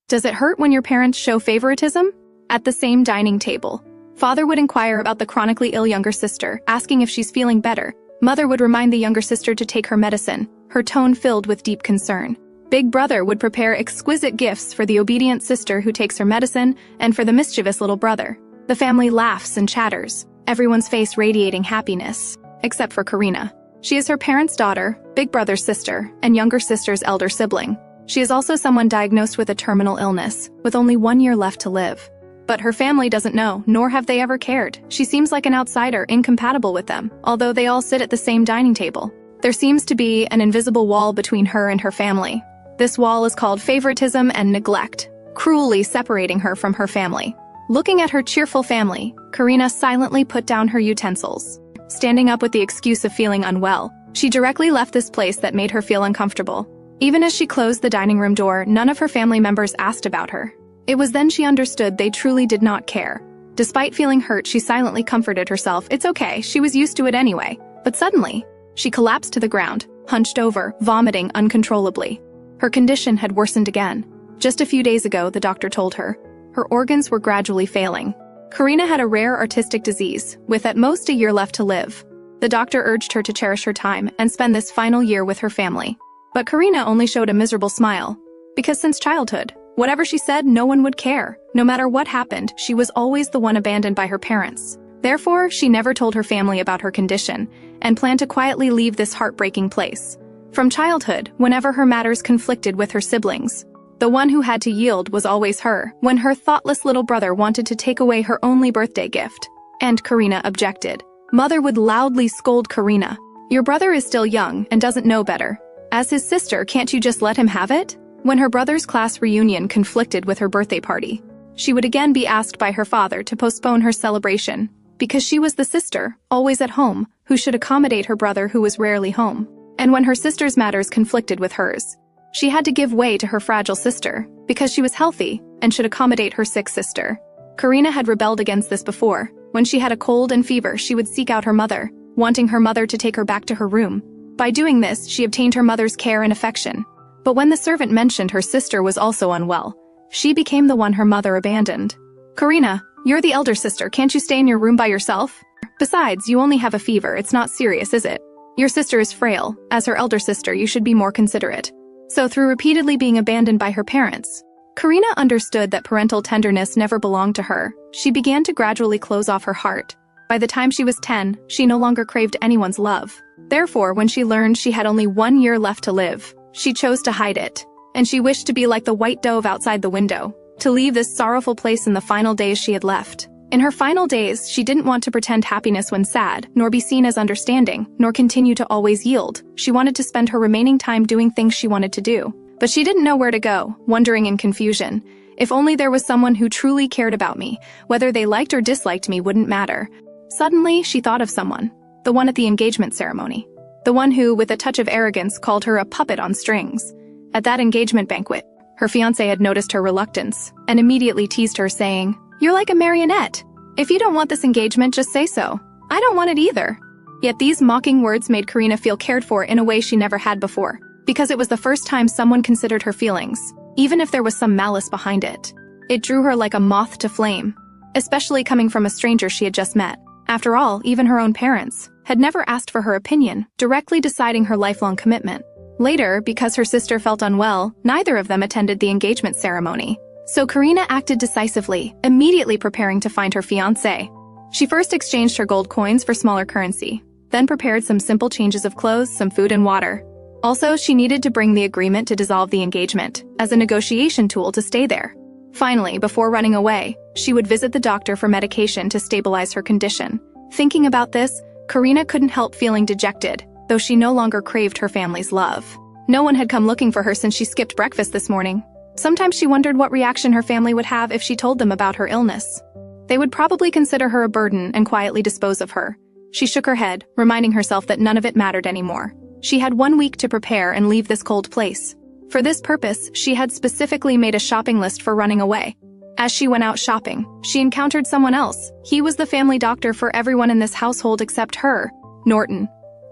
Does it hurt when your parents show favoritism? At the same dining table, father would inquire about the chronically ill younger sister, asking if she's feeling better. Mother would remind the younger sister to take her medicine, her tone filled with deep concern. Big brother would prepare exquisite gifts for the obedient sister who takes her medicine and for the mischievous little brother. The family laughs and chatters, everyone's face radiating happiness, except for Karina. She is her parents' daughter, big brother's sister, and younger sister's elder sibling. She is also someone diagnosed with a terminal illness, with only 1 year left to live. But her family doesn't know, nor have they ever cared. She seems like an outsider, incompatible with them, although they all sit at the same dining table. There seems to be an invisible wall between her and her family. This wall is called favoritism and neglect, cruelly separating her from her family. Looking at her cheerful family, Karina silently put down her utensils. Standing up with the excuse of feeling unwell, she directly left this place that made her feel uncomfortable. Even as she closed the dining room door, none of her family members asked about her. It was then she understood they truly did not care. Despite feeling hurt, she silently comforted herself. It's okay, she was used to it anyway. But suddenly, she collapsed to the ground, hunched over, vomiting uncontrollably. Her condition had worsened again. Just a few days ago, the doctor told her, her organs were gradually failing. Karina had a rare artistic disease, with at most a year left to live. The doctor urged her to cherish her time and spend this final year with her family. But Karina only showed a miserable smile, because since childhood, whatever she said, no one would care. No matter what happened, she was always the one abandoned by her parents. Therefore, she never told her family about her condition, and planned to quietly leave this heartbreaking place. From childhood, whenever her matters conflicted with her siblings, the one who had to yield was always her. When her thoughtless little brother wanted to take away her only birthday gift, and Karina objected, mother would loudly scold Karina. Your brother is still young and doesn't know better. As his sister, can't you just let him have it? When her brother's class reunion conflicted with her birthday party, she would again be asked by her father to postpone her celebration, because she was the sister, always at home, who should accommodate her brother who was rarely home. And when her sister's matters conflicted with hers, she had to give way to her fragile sister, because she was healthy and should accommodate her sick sister. Karina had rebelled against this before. When she had a cold and fever, she would seek out her mother, wanting her mother to take her back to her room. By doing this, she obtained her mother's care and affection. But when the servant mentioned her sister was also unwell, she became the one her mother abandoned. Karina, you're the elder sister, can't you stay in your room by yourself? Besides, you only have a fever, it's not serious, is it? Your sister is frail. As her elder sister, you should be more considerate. So through repeatedly being abandoned by her parents, Karina understood that parental tenderness never belonged to her. She began to gradually close off her heart. By the time she was 10, she no longer craved anyone's love. Therefore, when she learned she had only 1 year left to live, she chose to hide it. And she wished to be like the white dove outside the window, to leave this sorrowful place in the final days she had left. In her final days, she didn't want to pretend happiness when sad, nor be seen as understanding, nor continue to always yield. She wanted to spend her remaining time doing things she wanted to do. But she didn't know where to go, wondering in confusion. If only there was someone who truly cared about me, whether they liked or disliked me wouldn't matter. Suddenly, she thought of someone. The one at the engagement ceremony. The one who, with a touch of arrogance, called her a puppet on strings. At that engagement banquet, her fiancé had noticed her reluctance, and immediately teased her, saying, "You're like a marionette. If you don't want this engagement, just say so. I don't want it either." Yet these mocking words made Karina feel cared for in a way she never had before, because it was the first time someone considered her feelings, even if there was some malice behind it. It drew her like a moth to flame, especially coming from a stranger she had just met. After all, even her own parents had never asked for her opinion, directly deciding her lifelong commitment. Later, because her sister felt unwell, neither of them attended the engagement ceremony. So Karina acted decisively, immediately preparing to find her fiancé. She first exchanged her gold coins for smaller currency, then prepared some simple changes of clothes, some food and water. Also, she needed to bring the agreement to dissolve the engagement, as a negotiation tool to stay there. Finally, before running away, she would visit the doctor for medication to stabilize her condition. Thinking about this, Karina couldn't help feeling dejected, though she no longer craved her family's love. No one had come looking for her since she skipped breakfast this morning. Sometimes she wondered what reaction her family would have if she told them about her illness. They would probably consider her a burden and quietly dispose of her. She shook her head, reminding herself that none of it mattered anymore. She had 1 week to prepare and leave this cold place. For this purpose, she had specifically made a shopping list for running away. As she went out shopping, she encountered someone else. He was the family doctor for everyone in this household except her, Norton.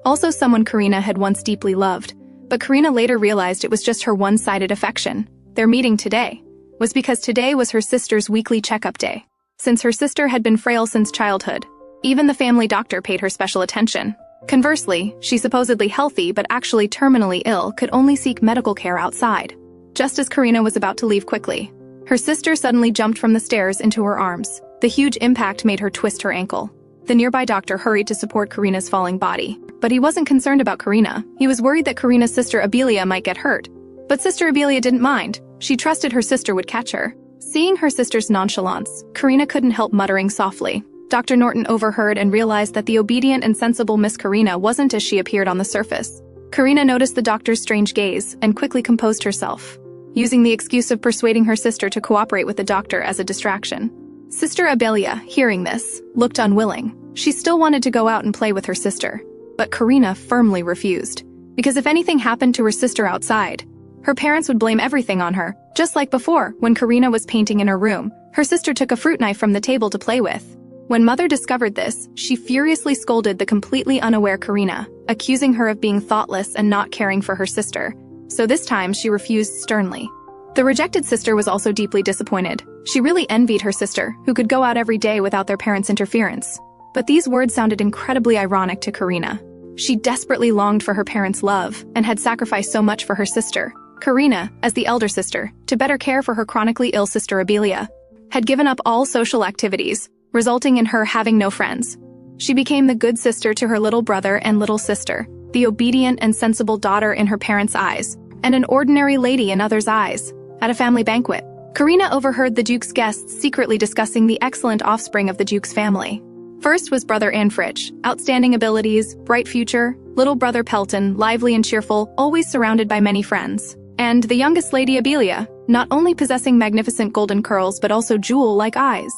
Also someone Karina had once deeply loved, but Karina later realized it was just her one-sided affection. Their meeting today was because today was her sister's weekly checkup day. Since her sister had been frail since childhood, even the family doctor paid her special attention. Conversely, she supposedly healthy but actually terminally ill could only seek medical care outside. Just as Karina was about to leave quickly, her sister suddenly jumped from the stairs into her arms. The huge impact made her twist her ankle. The nearby doctor hurried to support Karina's falling body. But he wasn't concerned about Karina. He was worried that Karina's sister Abelia might get hurt. But Sister Abelia didn't mind. She trusted her sister would catch her. Seeing her sister's nonchalance, Karina couldn't help muttering softly. Dr. Norton overheard and realized that the obedient and sensible Miss Karina wasn't as she appeared on the surface. Karina noticed the doctor's strange gaze and quickly composed herself, using the excuse of persuading her sister to cooperate with the doctor as a distraction. Sister Abelia, hearing this, looked unwilling. She still wanted to go out and play with her sister. But Karina firmly refused, because if anything happened to her sister outside, her parents would blame everything on her. Just like before, when Karina was painting in her room, her sister took a fruit knife from the table to play with. When Mother discovered this, she furiously scolded the completely unaware Karina, accusing her of being thoughtless and not caring for her sister. So this time she refused sternly. The rejected sister was also deeply disappointed. She really envied her sister, who could go out every day without their parents' interference. But these words sounded incredibly ironic to Karina. She desperately longed for her parents' love and had sacrificed so much for her sister. Karina, as the elder sister, to better care for her chronically ill sister Abelia, had given up all social activities, resulting in her having no friends. She became the good sister to her little brother and little sister, the obedient and sensible daughter in her parents' eyes, and an ordinary lady in others' eyes. At a family banquet, Karina overheard the Duke's guests secretly discussing the excellent offspring of the Duke's family. First was brother Anfrich, outstanding abilities, bright future, little brother Pelton, lively and cheerful, always surrounded by many friends. And the youngest lady Abelia, not only possessing magnificent golden curls but also jewel-like eyes.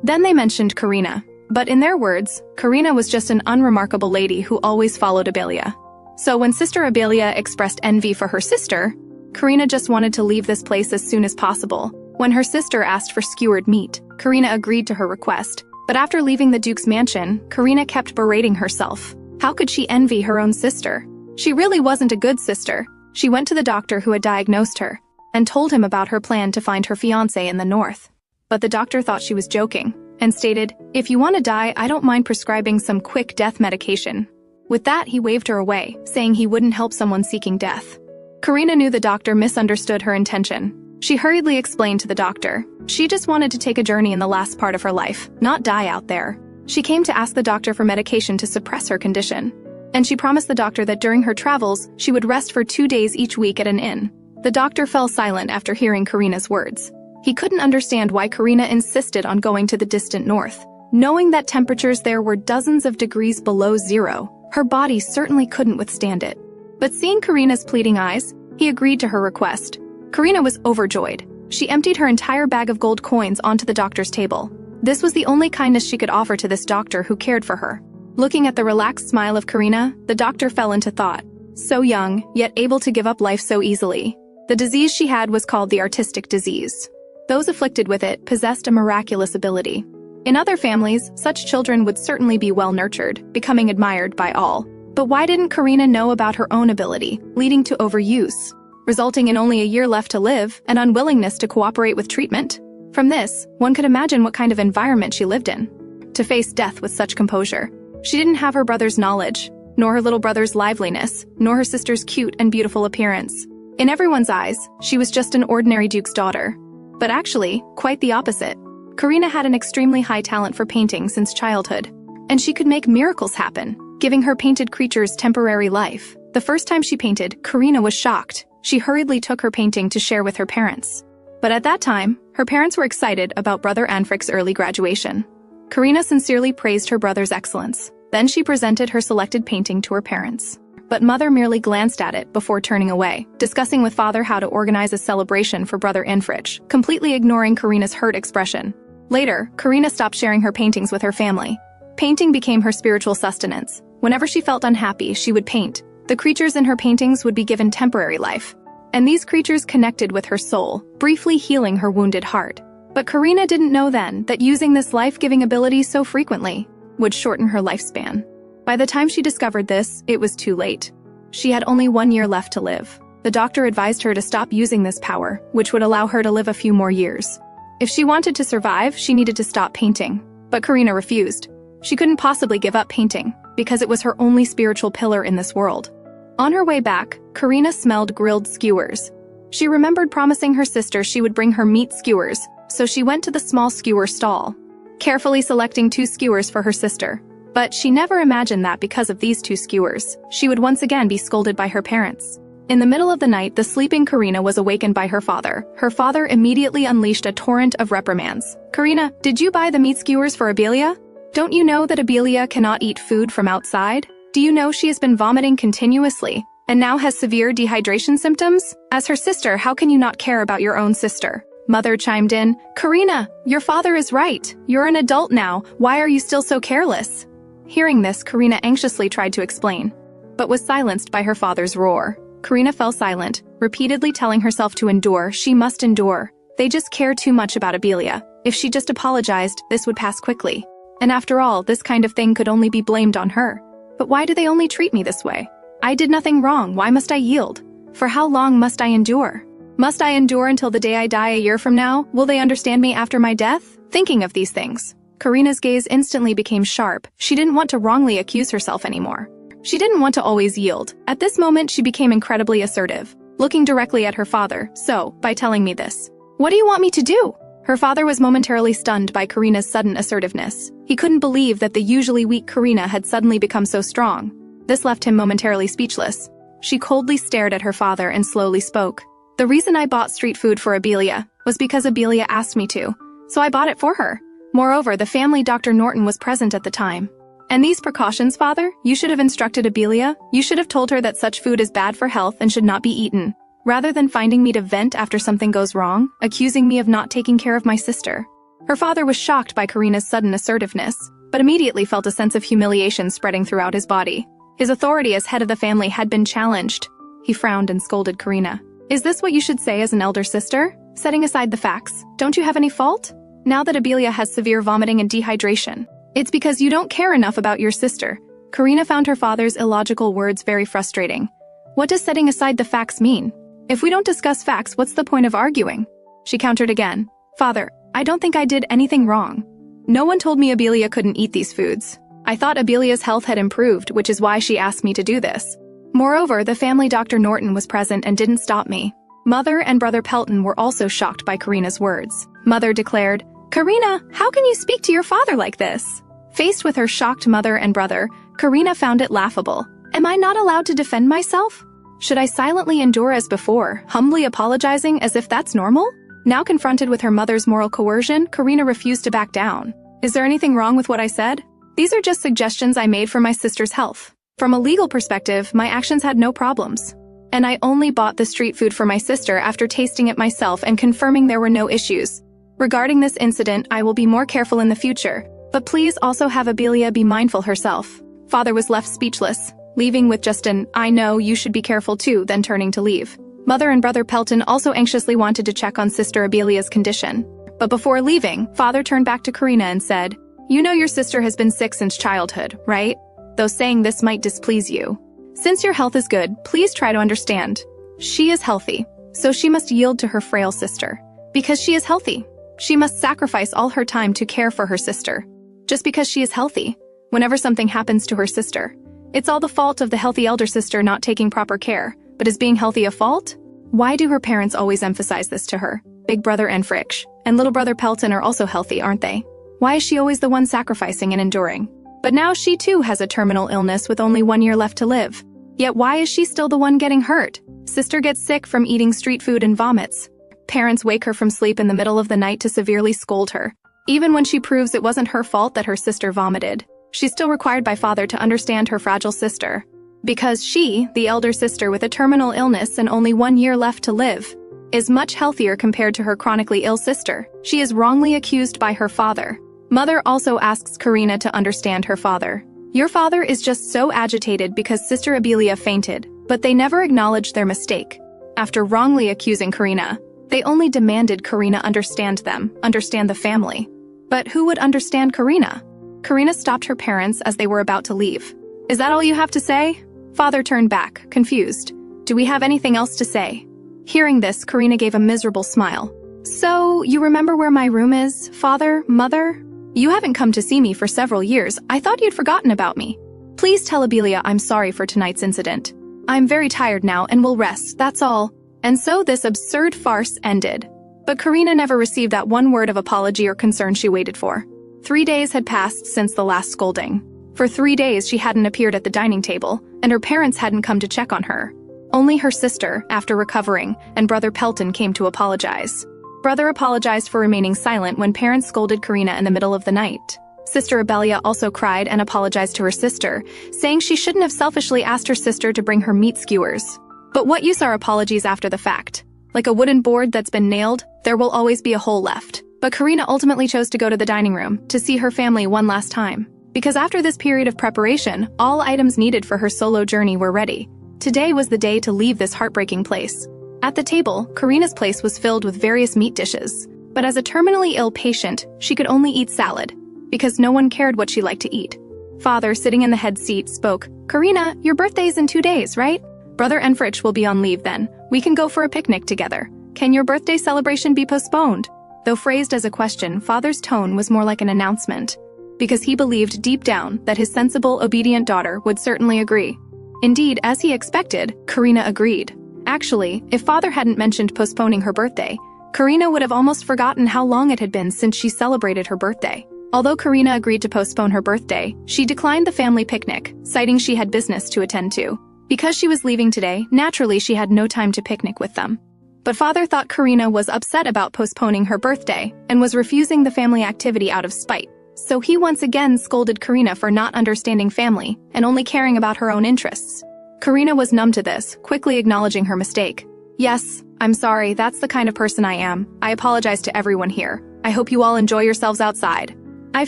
Then they mentioned Karina. But in their words, Karina was just an unremarkable lady who always followed Abelia. So when Sister Abelia expressed envy for her sister, Karina just wanted to leave this place as soon as possible. When her sister asked for skewered meat, Karina agreed to her request. But after leaving the Duke's mansion, Karina kept berating herself. How could she envy her own sister? She really wasn't a good sister. She went to the doctor who had diagnosed her and told him about her plan to find her fiancé in the north. But the doctor thought she was joking and stated, "If you want to die, I don't mind prescribing some quick death medication." With that, he waved her away, saying he wouldn't help someone seeking death. Karina knew the doctor misunderstood her intention. She hurriedly explained to the doctor. She just wanted to take a journey in the last part of her life, not die out there. She came to ask the doctor for medication to suppress her condition. And she promised the doctor that during her travels, she would rest for 2 days each week at an inn. The doctor fell silent after hearing Karina's words. He couldn't understand why Karina insisted on going to the distant north. Knowing that temperatures there were dozens of degrees below zero, her body certainly couldn't withstand it. But seeing Karina's pleading eyes, he agreed to her request. Karina was overjoyed. She emptied her entire bag of gold coins onto the doctor's table. This was the only kindness she could offer to this doctor who cared for her. Looking at the relaxed smile of Karina, the doctor fell into thought. So young, yet able to give up life so easily. The disease she had was called the artistic disease. Those afflicted with it possessed a miraculous ability. In other families, such children would certainly be well nurtured, becoming admired by all. But why didn't Karina know about her own ability, leading to overuse, resulting in only a year left to live and unwillingness to cooperate with treatment? From this, one could imagine what kind of environment she lived in. To face death with such composure. She didn't have her brother's knowledge, nor her little brother's liveliness, nor her sister's cute and beautiful appearance. In everyone's eyes, she was just an ordinary duke's daughter. But actually, quite the opposite. Karina had an extremely high talent for painting since childhood, and she could make miracles happen, giving her painted creatures temporary life. The first time she painted, Karina was shocked. She hurriedly took her painting to share with her parents. But at that time, her parents were excited about Brother Anfrich's early graduation. Karina sincerely praised her brother's excellence. Then she presented her selected painting to her parents. But Mother merely glanced at it before turning away, discussing with Father how to organize a celebration for Brother Anfrich, completely ignoring Karina's hurt expression. Later, Karina stopped sharing her paintings with her family. Painting became her spiritual sustenance. Whenever she felt unhappy, she would paint. The creatures in her paintings would be given temporary life. And these creatures connected with her soul, briefly healing her wounded heart. But Karina didn't know then that using this life-giving ability so frequently would shorten her lifespan. By the time she discovered this, it was too late. She had only 1 year left to live. The doctor advised her to stop using this power, which would allow her to live a few more years. If she wanted to survive, she needed to stop painting. But Karina refused. She couldn't possibly give up painting, because it was her only spiritual pillar in this world. On her way back, Karina smelled grilled skewers. She remembered promising her sister she would bring her meat skewers, so she went to the small skewer stall, carefully selecting 2 skewers for her sister. But she never imagined that because of these 2 skewers, she would once again be scolded by her parents. In the middle of the night, the sleeping Karina was awakened by her father. Her father immediately unleashed a torrent of reprimands. "Karina, did you buy the meat skewers for Abelia? Don't you know that Abelia cannot eat food from outside? Do you know she has been vomiting continuously, and now has severe dehydration symptoms? As her sister, how can you not care about your own sister?" Mother chimed in, "Karina, your father is right. You're an adult now. Why are you still so careless?" Hearing this, Karina anxiously tried to explain, but was silenced by her father's roar. Karina fell silent, repeatedly telling herself to endure. She must endure. They just care too much about Abelia. If she just apologized, this would pass quickly. And after all, this kind of thing could only be blamed on her. But why do they only treat me this way? I did nothing wrong. Why must I yield? For how long must I endure? Must I endure until the day I die a year from now? Will they understand me after my death? Thinking of these things, Karina's gaze instantly became sharp. She didn't want to wrongly accuse herself anymore. She didn't want to always yield. At this moment, she became incredibly assertive, looking directly at her father. "So, by telling me this, what do you want me to do?" Her father was momentarily stunned by Karina's sudden assertiveness. He couldn't believe that the usually weak Karina had suddenly become so strong. This left him momentarily speechless. She coldly stared at her father and slowly spoke. "The reason I bought street food for Abelia was because Abelia asked me to, so I bought it for her. Moreover, the family Dr. Norton was present at the time. And these precautions, father, you should have instructed Abelia. You should have told her that such food is bad for health and should not be eaten, rather than finding me to vent after something goes wrong, accusing me of not taking care of my sister." Her father was shocked by Karina's sudden assertiveness, but immediately felt a sense of humiliation spreading throughout his body. His authority as head of the family had been challenged. He frowned and scolded Karina. "Is this what you should say as an elder sister? Setting aside the facts, don't you have any fault? Now that Abelia has severe vomiting and dehydration, it's because you don't care enough about your sister." Karina found her father's illogical words very frustrating. What does setting aside the facts mean? If we don't discuss facts, what's the point of arguing? She countered again. "Father, I don't think I did anything wrong. No one told me Abelia couldn't eat these foods. I thought Abelia's health had improved, which is why she asked me to do this. Moreover, the family Dr. Norton was present and didn't stop me." Mother and Brother Pelton were also shocked by Karina's words. Mother declared, "Karina, how can you speak to your father like this?" Faced with her shocked mother and brother, Karina found it laughable. "Am I not allowed to defend myself? Should I silently endure as before, humbly apologizing as if that's normal?" Now confronted with her mother's moral coercion, Karina refused to back down. "Is there anything wrong with what I said? These are just suggestions I made for my sister's health. From a legal perspective, my actions had no problems. And I only bought the street food for my sister after tasting it myself and confirming there were no issues. Regarding this incident, I will be more careful in the future. But please also have Abelia be mindful herself." Father was left speechless, leaving with just an, "I know, you should be careful too," then turning to leave. Mother and Brother Pelton also anxiously wanted to check on Sister Abelia's condition. But before leaving, Father turned back to Karina and said, "You know your sister has been sick since childhood, right? Though saying this might displease you. Since your health is good, please try to understand. She is healthy, so she must yield to her frail sister. Because she is healthy, she must sacrifice all her time to care for her sister. Just because she is healthy, whenever something happens to her sister, it's all the fault of the healthy elder sister not taking proper care. But is being healthy a fault? Why do her parents always emphasize this to her? Big brother and Fricksh, and little brother Pelton are also healthy, aren't they? Why is she always the one sacrificing and enduring? But now she too has a terminal illness with only 1 year left to live. Yet why is she still the one getting hurt? Sister gets sick from eating street food and vomits. Parents wake her from sleep in the middle of the night to severely scold her. Even when she proves it wasn't her fault that her sister vomited, she's still required by father to understand her fragile sister. Because she, the elder sister with a terminal illness and only 1 year left to live, is much healthier compared to her chronically ill sister. She is wrongly accused by her father. Mother also asks Karina to understand her father. Your father is just so agitated because Sister Abelia fainted, but they never acknowledged their mistake. After wrongly accusing Karina, they only demanded Karina understand them, understand the family. But who would understand Karina? Karina stopped her parents as they were about to leave. Is that all you have to say? Father turned back, confused. Do we have anything else to say? Hearing this, Karina gave a miserable smile. So, you remember where my room is, father, mother? You haven't come to see me for several years. I thought you'd forgotten about me. Please tell Abelia I'm sorry for tonight's incident. I'm very tired now and will rest, that's all. And so this absurd farce ended. But Karina never received that one word of apology or concern she waited for. 3 days had passed since the last scolding. For 3 days she hadn't appeared at the dining table, and her parents hadn't come to check on her. Only her sister, after recovering, and Brother Pelton came to apologize. Brother apologized for remaining silent when parents scolded Karina in the middle of the night. Sister Abelia also cried and apologized to her sister, saying she shouldn't have selfishly asked her sister to bring her meat skewers. But what use are apologies after the fact? Like a wooden board that's been nailed, there will always be a hole left. But Karina ultimately chose to go to the dining room to see her family one last time. Because after this period of preparation, all items needed for her solo journey were ready. Today was the day to leave this heartbreaking place. At the table, Karina's place was filled with various meat dishes. But as a terminally ill patient, she could only eat salad, because no one cared what she liked to eat. Father, sitting in the head seat, spoke, "Karina, your birthday's in 2 days, right? Brother Enfrich will be on leave then. We can go for a picnic together. Can your birthday celebration be postponed?" Though phrased as a question, Father's tone was more like an announcement, because he believed deep down that his sensible, obedient daughter would certainly agree. Indeed, as he expected, Karina agreed. Actually, if Father hadn't mentioned postponing her birthday, Karina would have almost forgotten how long it had been since she celebrated her birthday. Although Karina agreed to postpone her birthday, she declined the family picnic, citing she had business to attend to. Because she was leaving today, naturally she had no time to picnic with them. But Father thought Karina was upset about postponing her birthday and was refusing the family activity out of spite. So he once again scolded Karina for not understanding family and only caring about her own interests. Karina was numb to this, quickly acknowledging her mistake. "Yes, I'm sorry, that's the kind of person I am. I apologize to everyone here. I hope you all enjoy yourselves outside. I've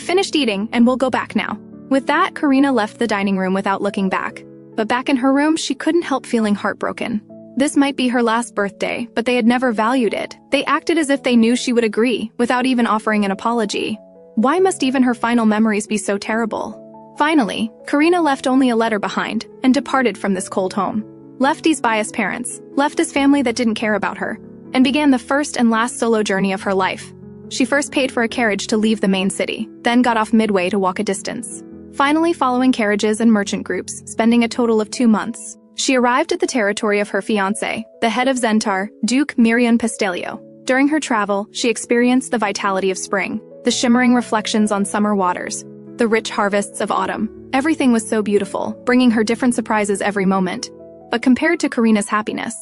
finished eating and will go back now." With that, Karina left the dining room without looking back. But back in her room, she couldn't help feeling heartbroken. This might be her last birthday, but they had never valued it. They acted as if they knew she would agree, without even offering an apology. Why must even her final memories be so terrible? Finally, Karina left only a letter behind and departed from this cold home. Left these biased parents, left this family that didn't care about her, and began the first and last solo journey of her life. She first paid for a carriage to leave the main city, then got off midway to walk a distance. Finally, following carriages and merchant groups, spending a total of 2 months, she arrived at the territory of her fiancé, the head of Zentar, Duke Mirian Pastelio. During her travel, she experienced the vitality of spring, the shimmering reflections on summer waters, the rich harvests of autumn. Everything was so beautiful, bringing her different surprises every moment. But compared to Karina's happiness,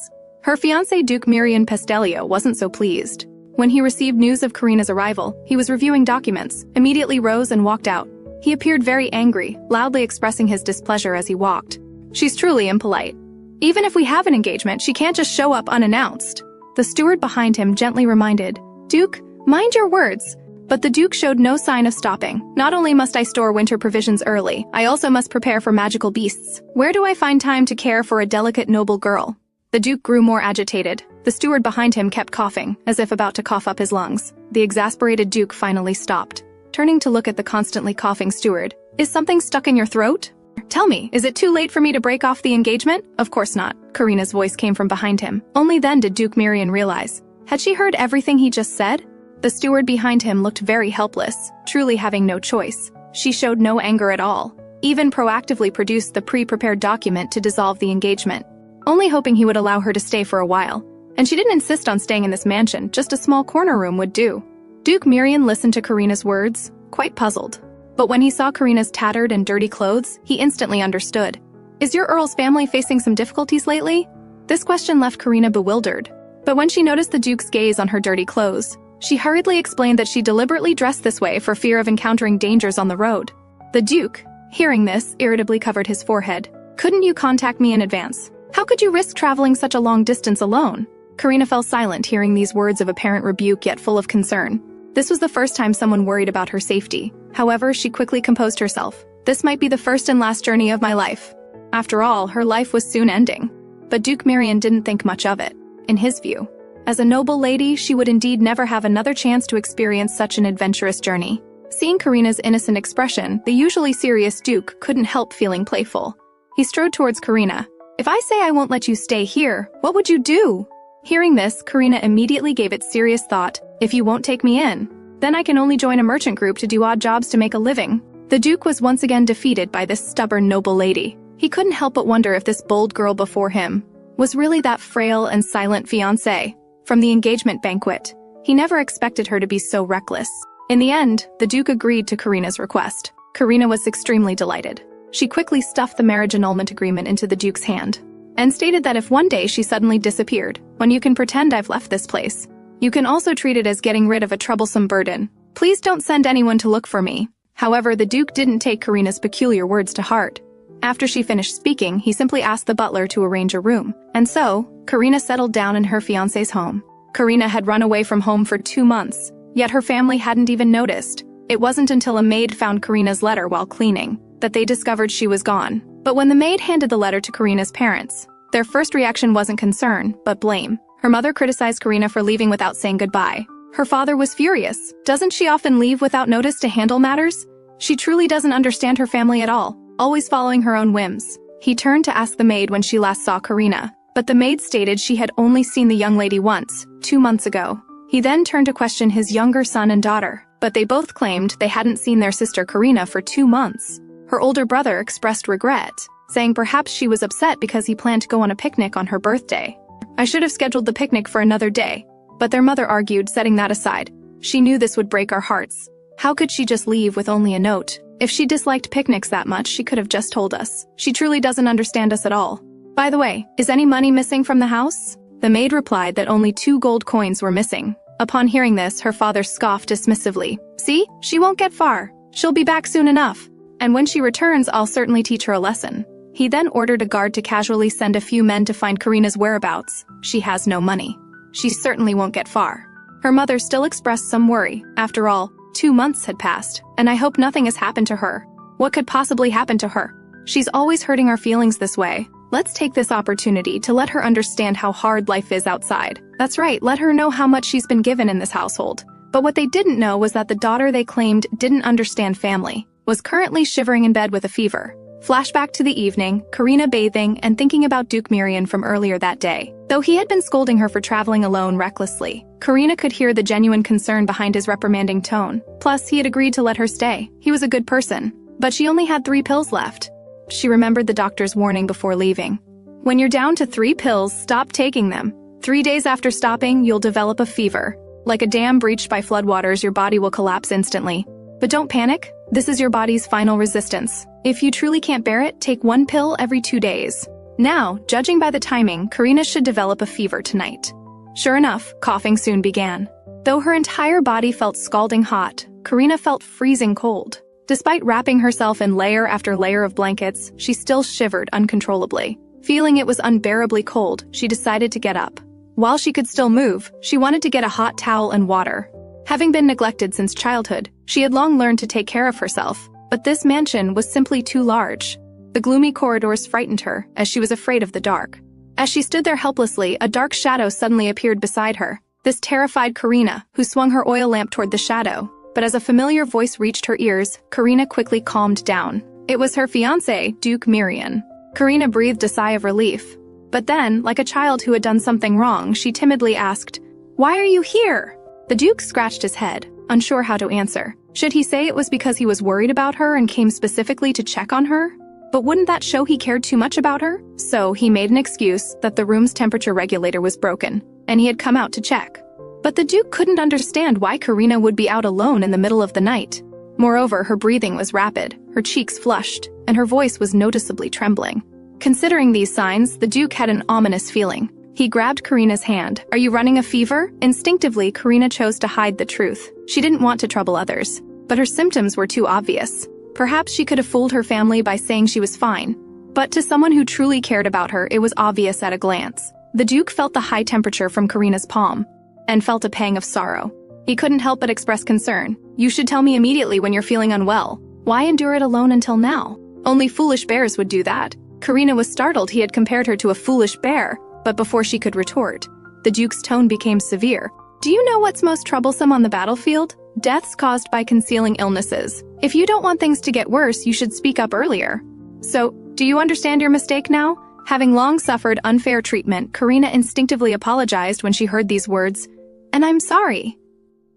her fiancé Duke Mirian Pastelio wasn't so pleased. When he received news of Karina's arrival, he was reviewing documents, immediately rose and walked out. He appeared very angry, loudly expressing his displeasure as he walked. "She's truly impolite. Even if we have an engagement, she can't just show up unannounced." The steward behind him gently reminded, "Duke, mind your words." But the Duke showed no sign of stopping. "Not only must I store winter provisions early, I also must prepare for magical beasts. Where do I find time to care for a delicate noble girl?" The Duke grew more agitated. The steward behind him kept coughing, as if about to cough up his lungs. The exasperated Duke finally stopped. Turning to look at the constantly coughing steward, "Is something stuck in your throat? Tell me, is it too late for me to break off the engagement?" "Of course not." Karina's voice came from behind him. Only then did Duke Mirian realize. Had she heard everything he just said? The steward behind him looked very helpless, truly having no choice. She showed no anger at all, even proactively produced the pre-prepared document to dissolve the engagement, only hoping he would allow her to stay for a while. And she didn't insist on staying in this mansion, just a small corner room would do. Duke Mirian listened to Karina's words, quite puzzled. But when he saw Karina's tattered and dirty clothes, he instantly understood. "Is your Earl's family facing some difficulties lately?" This question left Karina bewildered. But when she noticed the Duke's gaze on her dirty clothes, she hurriedly explained that she deliberately dressed this way for fear of encountering dangers on the road. The Duke, hearing this, irritably covered his forehead. "Couldn't you contact me in advance? How could you risk traveling such a long distance alone?" Karina fell silent, hearing these words of apparent rebuke yet full of concern. This was the first time someone worried about her safety. However, she quickly composed herself. "This might be the first and last journey of my life." After all, her life was soon ending. But Duke Mirian didn't think much of it. In his view, as a noble lady, she would indeed never have another chance to experience such an adventurous journey. Seeing Karina's innocent expression, the usually serious Duke couldn't help feeling playful. He strode towards Karina, If I say I won't let you stay here, what would you do? Hearing this, Karina immediately gave it serious thought. If you won't take me in, then I can only join a merchant group to do odd jobs to make a living. The Duke was once again defeated by this stubborn noble lady. He couldn't help but wonder if this bold girl before him was really that frail and silent fiancée from the engagement banquet. He never expected her to be so reckless. In the end, the Duke agreed to Karina's request. Karina was extremely delighted. She quickly stuffed the marriage annulment agreement into the Duke's hand and stated that if one day she suddenly disappeared, when you can pretend I've left this place, you can also treat it as getting rid of a troublesome burden. Please don't send anyone to look for me. However, the Duke didn't take Karina's peculiar words to heart. After she finished speaking, he simply asked the butler to arrange a room. And so, Karina settled down in her fiancé's home. Karina had run away from home for 2 months, yet her family hadn't even noticed. It wasn't until a maid found Karina's letter while cleaning that they discovered she was gone. But when the maid handed the letter to Karina's parents, their first reaction wasn't concern, but blame. Her mother criticized Karina for leaving without saying goodbye. Her father was furious. Doesn't she often leave without notice to handle matters? She truly doesn't understand her family at all, always following her own whims. He turned to ask the maid when she last saw Karina, but the maid stated she had only seen the young lady once, 2 months ago. He then turned to question his younger son and daughter, but they both claimed they hadn't seen their sister Karina for 2 months. Her older brother expressed regret, saying perhaps she was upset because he planned to go on a picnic on her birthday. I should have scheduled the picnic for another day, but their mother argued, setting that aside. She knew this would break our hearts. How could she just leave with only a note? If she disliked picnics that much, she could have just told us. She truly doesn't understand us at all. By the way, is any money missing from the house? The maid replied that only 2 gold coins were missing. Upon hearing this, her father scoffed dismissively. See, she won't get far. She'll be back soon enough. And when she returns, I'll certainly teach her a lesson. He then ordered a guard to casually send a few men to find Karina's whereabouts. She has no money. She certainly won't get far. Her mother still expressed some worry. After all, 2 months had passed, and I hope nothing has happened to her. What could possibly happen to her? She's always hurting our feelings this way. Let's take this opportunity to let her understand how hard life is outside. That's right, let her know how much she's been given in this household. But what they didn't know was that the daughter they claimed didn't understand family was currently shivering in bed with a fever. Flashback to the evening, Karina bathing and thinking about Duke Mirian from earlier that day. Though he had been scolding her for traveling alone recklessly, Karina could hear the genuine concern behind his reprimanding tone. Plus, he had agreed to let her stay. He was a good person. But she only had 3 pills left. She remembered the doctor's warning before leaving. When you're down to 3 pills, stop taking them. 3 days after stopping, you'll develop a fever. Like a dam breached by floodwaters, your body will collapse instantly. But don't panic. This is your body's final resistance. If you truly can't bear it, take 1 pill every 2 days. Now, judging by the timing, Karina should develop a fever tonight. Sure enough, coughing soon began. Though her entire body felt scalding hot, Karina felt freezing cold. Despite wrapping herself in layer after layer of blankets, she still shivered uncontrollably. Feeling it was unbearably cold, she decided to get up. While she could still move, she wanted to get a hot towel and water. Having been neglected since childhood, she had long learned to take care of herself, but this mansion was simply too large. The gloomy corridors frightened her, as she was afraid of the dark. As she stood there helplessly, a dark shadow suddenly appeared beside her. This terrified Karina, who swung her oil lamp toward the shadow. But as a familiar voice reached her ears, Karina quickly calmed down. It was her fiancé, Duke Mirian. Karina breathed a sigh of relief. But then, like a child who had done something wrong, she timidly asked, "Why are you here?" The Duke scratched his head, unsure how to answer. Should he say it was because he was worried about her and came specifically to check on her? But wouldn't that show he cared too much about her? So he made an excuse that the room's temperature regulator was broken, and he had come out to check. But the Duke couldn't understand why Karina would be out alone in the middle of the night. Moreover, her breathing was rapid, her cheeks flushed, and her voice was noticeably trembling. Considering these signs, the Duke had an ominous feeling. He grabbed Karina's hand. "Are you running a fever?" Instinctively, Karina chose to hide the truth. She didn't want to trouble others, but her symptoms were too obvious. Perhaps she could have fooled her family by saying she was fine. But to someone who truly cared about her, it was obvious at a glance. The Duke felt the high temperature from Karina's palm, and felt a pang of sorrow. He couldn't help but express concern. "You should tell me immediately when you're feeling unwell. Why endure it alone until now? Only foolish bears would do that." Karina was startled. He had compared her to a foolish bear, but before she could retort, the Duke's tone became severe. "Do you know what's most troublesome on the battlefield? Deaths caused by concealing illnesses. If you don't want things to get worse, you should speak up earlier. So, do you understand your mistake now? Having long suffered unfair treatment, Karina instinctively apologized when she heard these words, "And I'm sorry."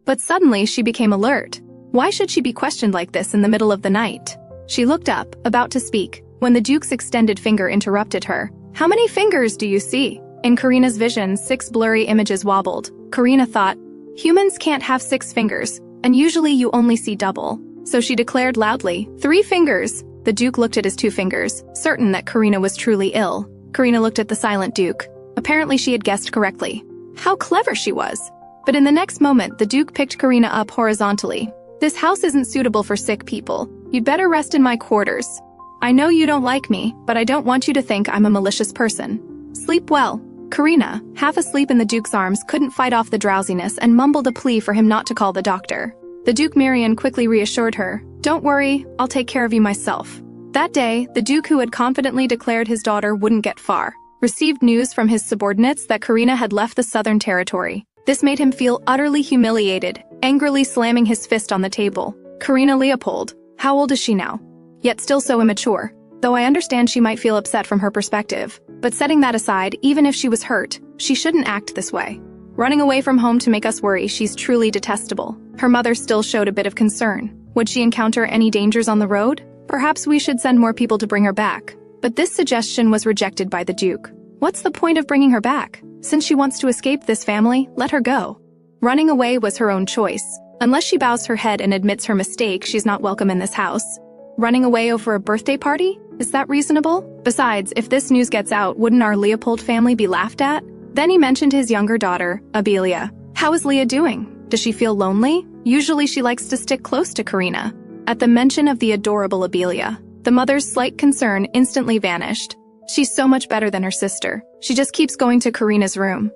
But suddenly she became alert. Why should she be questioned like this in the middle of the night? She looked up, about to speak, when the Duke's extended finger interrupted her. "How many fingers do you see?" In Karina's vision, 6 blurry images wobbled. Karina thought, "Humans can't have 6 fingers, and usually you only see double." So she declared loudly, "3 fingers." The Duke looked at his 2 fingers, certain that Karina was truly ill. Karina looked at the silent Duke. Apparently she had guessed correctly. How clever she was! But in the next moment, the Duke picked Karina up horizontally. "This house isn't suitable for sick people. You'd better rest in my quarters. I know you don't like me, but I don't want you to think I'm a malicious person. Sleep well." Karina, half asleep in the Duke's arms, couldn't fight off the drowsiness and mumbled a plea for him not to call the doctor. The Duke Marion quickly reassured her, "Don't worry, I'll take care of you myself." That day, the Duke, who had confidently declared his daughter wouldn't get far, received news from his subordinates that Karina had left the Southern Territory. This made him feel utterly humiliated, angrily slamming his fist on the table. Karina Leopold, how old is she now? Yet still so immature. Though I understand she might feel upset from her perspective. But setting that aside, even if she was hurt, she shouldn't act this way. Running away from home to make us worry, she's truly detestable. Her mother still showed a bit of concern. Would she encounter any dangers on the road? Perhaps we should send more people to bring her back. But this suggestion was rejected by the Duke. What's the point of bringing her back? Since she wants to escape this family, let her go. Running away was her own choice. Unless she bows her head and admits her mistake, she's not welcome in this house. Running away over a birthday party? Is that reasonable? Besides, if this news gets out, wouldn't our Leopold family be laughed at? Then he mentioned his younger daughter, Abelia. How is Leah doing? Does she feel lonely? Usually she likes to stick close to Karina. At the mention of the adorable Abelia, the mother's slight concern instantly vanished. She's so much better than her sister. She just keeps going to Karina's room.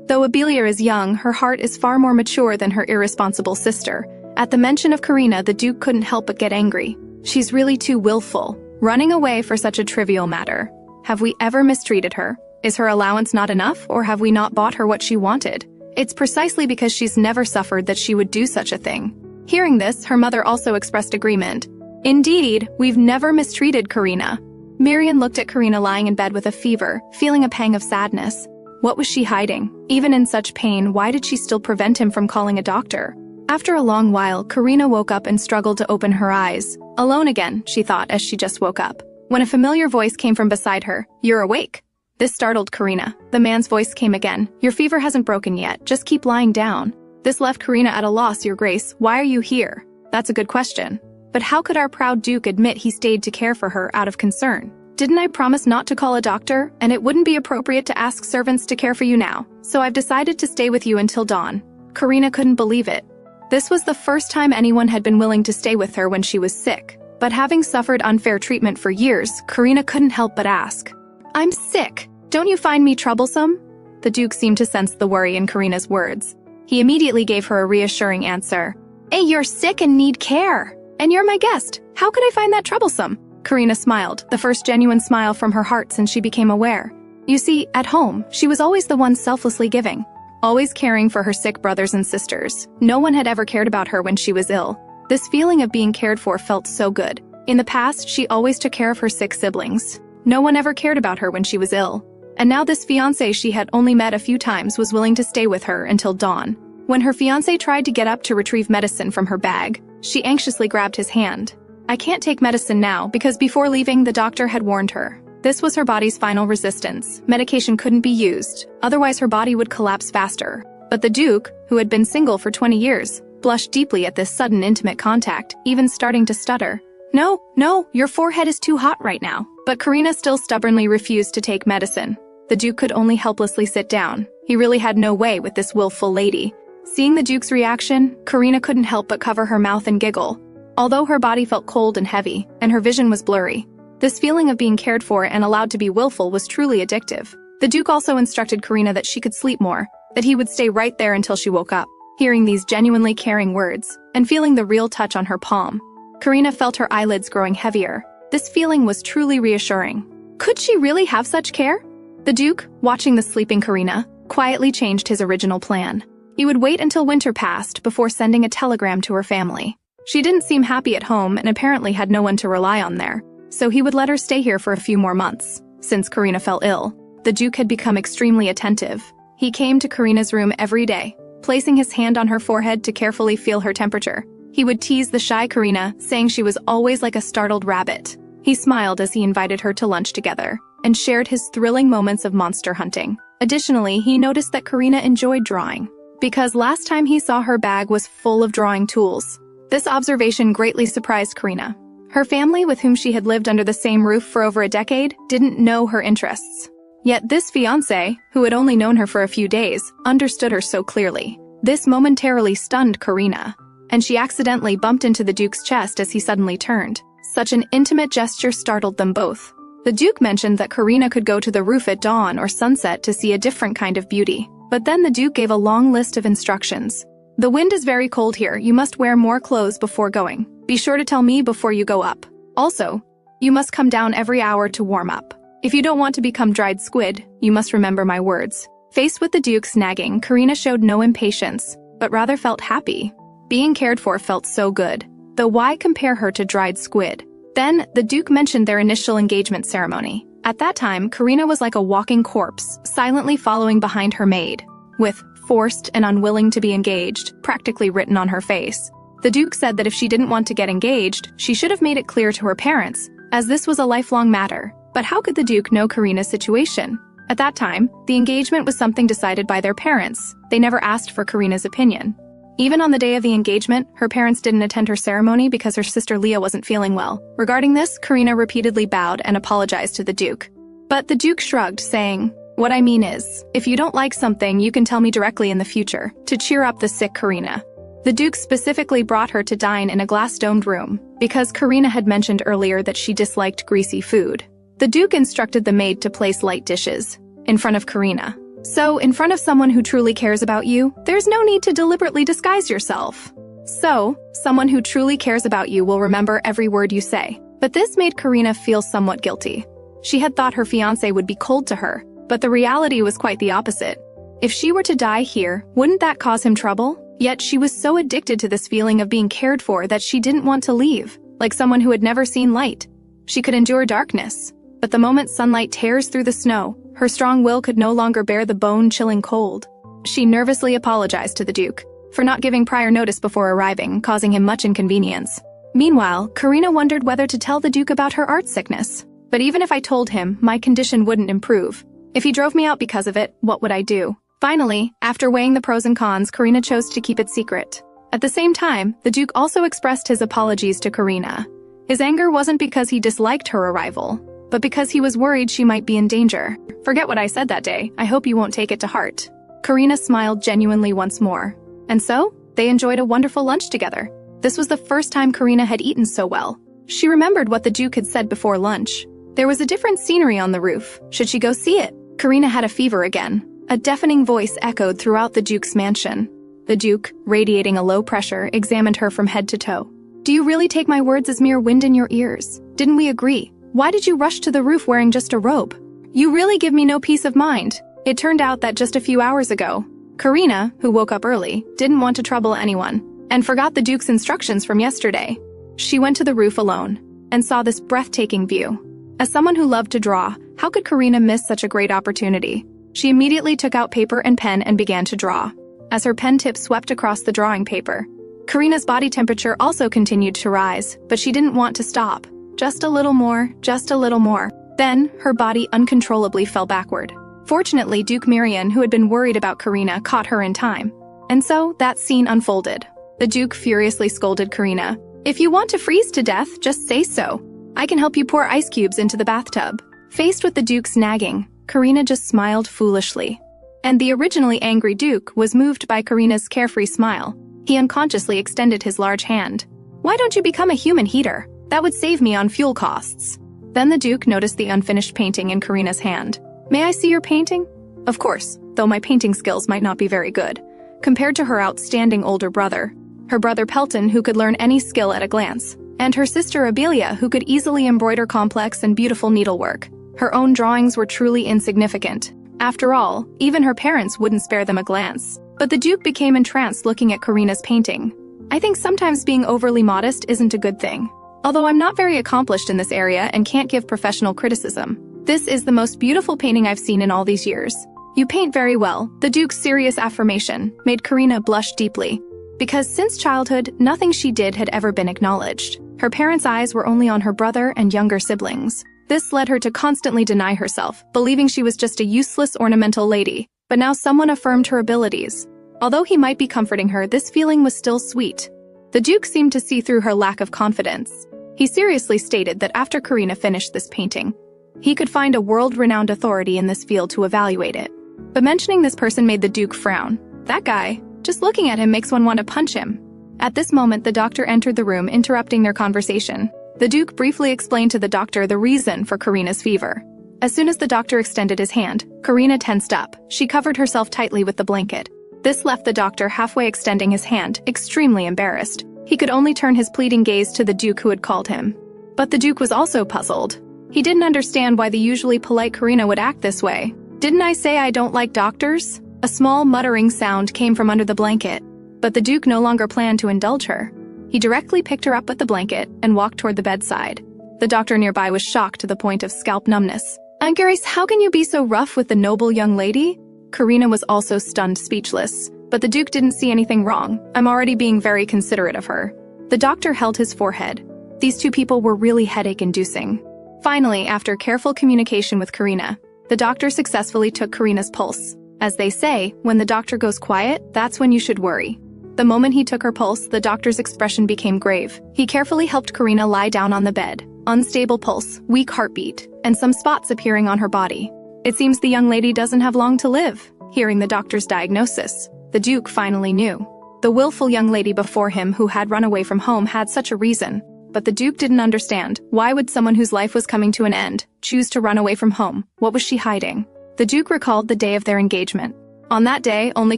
Though Abelia is young, her heart is far more mature than her irresponsible sister. At the mention of Karina, the Duke couldn't help but get angry. She's really too willful, running away for such a trivial matter. Have we ever mistreated her? Is her allowance not enough, or have we not bought her what she wanted? It's precisely because she's never suffered that she would do such a thing. Hearing this, her mother also expressed agreement. Indeed, we've never mistreated Karina. Marion looked at Karina lying in bed with a fever, feeling a pang of sadness. What was she hiding? Even in such pain, why did she still prevent him from calling a doctor? After a long while, Karina woke up and struggled to open her eyes. Alone again, she thought as she just woke up, when a familiar voice came from beside her. "You're awake." This startled Karina. The man's voice came again. "Your fever hasn't broken yet, just keep lying down." This left Karina at a loss. "Your Grace, why are you here?" That's a good question. But how could our proud Duke admit he stayed to care for her out of concern? "Didn't I promise not to call a doctor? And it wouldn't be appropriate to ask servants to care for you now. So I've decided to stay with you until dawn." Karina couldn't believe it. This was the first time anyone had been willing to stay with her when she was sick. But having suffered unfair treatment for years, Karina couldn't help but ask, "I'm sick. Don't you find me troublesome?" The Duke seemed to sense the worry in Karina's words. He immediately gave her a reassuring answer. "Hey, you're sick and need care. And you're my guest. How could I find that troublesome?" Karina smiled, the first genuine smile from her heart since she became aware. You see, at home, she was always the one selflessly giving, always caring for her sick brothers and sisters. No one had ever cared about her when she was ill. This feeling of being cared for felt so good. In the past, she always took care of her sick siblings. No one ever cared about her when she was ill. And now this fiancé she had only met a few times was willing to stay with her until dawn. When her fiancé tried to get up to retrieve medicine from her bag, she anxiously grabbed his hand. "I can't take medicine now because before leaving, the doctor had warned her." This was her body's final resistance. Medication couldn't be used, otherwise her body would collapse faster. But the Duke, who had been single for 20 years, blushed deeply at this sudden intimate contact, even starting to stutter. No, your forehead is too hot right now." But Karina still stubbornly refused to take medicine. The Duke could only helplessly sit down. He really had no way with this willful lady. Seeing the Duke's reaction, Karina couldn't help but cover her mouth and giggle. Although her body felt cold and heavy, and her vision was blurry, this feeling of being cared for and allowed to be willful was truly addictive. The Duke also instructed Karina that she could sleep more, that he would stay right there until she woke up. Hearing these genuinely caring words, and feeling the real touch on her palm, Karina felt her eyelids growing heavier. This feeling was truly reassuring. Could she really have such care? The Duke, watching the sleeping Karina, quietly changed his original plan. He would wait until winter passed before sending a telegram to her family. She didn't seem happy at home and apparently had no one to rely on there, so he would let her stay here for a few more months. Since Karina fell ill, the Duke had become extremely attentive. He came to Karina's room every day, placing his hand on her forehead to carefully feel her temperature. He would tease the shy Karina, saying she was always like a startled rabbit. He smiled as he invited her to lunch together, and shared his thrilling moments of monster hunting. Additionally, he noticed that Karina enjoyed drawing, because last time he saw her bag was full of drawing tools. This observation greatly surprised Karina. Her family, with whom she had lived under the same roof for over a decade, didn't know her interests. Yet this fiancé, who had only known her for a few days, understood her so clearly. This momentarily stunned Karina, and she accidentally bumped into the Duke's chest as he suddenly turned. Such an intimate gesture startled them both. The Duke mentioned that Karina could go to the roof at dawn or sunset to see a different kind of beauty. But then the Duke gave a long list of instructions. The wind is very cold here. You must wear more clothes before going. Be sure to tell me before you go up. Also, you must come down every hour to warm up. If you don't want to become dried squid, you must remember my words. Faced with the Duke's nagging, Karina showed no impatience, but rather felt happy. Being cared for felt so good. Though why compare her to dried squid? Then, the Duke mentioned their initial engagement ceremony. At that time, Karina was like a walking corpse, silently following behind her maid, with "forced and unwilling to be engaged" practically written on her face. The Duke said that if she didn't want to get engaged, she should have made it clear to her parents, as this was a lifelong matter. But how could the Duke know Karina's situation? At that time, the engagement was something decided by their parents. They never asked for Karina's opinion. Even on the day of the engagement, her parents didn't attend her ceremony because her sister Leah wasn't feeling well. Regarding this, Karina repeatedly bowed and apologized to the Duke. But the Duke shrugged, saying, "What I mean is, if you don't like something, you can tell me directly in the future," to cheer up the sick Karina. The Duke specifically brought her to dine in a glass-domed room, because Karina had mentioned earlier that she disliked greasy food. The Duke instructed the maid to place light dishes in front of Karina. So, in front of someone who truly cares about you, there's no need to deliberately disguise yourself. So, someone who truly cares about you will remember every word you say. But this made Karina feel somewhat guilty. She had thought her fiancé would be cold to her, but the reality was quite the opposite. If she were to die here, wouldn't that cause him trouble? Yet she was so addicted to this feeling of being cared for that she didn't want to leave, like someone who had never seen light. She could endure darkness, but the moment sunlight tears through the snow, her strong will could no longer bear the bone-chilling cold. She nervously apologized to the Duke for not giving prior notice before arriving, causing him much inconvenience. Meanwhile, Karina wondered whether to tell the Duke about her art sickness. But even if I told him, my condition wouldn't improve. If he drove me out because of it, what would I do? Finally, after weighing the pros and cons, Karina chose to keep it secret. At the same time, the Duke also expressed his apologies to Karina. His anger wasn't because he disliked her arrival, but because he was worried she might be in danger. "Forget what I said that day. I hope you won't take it to heart." Karina smiled genuinely once more. And so, they enjoyed a wonderful lunch together. This was the first time Karina had eaten so well. She remembered what the Duke had said before lunch. There was a different scenery on the roof. Should she go see it? Karina had a fever again. A deafening voice echoed throughout the Duke's mansion. The Duke, radiating a low pressure, examined her from head to toe. "Do you really take my words as mere wind in your ears? Didn't we agree? Why did you rush to the roof wearing just a robe? You really give me no peace of mind." It turned out that just a few hours ago, Karina, who woke up early, didn't want to trouble anyone, and forgot the Duke's instructions from yesterday. She went to the roof alone, and saw this breathtaking view. As someone who loved to draw, how could Karina miss such a great opportunity? She immediately took out paper and pen and began to draw. As her pen tip swept across the drawing paper, Karina's body temperature also continued to rise, but she didn't want to stop. Just a little more, just a little more. Then, her body uncontrollably fell backward. Fortunately, Duke Mirian, who had been worried about Karina, caught her in time. And so, that scene unfolded. The Duke furiously scolded Karina. "If you want to freeze to death, just say so. I can help you pour ice cubes into the bathtub." Faced with the Duke's nagging, Karina just smiled foolishly. And the originally angry Duke was moved by Karina's carefree smile. He unconsciously extended his large hand. "Why don't you become a human heater? That would save me on fuel costs." Then the Duke noticed the unfinished painting in Karina's hand. "May I see your painting?" Of course, though my painting skills might not be very good, compared to her outstanding older brother, her brother Pelton, who could learn any skill at a glance, and her sister Abelia, who could easily embroider complex and beautiful needlework. Her own drawings were truly insignificant. After all, even her parents wouldn't spare them a glance. But the Duke became entranced looking at Karina's painting. I think sometimes being overly modest isn't a good thing. Although I'm not very accomplished in this area and can't give professional criticism, "This is the most beautiful painting I've seen in all these years. You paint very well." The Duke's serious affirmation made Karina blush deeply, because since childhood, nothing she did had ever been acknowledged. Her parents' eyes were only on her brother and younger siblings. This led her to constantly deny herself, believing she was just a useless ornamental lady. But now someone affirmed her abilities. Although he might be comforting her, this feeling was still sweet. The Duke seemed to see through her lack of confidence. He seriously stated that after Karina finished this painting, he could find a world-renowned authority in this field to evaluate it. But mentioning this person made the Duke frown. That guy, just looking at him makes one want to punch him. At this moment, the doctor entered the room, interrupting their conversation. The Duke briefly explained to the doctor the reason for Karina's fever. As soon as the doctor extended his hand, Karina tensed up. She covered herself tightly with the blanket. This left the doctor halfway extending his hand, extremely embarrassed. He could only turn his pleading gaze to the Duke who had called him. But the Duke was also puzzled. He didn't understand why the usually polite Karina would act this way. "Didn't I say I don't like doctors?" A small muttering sound came from under the blanket. But the Duke no longer planned to indulge her. He directly picked her up with the blanket and walked toward the bedside. The doctor nearby was shocked to the point of scalp numbness. "Grace, how can you be so rough with the noble young lady?" Karina was also stunned, speechless. But the Duke didn't see anything wrong. "I'm already being very considerate of her." The doctor held his forehead. These two people were really headache-inducing. Finally, after careful communication with Karina, the doctor successfully took Karina's pulse. As they say, when the doctor goes quiet, that's when you should worry. The moment he took her pulse, the doctor's expression became grave. He carefully helped Karina lie down on the bed. Unstable pulse, weak heartbeat, and some spots appearing on her body. It seems the young lady doesn't have long to live. Hearing the doctor's diagnosis, the Duke finally knew. The willful young lady before him who had run away from home had such a reason. But the Duke didn't understand. Why would someone whose life was coming to an end choose to run away from home? What was she hiding? The Duke recalled the day of their engagement. On that day, only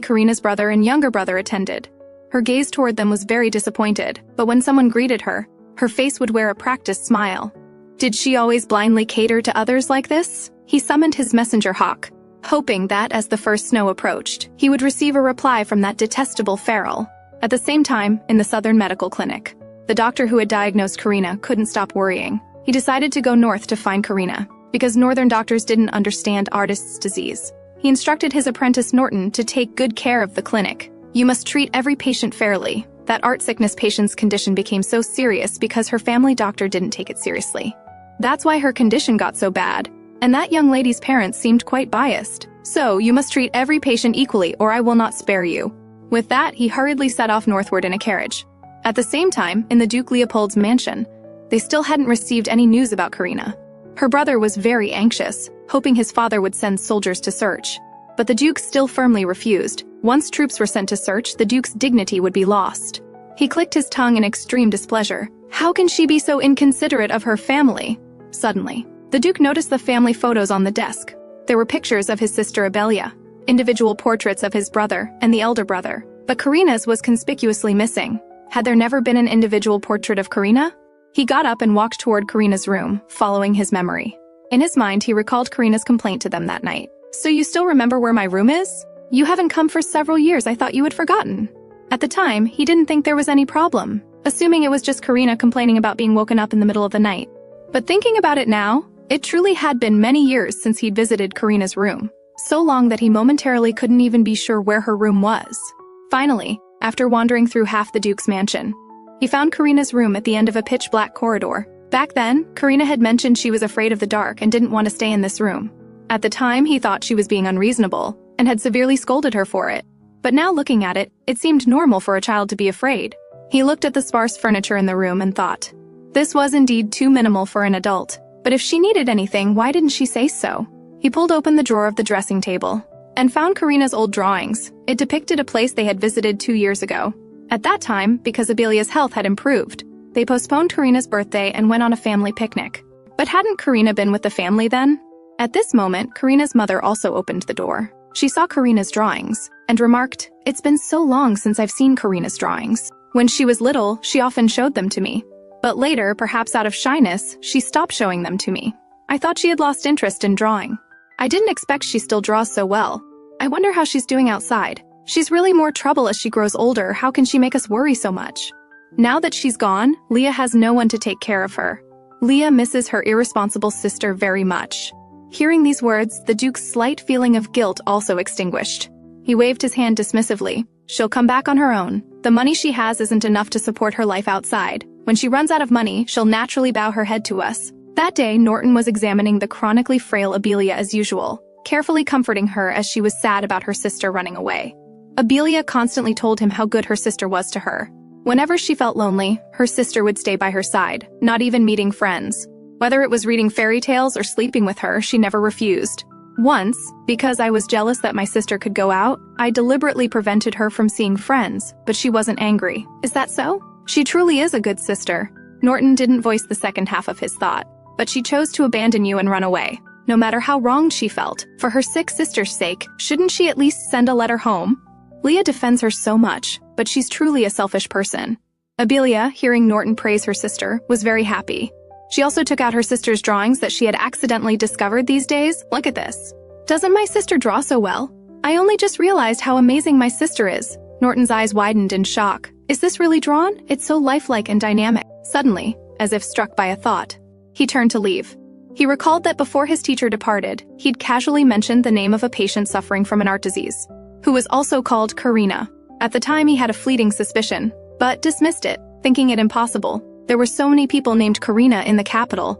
Karina's brother and younger brother attended. Her gaze toward them was very disappointed, but when someone greeted her, her face would wear a practiced smile. Did she always blindly cater to others like this? He summoned his messenger hawk, hoping that as the first snow approached, he would receive a reply from that detestable feral. At the same time, in the Southern Medical Clinic, the doctor who had diagnosed Karina couldn't stop worrying. He decided to go north to find Karina, because northern doctors didn't understand artists' disease. He instructed his apprentice Norton to take good care of the clinic. "You must treat every patient fairly." That art sickness patient's condition became so serious because her family doctor didn't take it seriously. That's why her condition got so bad. And that young lady's parents seemed quite biased. "So, you must treat every patient equally or I will not spare you." With that, he hurriedly set off northward in a carriage. At the same time, in the Duke Leopold's mansion, they still hadn't received any news about Karina. Her brother was very anxious, hoping his father would send soldiers to search. But the Duke still firmly refused. Once troops were sent to search, the Duke's dignity would be lost. He clicked his tongue in extreme displeasure. How can she be so inconsiderate of her family? Suddenly, the Duke noticed the family photos on the desk. There were pictures of his sister Abelia, individual portraits of his brother and the elder brother, but Karina's was conspicuously missing. Had there never been an individual portrait of Karina? He got up and walked toward Karina's room, following his memory. In his mind, he recalled Karina's complaint to them that night. "So you still remember where my room is? You haven't come for several years. I thought you had forgotten." At the time, he didn't think there was any problem, assuming it was just Karina complaining about being woken up in the middle of the night. But thinking about it now, it truly had been many years since he'd visited Karina's room. So long that he momentarily couldn't even be sure where her room was. Finally, after wandering through half the Duke's mansion, he found Karina's room at the end of a pitch-black corridor. Back then, Karina had mentioned she was afraid of the dark and didn't want to stay in this room. At the time, he thought she was being unreasonable and had severely scolded her for it. But now looking at it, it seemed normal for a child to be afraid. He looked at the sparse furniture in the room and thought, this was indeed too minimal for an adult. But if she needed anything, why didn't she say so? He pulled open the drawer of the dressing table and found Karina's old drawings. It depicted a place they had visited 2 years ago. At that time, because Abelia's health had improved, they postponed Karina's birthday and went on a family picnic. But hadn't Karina been with the family then? At this moment, Karina's mother also opened the door. She saw Karina's drawings and remarked, "It's been so long since I've seen Karina's drawings. When she was little, she often showed them to me. But later, perhaps out of shyness, she stopped showing them to me. I thought she had lost interest in drawing. I didn't expect she still draws so well. I wonder how she's doing outside. She's really more trouble as she grows older. How can she make us worry so much?" Now that she's gone, Leah has no one to take care of her. Leah misses her irresponsible sister very much. Hearing these words, the Duke's slight feeling of guilt also extinguished. He waved his hand dismissively. She'll come back on her own. The money she has isn't enough to support her life outside. When she runs out of money, she'll naturally bow her head to us. That day, Norton was examining the chronically frail Abelia as usual, carefully comforting her as she was sad about her sister running away. Abelia constantly told him how good her sister was to her. Whenever she felt lonely, her sister would stay by her side, not even meeting friends. Whether it was reading fairy tales or sleeping with her, she never refused. Once, because I was jealous that my sister could go out, I deliberately prevented her from seeing friends, but she wasn't angry. Is that so? She truly is a good sister. Norton didn't voice the second half of his thought. But she chose to abandon you and run away. No matter how wronged she felt, for her sick sister's sake, shouldn't she at least send a letter home? Leah defends her so much, but she's truly a selfish person. Abelia, hearing Norton praise her sister, was very happy. She also took out her sister's drawings that she had accidentally discovered these days. Look at this. Doesn't my sister draw so well? I only just realized how amazing my sister is. Norton's eyes widened in shock. Is this really drawn? It's so lifelike and dynamic. Suddenly, as if struck by a thought, he turned to leave. He recalled that before his teacher departed, he'd casually mentioned the name of a patient suffering from an art disease, who was also called Karina. At the time, he had a fleeting suspicion, but dismissed it, thinking it impossible. There were so many people named Karina in the capital.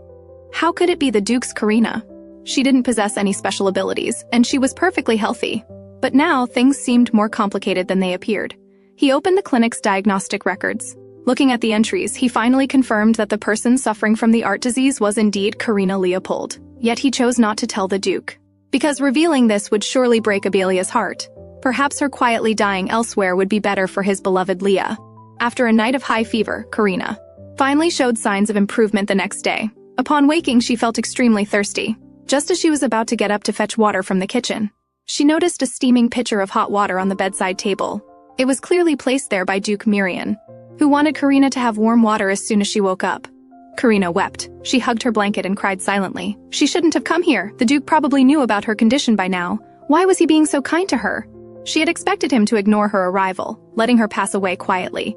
How could it be the Duke's Karina? She didn't possess any special abilities, and she was perfectly healthy. But now, things seemed more complicated than they appeared. He opened the clinic's diagnostic records. Looking at the entries, he finally confirmed that the person suffering from the art disease was indeed Karina Leopold. Yet he chose not to tell the Duke, because revealing this would surely break Abelia's heart. Perhaps her quietly dying elsewhere would be better for his beloved Leah. After a night of high fever, Karina finally showed signs of improvement the next day. Upon waking, she felt extremely thirsty. Just as she was about to get up to fetch water from the kitchen, she noticed a steaming pitcher of hot water on the bedside table. It was clearly placed there by Duke Mirian, who wanted Karina to have warm water as soon as she woke up. Karina wept. She hugged her blanket and cried silently. She shouldn't have come here. The Duke probably knew about her condition by now. Why was he being so kind to her? She had expected him to ignore her arrival, letting her pass away quietly.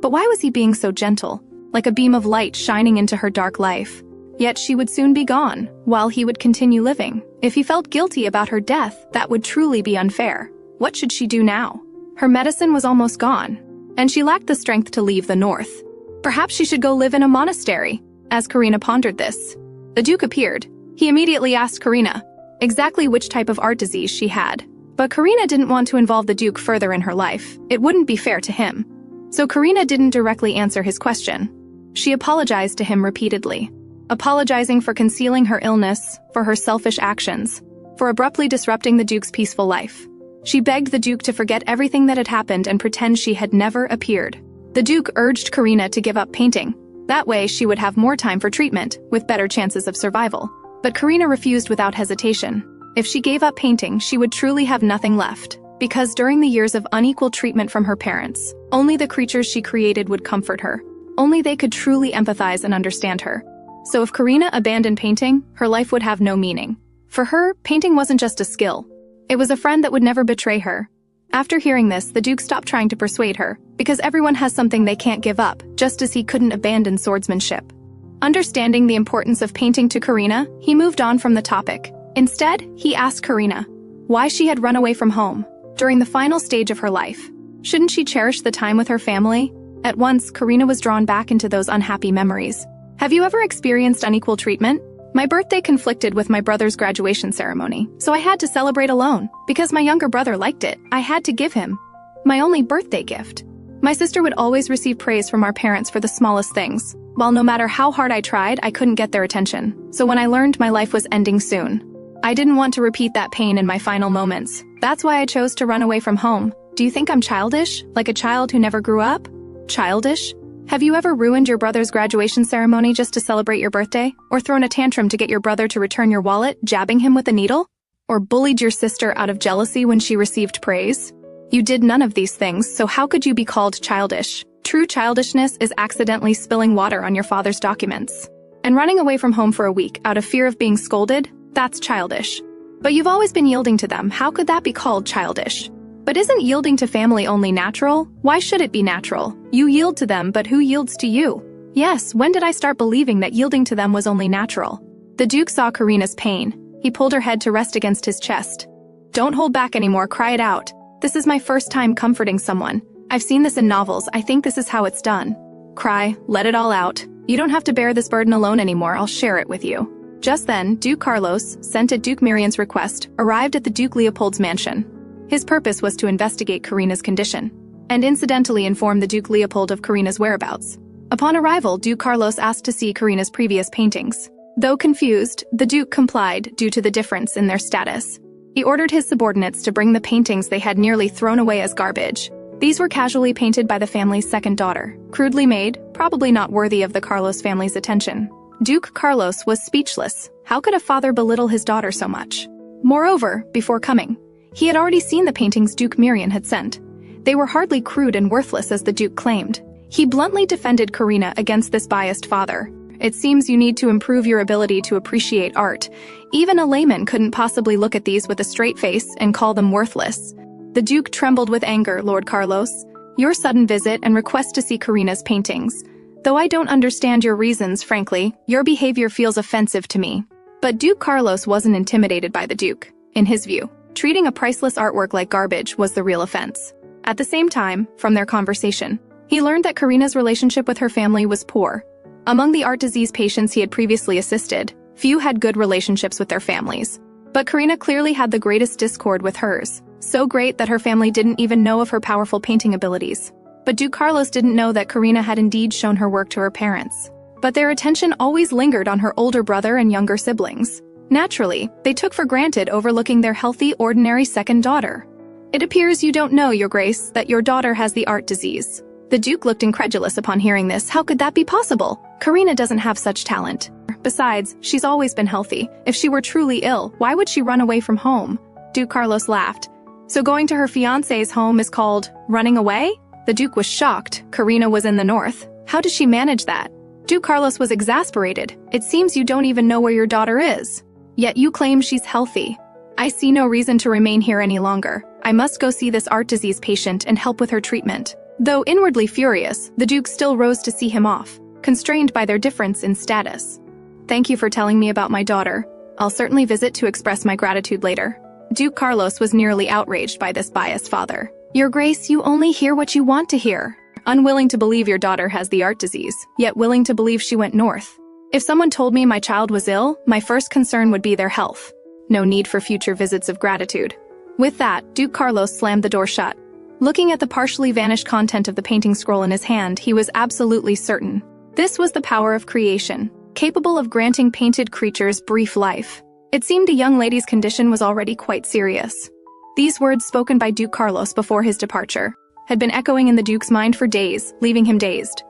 But why was he being so gentle, like a beam of light shining into her dark life? Yet she would soon be gone, while he would continue living. If he felt guilty about her death, that would truly be unfair. What should she do now? Her medicine was almost gone, and she lacked the strength to leave the north. Perhaps she should go live in a monastery. As Karina pondered this, the Duke appeared. He immediately asked Karina exactly which type of art disease she had. But Karina didn't want to involve the Duke further in her life. It wouldn't be fair to him. So Karina didn't directly answer his question. She apologized to him repeatedly, apologizing for concealing her illness, for her selfish actions, for abruptly disrupting the Duke's peaceful life. She begged the Duke to forget everything that had happened and pretend she had never appeared. The Duke urged Karina to give up painting. That way, she would have more time for treatment, with better chances of survival. But Karina refused without hesitation. If she gave up painting, she would truly have nothing left. Because during the years of unequal treatment from her parents, only the creatures she created would comfort her. Only they could truly empathize and understand her. So if Karina abandoned painting, her life would have no meaning. For her, painting wasn't just a skill. It was a friend that would never betray her. After hearing this, the Duke stopped trying to persuade her, because everyone has something they can't give up, just as he couldn't abandon swordsmanship. Understanding the importance of painting to Karina, he moved on from the topic. Instead, he asked Karina why she had run away from home during the final stage of her life. Shouldn't she cherish the time with her family? At once, Karina was drawn back into those unhappy memories. Have you ever experienced unequal treatment? My birthday conflicted with my brother's graduation ceremony, so I had to celebrate alone. Because my younger brother liked it, I had to give him my only birthday gift. My sister would always receive praise from our parents for the smallest things, while no matter how hard I tried, I couldn't get their attention. So when I learned my life was ending soon, I didn't want to repeat that pain in my final moments. That's why I chose to run away from home. Do you think I'm childish? Like a child who never grew up? Childish? Have you ever ruined your brother's graduation ceremony just to celebrate your birthday? Or thrown a tantrum to get your brother to return your wallet, jabbing him with a needle? Or bullied your sister out of jealousy when she received praise? You did none of these things, so how could you be called childish? True childishness is accidentally spilling water on your father's documents. And running away from home for a week out of fear of being scolded? That's childish. But you've always been yielding to them. How could that be called childish? But isn't yielding to family only natural? Why should it be natural? You yield to them, but who yields to you? Yes, when did I start believing that yielding to them was only natural? The Duke saw Karina's pain. He pulled her head to rest against his chest. Don't hold back anymore, cry it out. This is my first time comforting someone. I've seen this in novels, I think this is how it's done. Cry, let it all out. You don't have to bear this burden alone anymore, I'll share it with you. Just then, Duke Carlos, sent at Duke Mirian's request, arrived at the Duke Leopold's mansion. His purpose was to investigate Karina's condition, and incidentally inform the Duke Leopold of Karina's whereabouts. Upon arrival, Duke Carlos asked to see Karina's previous paintings. Though confused, the Duke complied due to the difference in their status. He ordered his subordinates to bring the paintings they had nearly thrown away as garbage. These were casually painted by the family's second daughter, crudely made, probably not worthy of the Carlos family's attention. Duke Carlos was speechless. How could a father belittle his daughter so much? Moreover, before coming, he had already seen the paintings Duke Mirian had sent. They were hardly crude and worthless as the Duke claimed. He bluntly defended Karina against this biased father. It seems you need to improve your ability to appreciate art. Even a layman couldn't possibly look at these with a straight face and call them worthless. The Duke trembled with anger, Lord Carlos. Your sudden visit and request to see Karina's paintings. Though I don't understand your reasons, frankly, your behavior feels offensive to me. But Duke Carlos wasn't intimidated by the Duke. In his view, treating a priceless artwork like garbage was the real offense. At the same time, from their conversation, he learned that Karina's relationship with her family was poor. Among the art disease patients he had previously assisted, few had good relationships with their families. But Karina clearly had the greatest discord with hers, so great that her family didn't even know of her powerful painting abilities. But Duke Carlos didn't know that Karina had indeed shown her work to her parents. But their attention always lingered on her older brother and younger siblings. Naturally, they took for granted overlooking their healthy, ordinary second daughter. It appears you don't know, Your Grace, that your daughter has the art disease. The Duke looked incredulous upon hearing this. How could that be possible? Karina doesn't have such talent. Besides, she's always been healthy. If she were truly ill, why would she run away from home? Duke Carlos laughed. So going to her fiancé's home is called running away? The Duke was shocked. Karina was in the north. How does she manage that? Duke Carlos was exasperated. It seems you don't even know where your daughter is. Yet you claim she's healthy. I see no reason to remain here any longer. I must go see this art disease patient and help with her treatment. Though inwardly furious, the Duke still rose to see him off, constrained by their difference in status. Thank you for telling me about my daughter. I'll certainly visit to express my gratitude later. Duke Carlos was nearly outraged by this biased father. Your Grace, you only hear what you want to hear. Unwilling to believe your daughter has the art disease, yet willing to believe she went north. If someone told me my child was ill, my first concern would be their health. No need for future visits of gratitude. With that, Duke Carlos slammed the door shut. Looking at the partially vanished content of the painting scroll in his hand, he was absolutely certain. This was the power of creation, capable of granting painted creatures brief life. It seemed the young lady's condition was already quite serious. These words, spoken by Duke Carlos before his departure, had been echoing in the Duke's mind for days, leaving him dazed.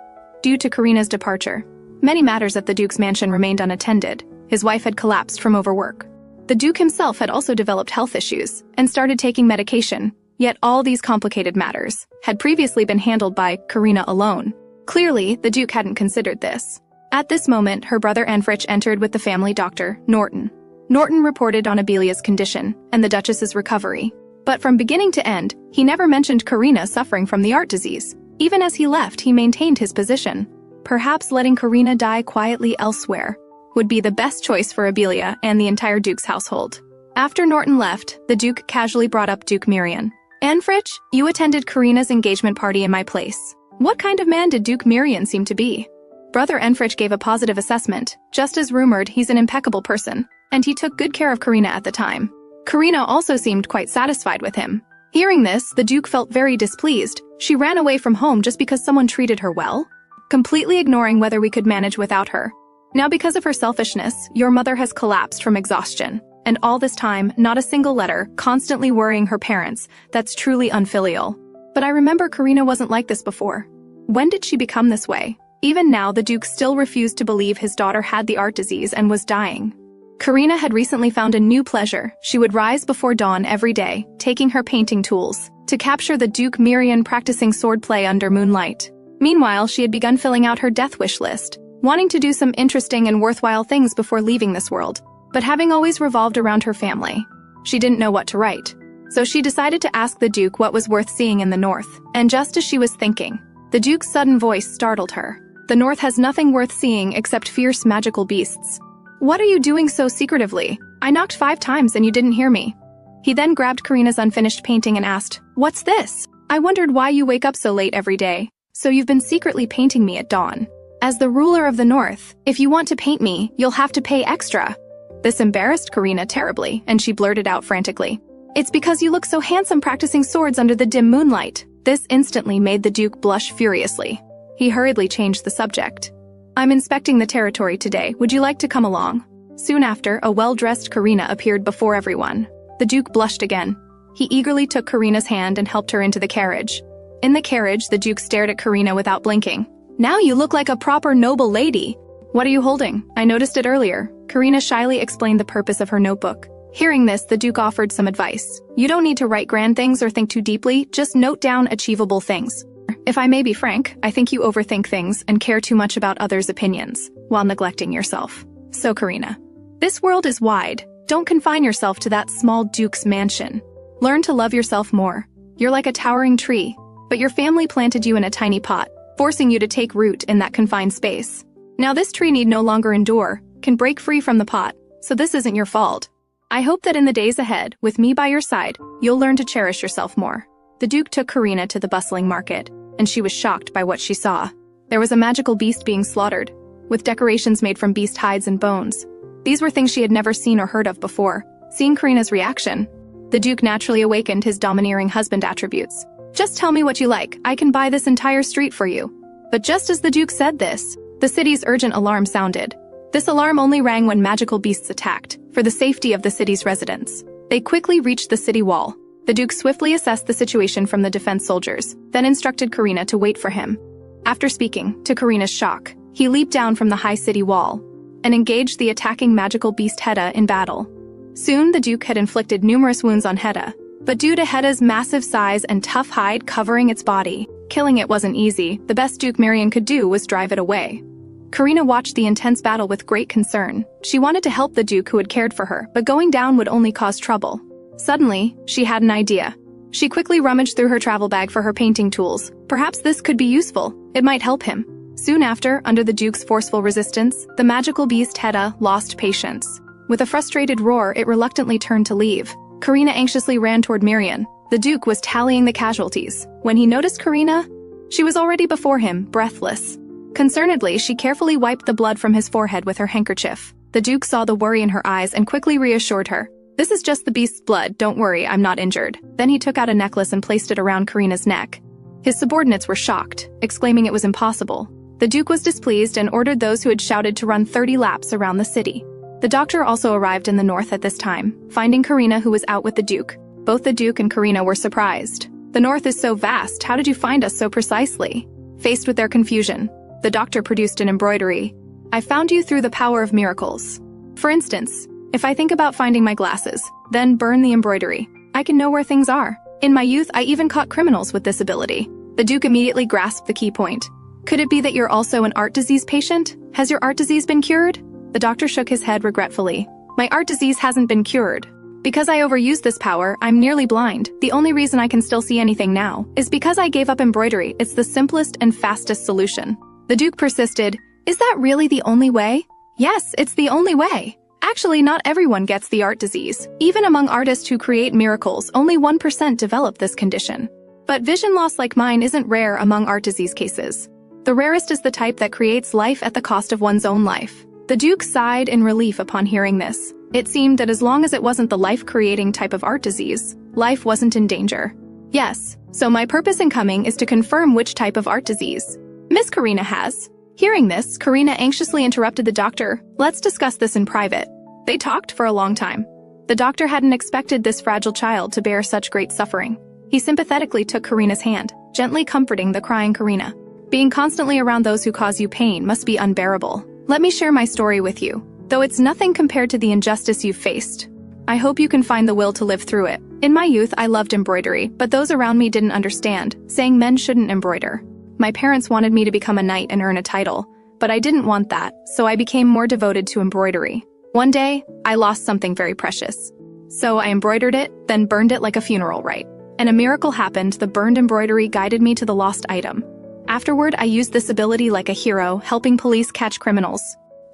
Due to Karina's departure, many matters at the Duke's mansion remained unattended. His wife had collapsed from overwork. The Duke himself had also developed health issues and started taking medication, yet all these complicated matters had previously been handled by Karina alone. Clearly, the Duke hadn't considered this. At this moment, her brother Anfrich entered with the family doctor, Norton. Norton reported on Abelia's condition and the Duchess's recovery. But from beginning to end, he never mentioned Karina suffering from the art disease. Even as he left, he maintained his position. Perhaps letting Karina die quietly elsewhere would be the best choice for Abelia and the entire Duke's household. After Norton left, the Duke casually brought up Duke Mirian. Anfrich, you attended Karina's engagement party in my place. What kind of man did Duke Mirian seem to be? Brother Anfrich gave a positive assessment. Just as rumored, he's an impeccable person, and he took good care of Karina at the time. Karina also seemed quite satisfied with him. Hearing this, the Duke felt very displeased. She ran away from home just because someone treated her well, completely ignoring whether we could manage without her. Now because of her selfishness, your mother has collapsed from exhaustion. And all this time, not a single letter, constantly worrying her parents. That's truly unfilial. But I remember Karina wasn't like this before. When did she become this way? Even now, the Duke still refused to believe his daughter had the art disease and was dying. Karina had recently found a new pleasure. She would rise before dawn every day, taking her painting tools to capture the Duke Mirian practicing swordplay under moonlight. Meanwhile, she had begun filling out her death wish list, wanting to do some interesting and worthwhile things before leaving this world. But having always revolved around her family, she didn't know what to write. So she decided to ask the Duke what was worth seeing in the north. And just as she was thinking, the Duke's sudden voice startled her. The north has nothing worth seeing except fierce magical beasts. What are you doing so secretively? I knocked 5 times and you didn't hear me. He then grabbed Karina's unfinished painting and asked, "What's this? I wondered why you wake up so late every day. So you've been secretly painting me at dawn. As the ruler of the North, if you want to paint me, you'll have to pay extra." This embarrassed Karina terribly, and she blurted out frantically, "It's because you look so handsome practicing swords under the dim moonlight." This instantly made the Duke blush furiously. He hurriedly changed the subject. "I'm inspecting the territory today. Would you like to come along?" Soon after, a well-dressed Karina appeared before everyone. The Duke blushed again. He eagerly took Karina's hand and helped her into the carriage. In the carriage, the Duke stared at Karina without blinking. "Now you look like a proper noble lady." "What are you holding? I noticed it earlier." Karina shyly explained the purpose of her notebook. Hearing this, the Duke offered some advice. "You don't need to write grand things or think too deeply, just note down achievable things. If I may be frank, I think you overthink things and care too much about others' opinions, while neglecting yourself. So Karina, this world is wide. Don't confine yourself to that small Duke's mansion. Learn to love yourself more. You're like a towering tree, but your family planted you in a tiny pot, forcing you to take root in that confined space. Now this tree need no longer endure, can break free from the pot, so this isn't your fault. I hope that in the days ahead, with me by your side, you'll learn to cherish yourself more." The Duke took Karina to the bustling market, and she was shocked by what she saw. There was a magical beast being slaughtered, with decorations made from beast hides and bones. These were things she had never seen or heard of before. Seeing Karina's reaction, the Duke naturally awakened his domineering husband attributes. "Just tell me what you like, I can buy this entire street for you." But just as the Duke said this, the city's urgent alarm sounded. This alarm only rang when magical beasts attacked, for the safety of the city's residents. They quickly reached the city wall. The Duke swiftly assessed the situation from the defense soldiers, then instructed Karina to wait for him. After speaking, to Karina's shock, he leaped down from the high city wall and engaged the attacking magical beast Hedda in battle. Soon, the Duke had inflicted numerous wounds on Hedda, but due to Hedda's massive size and tough hide covering its body, killing it wasn't easy. The best Duke Marion could do was drive it away. Karina watched the intense battle with great concern. She wanted to help the Duke who had cared for her, but going down would only cause trouble. Suddenly, she had an idea. She quickly rummaged through her travel bag for her painting tools. Perhaps this could be useful. It might help him. Soon after, under the Duke's forceful resistance, the magical beast Hedda lost patience. With a frustrated roar, it reluctantly turned to leave. Karina anxiously ran toward Marion. The Duke was tallying the casualties. When he noticed Karina, she was already before him, breathless. Concernedly, she carefully wiped the blood from his forehead with her handkerchief. The Duke saw the worry in her eyes and quickly reassured her. "This is just the beast's blood, don't worry, I'm not injured." Then he took out a necklace and placed it around Karina's neck. His subordinates were shocked, exclaiming it was impossible. The Duke was displeased and ordered those who had shouted to run 30 laps around the city. The doctor also arrived in the north at this time, finding Karina who was out with the Duke. Both the Duke and Karina were surprised. "The north is so vast, how did you find us so precisely?" Faced with their confusion, the doctor produced an embroidery. "I found you through the power of miracles. For instance, if I think about finding my glasses, then burn the embroidery, I can know where things are. In my youth, I even caught criminals with this ability." The Duke immediately grasped the key point. "Could it be that you're also an art disease patient? Has your art disease been cured?" The doctor shook his head regretfully. "My art disease hasn't been cured. Because I overused this power, I'm nearly blind. The only reason I can still see anything now is because I gave up embroidery. It's the simplest and fastest solution." The Duke persisted. "Is that really the only way?" "Yes, it's the only way. Actually, not everyone gets the art disease. Even among artists who create miracles, only 1% develop this condition. But vision loss like mine isn't rare among art disease cases. The rarest is the type that creates life at the cost of one's own life." The Duke sighed in relief upon hearing this. It seemed that as long as it wasn't the life-creating type of art disease, life wasn't in danger. "Yes, so my purpose in coming is to confirm which type of art disease Miss Karina has." Hearing this, Karina anxiously interrupted the doctor. "Let's discuss this in private." They talked for a long time. The doctor hadn't expected this fragile child to bear such great suffering. He sympathetically took Karina's hand, gently comforting the crying Karina. "Being constantly around those who cause you pain must be unbearable. Let me share my story with you. Though it's nothing compared to the injustice you've faced, I hope you can find the will to live through it. In my youth, I loved embroidery, but those around me didn't understand, saying men shouldn't embroider. My parents wanted me to become a knight and earn a title, but I didn't want that, so I became more devoted to embroidery. One day, I lost something very precious. So I embroidered it, then burned it like a funeral rite. And a miracle happened. The burned embroidery guided me to the lost item. Afterward, I used this ability like a hero, helping police catch criminals.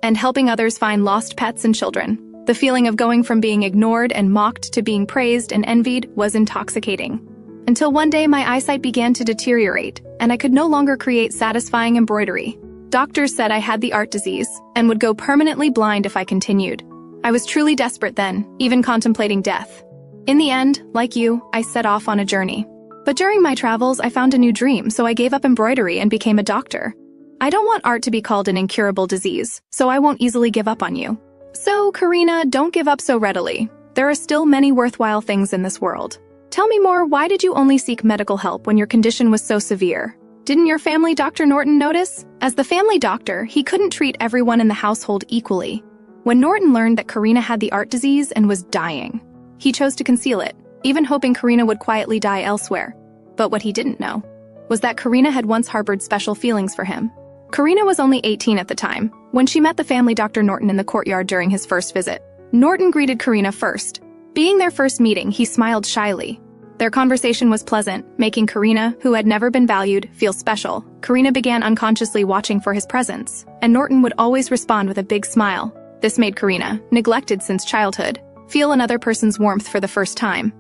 and helping others find lost pets and children. The feeling of going from being ignored and mocked to being praised and envied was intoxicating. Until one day my eyesight began to deteriorate, and I could no longer create satisfying embroidery. Doctors said I had the art disease and would go permanently blind if I continued. I was truly desperate then, even contemplating death. In the end, like you, I set off on a journey. But during my travels, I found a new dream, so I gave up embroidery and became a doctor. I don't want art to be called an incurable disease, so I won't easily give up on you. So, Karina, don't give up so readily. There are still many worthwhile things in this world. Tell me more, why did you only seek medical help when your condition was so severe? Didn't your family Dr. Norton notice? As the family doctor, he couldn't treat everyone in the household equally. When Norton learned that Karina had the art disease and was dying, he chose to conceal it, even hoping Karina would quietly die elsewhere. But what he didn't know was that Karina had once harbored special feelings for him. Karina was only 18 at the time, when she met the family Dr. Norton in the courtyard during his first visit. Norton greeted Karina first. Being their first meeting, he smiled shyly. Their conversation was pleasant, making Karina, who had never been valued, feel special. Karina began unconsciously watching for his presence, and Norton would always respond with a big smile. This made Karina, neglected since childhood, feel another person's warmth for the first time.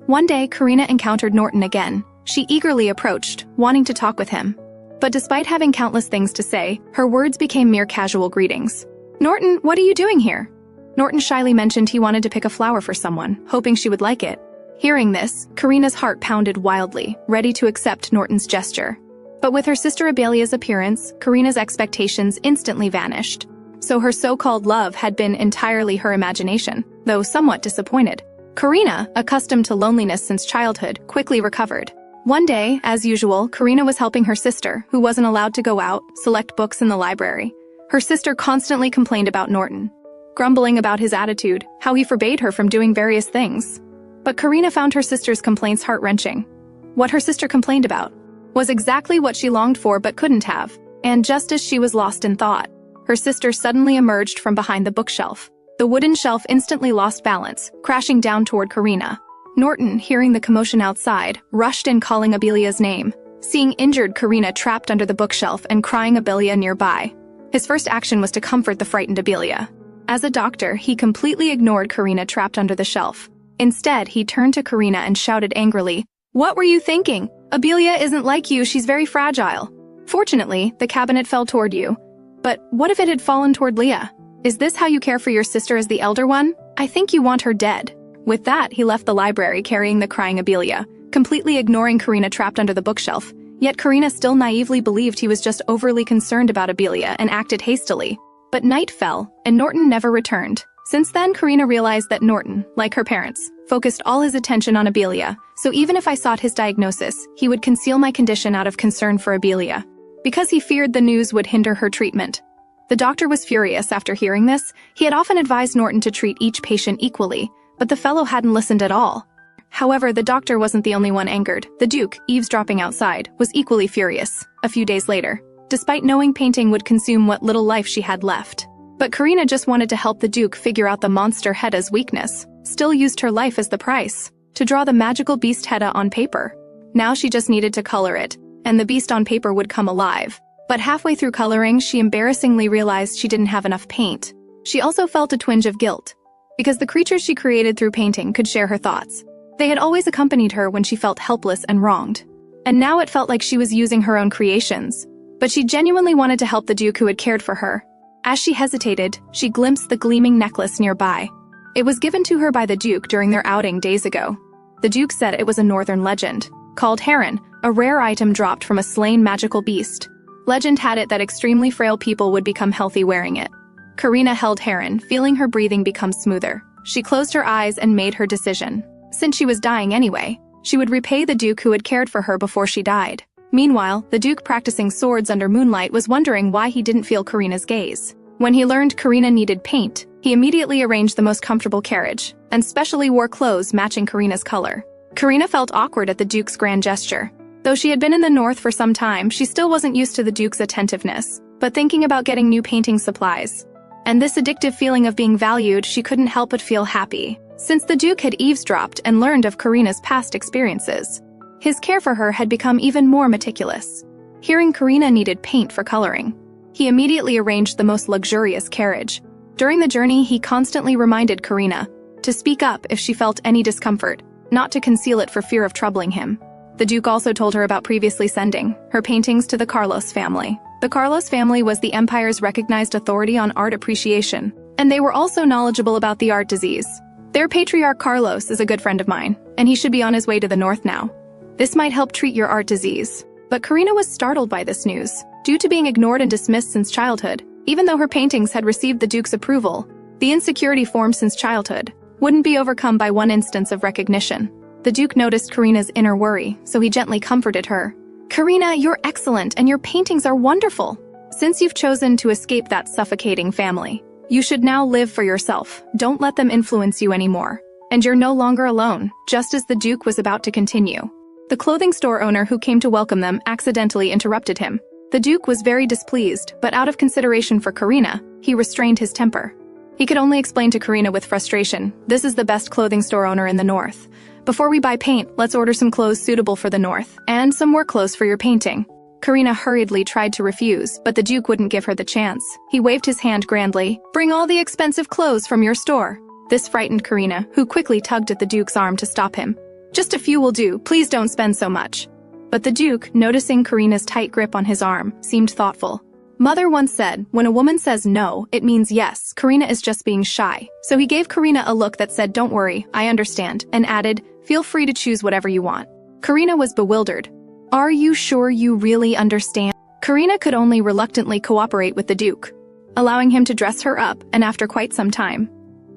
One day, Karina encountered Norton again. She eagerly approached, wanting to talk with him. But despite having countless things to say, her words became mere casual greetings. "Norton, what are you doing here?" Norton shyly mentioned he wanted to pick a flower for someone, hoping she would like it. Hearing this, Karina's heart pounded wildly, ready to accept Norton's gesture. But with her sister Abelia's appearance, Karina's expectations instantly vanished. So her so-called love had been entirely her imagination, though somewhat disappointed. Karina, accustomed to loneliness since childhood, quickly recovered. One day, as usual, Karina was helping her sister, who wasn't allowed to go out, select books in the library. Her sister constantly complained about Norton, grumbling about his attitude, how he forbade her from doing various things. But Karina found her sister's complaints heart-wrenching. What her sister complained about was exactly what she longed for but couldn't have, and just as she was lost in thought, her sister suddenly emerged from behind the bookshelf. The wooden shelf instantly lost balance, crashing down toward Karina. Norton, hearing the commotion outside, rushed in calling Abelia's name, seeing injured Karina trapped under the bookshelf and crying Abelia nearby. His first action was to comfort the frightened Abelia. As a doctor, he completely ignored Karina trapped under the shelf. Instead, he turned to Karina and shouted angrily, "What were you thinking? Abelia isn't like you, she's very fragile. Fortunately, the cabinet fell toward you. But what if it had fallen toward Leah? Is this how you care for your sister as the elder one? I think you want her dead." With that, he left the library carrying the crying Abelia, completely ignoring Karina trapped under the bookshelf. Yet Karina still naively believed he was just overly concerned about Abelia and acted hastily. But night fell, and Norton never returned. Since then, Karina realized that Norton, like her parents, focused all his attention on Abelia, so even if I sought his diagnosis, he would conceal my condition out of concern for Abelia, because he feared the news would hinder her treatment. The doctor was furious after hearing this. He had often advised Norton to treat each patient equally, but the fellow hadn't listened at all. However, the doctor wasn't the only one angered. The Duke, eavesdropping outside, was equally furious. A few days later, despite knowing painting would consume what little life she had left. But Karina just wanted to help the Duke figure out the monster Hedda's weakness, still used her life as the price, to draw the magical beast Hedda on paper. Now she just needed to color it, and the beast on paper would come alive. But halfway through coloring, she embarrassingly realized she didn't have enough paint. She also felt a twinge of guilt, because the creatures she created through painting could share her thoughts. They had always accompanied her when she felt helpless and wronged. And now it felt like she was using her own creations. But she genuinely wanted to help the Duke who had cared for her. As she hesitated, she glimpsed the gleaming necklace nearby. It was given to her by the Duke during their outing days ago. The Duke said it was a northern legend, called Heron, a rare item dropped from a slain magical beast. Legend had it that extremely frail people would become healthy wearing it. Karina held Heron, feeling her breathing become smoother. She closed her eyes and made her decision. Since she was dying anyway, she would repay the Duke who had cared for her before she died. Meanwhile, the Duke practicing swords under moonlight was wondering why he didn't feel Karina's gaze. When he learned Karina needed paint, he immediately arranged the most comfortable carriage, and specially wore clothes matching Karina's color. Karina felt awkward at the Duke's grand gesture. Though she had been in the north for some time, she still wasn't used to the Duke's attentiveness, but thinking about getting new painting supplies. And this addictive feeling of being valued, she couldn't help but feel happy. Since the Duke had eavesdropped and learned of Karina's past experiences, his care for her had become even more meticulous. Hearing Karina needed paint for coloring, He immediately arranged the most luxurious carriage. During the journey, he constantly reminded Karina to speak up if she felt any discomfort, not to conceal it for fear of troubling him. The Duke also told her about previously sending her paintings to the Carlos family. The Carlos family was the empire's recognized authority on art appreciation, and they were also knowledgeable about the art disease. Their patriarch Carlos is a good friend of mine, and he should be on his way to the north now. This might help treat your art disease. But Karina was startled by this news. Due to being ignored and dismissed since childhood, even though her paintings had received the Duke's approval, the insecurity formed since childhood wouldn't be overcome by one instance of recognition. The Duke noticed Karina's inner worry, so he gently comforted her. "Karina, you're excellent and your paintings are wonderful. Since you've chosen to escape that suffocating family, you should now live for yourself. Don't let them influence you anymore. And you're no longer alone," just as the Duke was about to continue. The clothing store owner who came to welcome them accidentally interrupted him. The Duke was very displeased, but out of consideration for Karina, he restrained his temper. He could only explain to Karina with frustration, "This is the best clothing store owner in the north. Before we buy paint, let's order some clothes suitable for the north, and some work clothes for your painting." Karina hurriedly tried to refuse, but the Duke wouldn't give her the chance. He waved his hand grandly. "Bring all the expensive clothes from your store." This frightened Karina, who quickly tugged at the Duke's arm to stop him. "Just a few will do, please don't spend so much." But the Duke, noticing Karina's tight grip on his arm, seemed thoughtful. Mother once said, when a woman says no, it means yes. Karina is just being shy. So he gave Karina a look that said, "Don't worry, I understand," and added, "Feel free to choose whatever you want." Karina was bewildered. "Are you sure you really understand?" Karina could only reluctantly cooperate with the Duke, allowing him to dress her up, and after quite some time,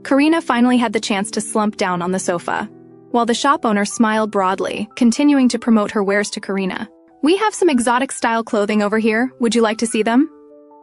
Karina finally had the chance to slump down on the sofa, while the shop owner smiled broadly, continuing to promote her wares to Karina. "We have some exotic-style clothing over here. Would you like to see them?"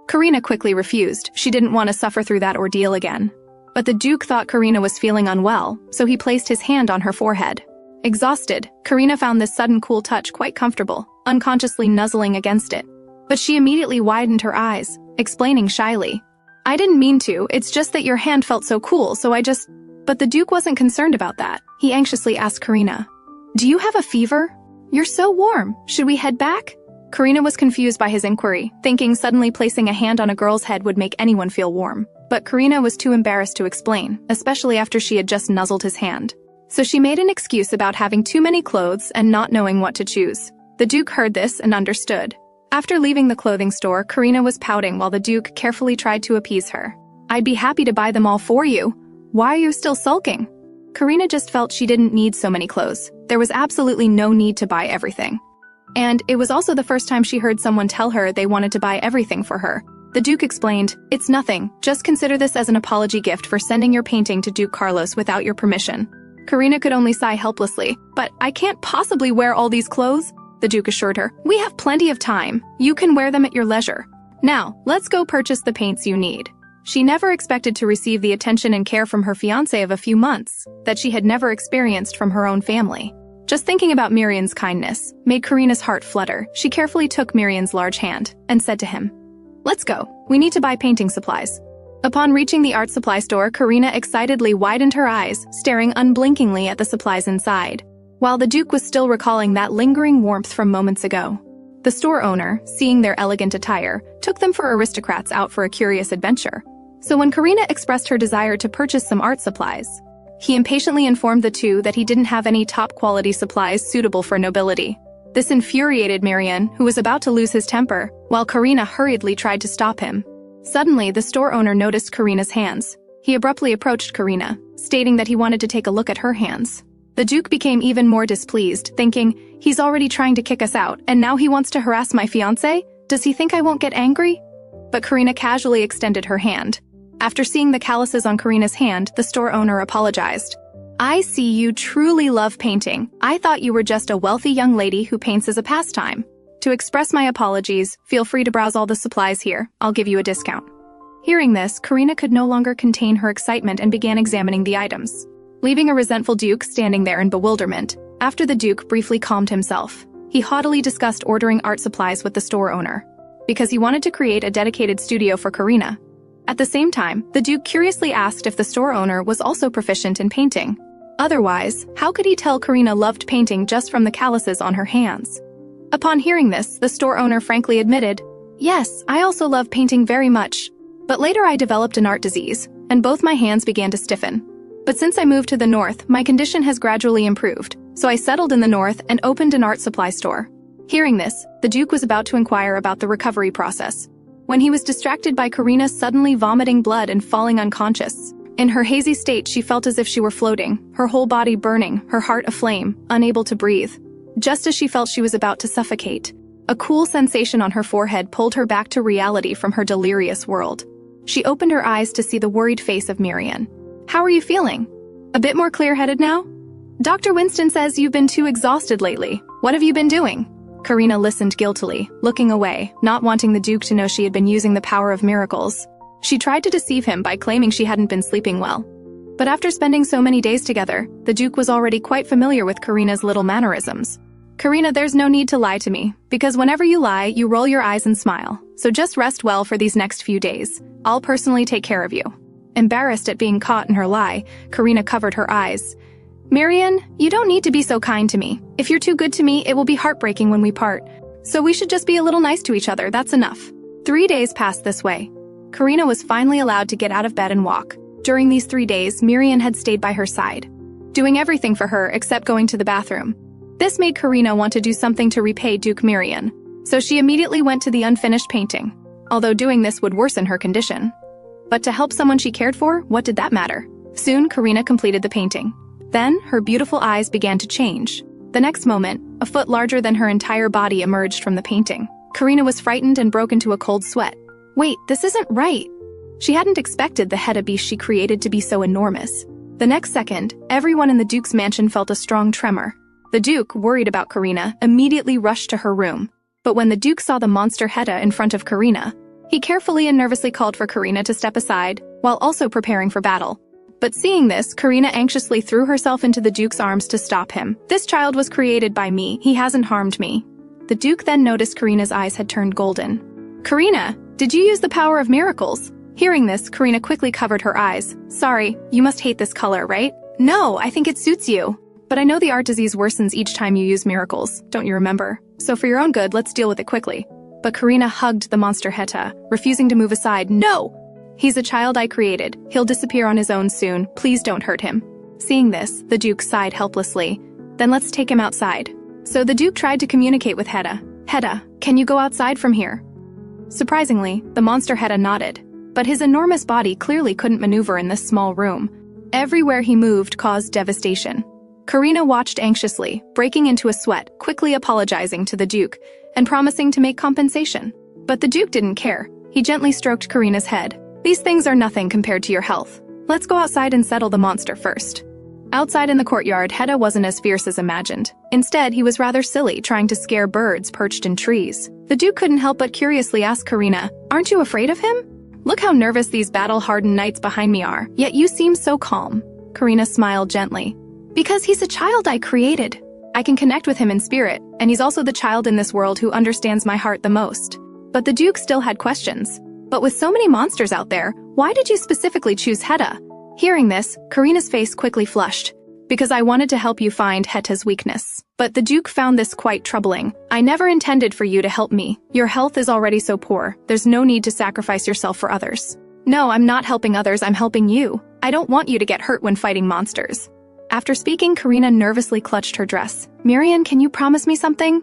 Karina quickly refused. She didn't want to suffer through that ordeal again. But the Duke thought Karina was feeling unwell, so he placed his hand on her forehead. Exhausted, Karina found this sudden cool touch quite comfortable, unconsciously nuzzling against it. But she immediately widened her eyes, explaining shyly, "I didn't mean to, it's just that your hand felt so cool, so I just..." But the Duke wasn't concerned about that. He anxiously asked Karina, "Do you have a fever? You're so warm. Should we head back?" Karina was confused by his inquiry, thinking suddenly placing a hand on a girl's head would make anyone feel warm. But Karina was too embarrassed to explain, especially after she had just nuzzled his hand. So she made an excuse about having too many clothes and not knowing what to choose. The Duke heard this and understood. After leaving the clothing store, Karina was pouting while the Duke carefully tried to appease her. "I'd be happy to buy them all for you. Why are you still sulking?" Karina just felt she didn't need so many clothes. There was absolutely no need to buy everything. And it was also the first time she heard someone tell her they wanted to buy everything for her. The Duke explained, "It's nothing. Just consider this as an apology gift for sending your painting to Duke Carlos without your permission." Karina could only sigh helplessly. "But I can't possibly wear all these clothes," the Duke assured her. "We have plenty of time. You can wear them at your leisure. Now, let's go purchase the paints you need." She never expected to receive the attention and care from her fiancé of a few months that she had never experienced from her own family. Just thinking about Miriam's kindness made Karina's heart flutter. She carefully took Miriam's large hand and said to him, "Let's go. We need to buy painting supplies." Upon reaching the art supply store, Karina excitedly widened her eyes, staring unblinkingly at the supplies inside, while the Duke was still recalling that lingering warmth from moments ago. The store owner, seeing their elegant attire, took them for aristocrats out for a curious adventure. So when Karina expressed her desire to purchase some art supplies, he impatiently informed the two that he didn't have any top-quality supplies suitable for nobility. This infuriated Marian, who was about to lose his temper, while Karina hurriedly tried to stop him. Suddenly, the store owner noticed Karina's hands. He abruptly approached Karina, stating that he wanted to take a look at her hands. The Duke became even more displeased, thinking, "He's already trying to kick us out, and now he wants to harass my fiancé? Does he think I won't get angry?" But Karina casually extended her hand. After seeing the calluses on Karina's hand, the store owner apologized. "I see you truly love painting. I thought you were just a wealthy young lady who paints as a pastime. To express my apologies, feel free to browse all the supplies here. I'll give you a discount." Hearing this, Karina could no longer contain her excitement and began examining the items, leaving a resentful Duke standing there in bewilderment. After the Duke briefly calmed himself, he haughtily discussed ordering art supplies with the store owner, because he wanted to create a dedicated studio for Karina. At the same time, the Duke curiously asked if the store owner was also proficient in painting. Otherwise, how could he tell Karina loved painting just from the calluses on her hands? Upon hearing this, the store owner frankly admitted, Yes, I also love painting very much. But later I developed an art disease, and both my hands began to stiffen. But since I moved to the north, my condition has gradually improved, so I settled in the north and opened an art supply store. Hearing this, the Duke was about to inquire about the recovery process, when he was distracted by Karina suddenly vomiting blood and falling unconscious. In her hazy state, she felt as if she were floating, her whole body burning, her heart aflame, unable to breathe. Just as she felt she was about to suffocate, a cool sensation on her forehead pulled her back to reality from her delirious world. She opened her eyes to see the worried face of Marian. How are you feeling? A bit more clear-headed now? Dr. Winston says you've been too exhausted lately. What have you been doing? Karina listened guiltily, looking away, not wanting the Duke to know she had been using the power of miracles. She tried to deceive him by claiming she hadn't been sleeping well. But after spending so many days together, the Duke was already quite familiar with Karina's little mannerisms. Karina, there's no need to lie to me, because whenever you lie, you roll your eyes and smile. So just rest well for these next few days. I'll personally take care of you. Embarrassed at being caught in her lie, Karina covered her eyes. Marian, you don't need to be so kind to me. If you're too good to me, it will be heartbreaking when we part. So we should just be a little nice to each other, that's enough. 3 days passed this way. Karina was finally allowed to get out of bed and walk. During these 3 days, Marian had stayed by her side, doing everything for her except going to the bathroom. This made Karina want to do something to repay Duke Marian, so she immediately went to the unfinished painting, although doing this would worsen her condition. But to help someone she cared for, what did that matter? Soon, Karina completed the painting. Then, her beautiful eyes began to change. The next moment, a foot larger than her entire body emerged from the painting. Karina was frightened and broke into a cold sweat. Wait, this isn't right. She hadn't expected the Hedda beast she created to be so enormous. The next second, everyone in the Duke's mansion felt a strong tremor. The Duke, worried about Karina, immediately rushed to her room. But when the Duke saw the monster Hedda in front of Karina, he carefully and nervously called for Karina to step aside, while also preparing for battle. But seeing this, Karina anxiously threw herself into the Duke's arms to stop him. This child was created by me, he hasn't harmed me. The Duke then noticed Karina's eyes had turned golden. Karina, did you use the power of miracles? Hearing this, Karina quickly covered her eyes. Sorry, you must hate this color, right? No, I think it suits you. But I know the art disease worsens each time you use miracles, don't you remember? So for your own good, let's deal with it quickly. But Karina hugged the monster Heta, refusing to move aside. No! He's a child I created. He'll disappear on his own soon. Please don't hurt him. Seeing this, the Duke sighed helplessly. Then let's take him outside. So the Duke tried to communicate with Heta. Heta, can you go outside from here? Surprisingly, the monster Heta nodded. But his enormous body clearly couldn't maneuver in this small room. Everywhere he moved caused devastation. Karina watched anxiously, breaking into a sweat, quickly apologizing to the Duke, and promising to make compensation. But the Duke didn't care. He gently stroked Karina's head. These things are nothing compared to your health. Let's go outside and settle the monster first. Outside in the courtyard, Heta wasn't as fierce as imagined. Instead, he was rather silly, trying to scare birds perched in trees. The Duke couldn't help but curiously ask Karina, "Aren't you afraid of him? Look how nervous these battle-hardened knights behind me are, yet you seem so calm." Karina smiled gently. Because he's a child I created. I can connect with him in spirit, and he's also the child in this world who understands my heart the most. But the Duke still had questions. But with so many monsters out there, why did you specifically choose Heta? Hearing this, Karina's face quickly flushed. Because I wanted to help you find Heta's weakness. But the Duke found this quite troubling. I never intended for you to help me. Your health is already so poor. There's no need to sacrifice yourself for others. No, I'm not helping others, I'm helping you. I don't want you to get hurt when fighting monsters. After speaking, Karina nervously clutched her dress. Marian, can you promise me something?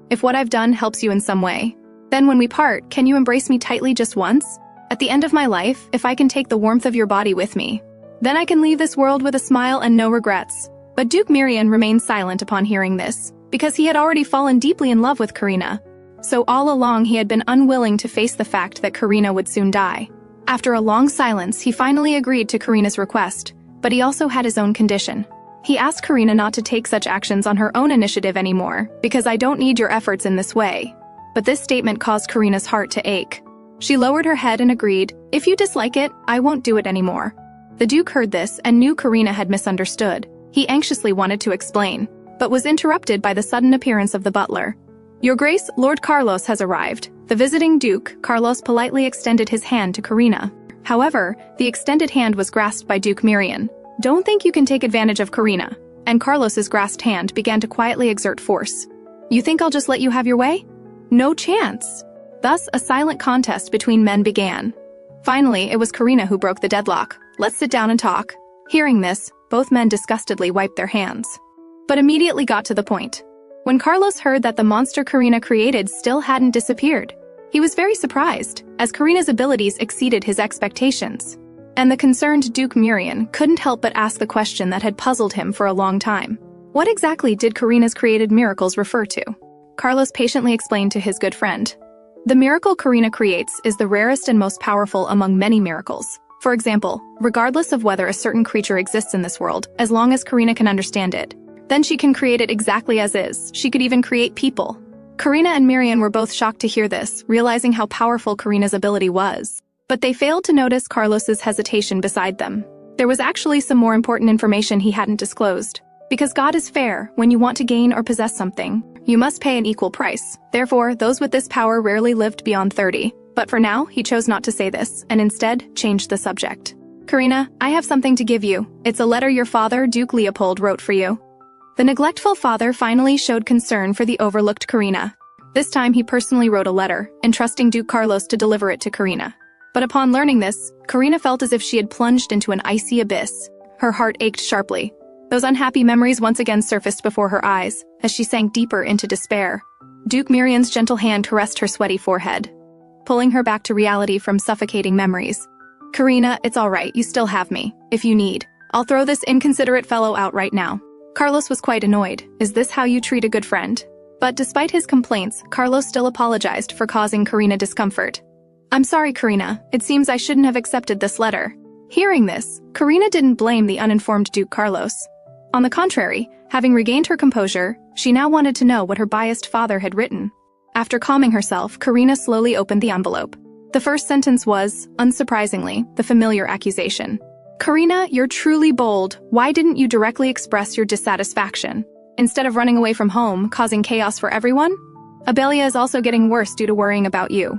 If what I've done helps you in some way, then when we part, can you embrace me tightly just once? At the end of my life, if I can take the warmth of your body with me, then I can leave this world with a smile and no regrets. But Duke Marian remained silent upon hearing this, because he had already fallen deeply in love with Karina. So all along he had been unwilling to face the fact that Karina would soon die. After a long silence, he finally agreed to Karina's request, but he also had his own condition. He asked Karina not to take such actions on her own initiative anymore, because I don't need your efforts in this way. But this statement caused Karina's heart to ache. She lowered her head and agreed, if you dislike it, I won't do it anymore. The Duke heard this and knew Karina had misunderstood. He anxiously wanted to explain, but was interrupted by the sudden appearance of the butler. Your Grace, Lord Carlos has arrived. The visiting Duke, Carlos, politely extended his hand to Karina. However, the extended hand was grasped by Duke Marian. Don't think you can take advantage of Karina. And Carlos's grasped hand began to quietly exert force. You think I'll just let you have your way? No chance. The Thus, a silent contest between men began. Finally, it was Karina who broke the deadlock. "Let's sit down and talk." Hearing this, both men disgustedly wiped their hands, but immediately got to the point. When Carlos heard that the monster Karina created still hadn't disappeared, he was very surprised, as Karina's abilities exceeded his expectations. And the concerned Duke Mirian couldn't help but ask the question that had puzzled him for a long time. What exactly did Karina's created miracles refer to? Carlos patiently explained to his good friend. The miracle Karina creates is the rarest and most powerful among many miracles. For example, regardless of whether a certain creature exists in this world, as long as Karina can understand it, then she can create it exactly as is. She could even create people. Karina and Miriam were both shocked to hear this, realizing how powerful Karina's ability was. But they failed to notice Carlos's hesitation beside them. There was actually some more important information he hadn't disclosed. Because God is fair, when you want to gain or possess something, you must pay an equal price. Therefore, those with this power rarely lived beyond 30. But for now, he chose not to say this, and instead changed the subject. "Karina, I have something to give you. It's a letter your father, Duke Leopold, wrote for you." The neglectful father finally showed concern for the overlooked Karina. This time he personally wrote a letter, entrusting Duke Carlos to deliver it to Karina. But upon learning this, Karina felt as if she had plunged into an icy abyss. Her heart ached sharply. Those unhappy memories once again surfaced before her eyes, as she sank deeper into despair. Duke Miriam's gentle hand caressed her sweaty forehead, pulling her back to reality from suffocating memories. "Karina, it's all right, you still have me. If you need, I'll throw this inconsiderate fellow out right now." Carlos was quite annoyed. Is this how you treat a good friend? But despite his complaints, Carlos still apologized for causing Karina discomfort. "I'm sorry, Karina. It seems I shouldn't have accepted this letter." Hearing this, Karina didn't blame the uninformed Duke Carlos. On the contrary, having regained her composure, she now wanted to know what her biased father had written. After calming herself, Karina slowly opened the envelope. The first sentence was, unsurprisingly, the familiar accusation. "Karina, you're truly bold. Why didn't you directly express your dissatisfaction, instead of running away from home, causing chaos for everyone? Abelia is also getting worse due to worrying about you.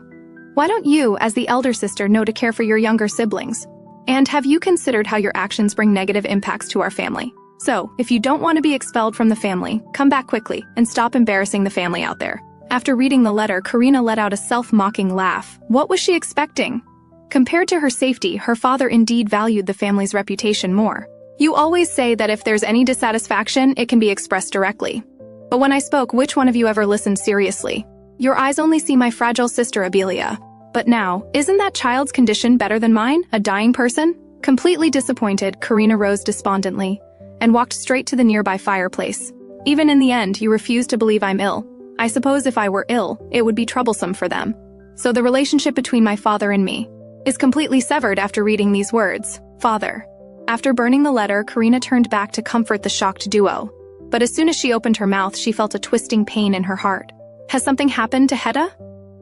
Why don't you, as the elder sister, know to care for your younger siblings? And have you considered how your actions bring negative impacts to our family? So, if you don't want to be expelled from the family, come back quickly and stop embarrassing the family out there." After reading the letter, Karina let out a self-mocking laugh. What was she expecting? Compared to her safety, her father indeed valued the family's reputation more. "You always say that if there's any dissatisfaction, it can be expressed directly. But when I spoke, which one of you ever listened seriously? Your eyes only see my fragile sister Abelia. But now, isn't that child's condition better than mine, a dying person?" Completely disappointed, Karina rose despondently and walked straight to the nearby fireplace. "Even in the end, you refuse to believe I'm ill. I suppose if I were ill, it would be troublesome for them. So the relationship between my father and me is completely severed after reading these words. Father." After burning the letter, Karina turned back to comfort the shocked duo. But as soon as she opened her mouth, she felt a twisting pain in her heart. Has something happened to Hedda?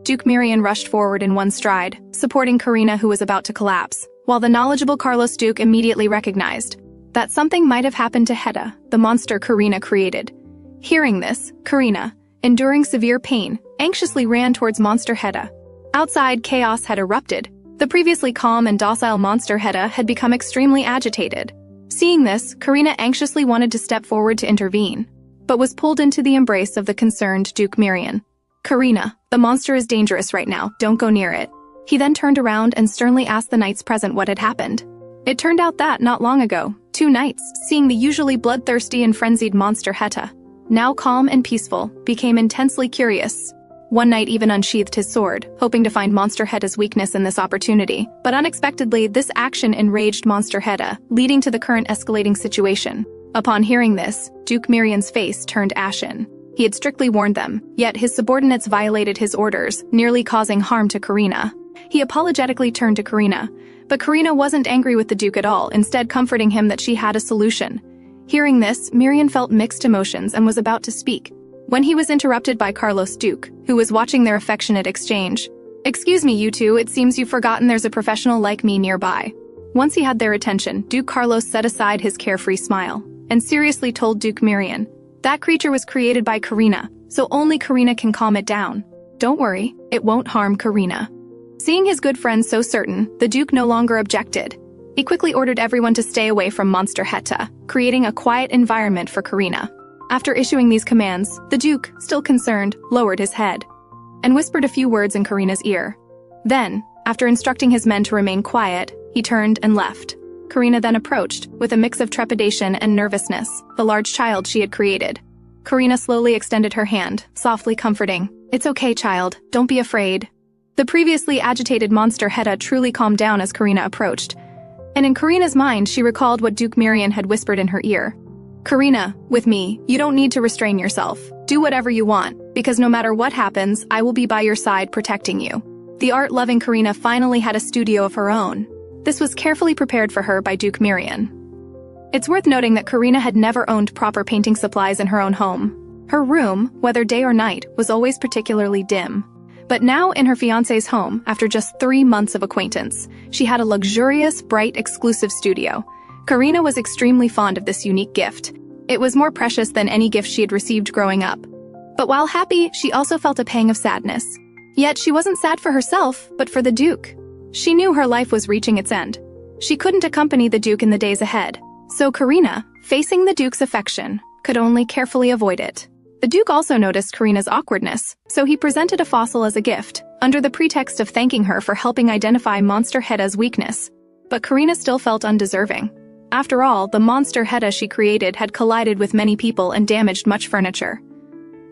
Duke Mirian rushed forward in one stride, supporting Karina, who was about to collapse, while the knowledgeable Carlos Duke immediately recognized that something might have happened to Hedda, the monster Karina created. Hearing this, Karina, enduring severe pain, anxiously ran towards monster Hedda. Outside, chaos had erupted. The previously calm and docile monster Hedda had become extremely agitated. Seeing this, Karina anxiously wanted to step forward to intervene, but was pulled into the embrace of the concerned Duke Mirian. "Karina, the monster is dangerous right now, don't go near it." He then turned around and sternly asked the knights present what had happened. It turned out that, not long ago, 2 knights, seeing the usually bloodthirsty and frenzied monster Hedda, now calm and peaceful, became intensely curious. One knight even unsheathed his sword, hoping to find monster Hedda's weakness in this opportunity. But unexpectedly, this action enraged monster Hedda, leading to the current escalating situation. Upon hearing this, Duke Mirian's face turned ashen. He had strictly warned them, yet his subordinates violated his orders, nearly causing harm to Karina. He apologetically turned to Karina, but Karina wasn't angry with the Duke at all, instead comforting him that she had a solution. Hearing this, Mirian felt mixed emotions and was about to speak, when he was interrupted by Carlos Duke, who was watching their affectionate exchange. "Excuse me, you two, it seems you've forgotten there's a professional like me nearby." Once he had their attention, Duke Carlos set aside his carefree smile and seriously told Duke Mirian, "That creature was created by Karina, so only Karina can calm it down. Don't worry, it won't harm Karina." Seeing his good friend so certain, the Duke no longer objected. He quickly ordered everyone to stay away from monster Hedda, creating a quiet environment for Karina. After issuing these commands, the Duke, still concerned, lowered his head and whispered a few words in Karina's ear. Then, after instructing his men to remain quiet, he turned and left. Karina then approached, with a mix of trepidation and nervousness, the large child she had created. Karina slowly extended her hand, softly comforting. "It's okay, child. Don't be afraid." The previously agitated monster Hedda truly calmed down as Karina approached, and in Karina's mind she recalled what Duke Mirian had whispered in her ear. "Karina, with me, you don't need to restrain yourself. Do whatever you want, because no matter what happens, I will be by your side protecting you." The art-loving Karina finally had a studio of her own. This was carefully prepared for her by Duke Mirian. It's worth noting that Karina had never owned proper painting supplies in her own home. Her room, whether day or night, was always particularly dim. But now in her fiancé's home, after just 3 months of acquaintance, she had a luxurious, bright, exclusive studio. Karina was extremely fond of this unique gift. It was more precious than any gift she had received growing up. But while happy, she also felt a pang of sadness. Yet she wasn't sad for herself, but for the Duke. She knew her life was reaching its end. She couldn't accompany the Duke in the days ahead. So Karina, facing the Duke's affection, could only carefully avoid it. The Duke also noticed Karina's awkwardness, so he presented a fossil as a gift, under the pretext of thanking her for helping identify Monster Hedda's weakness. But Karina still felt undeserving. After all, the Monster Hedda she created had collided with many people and damaged much furniture.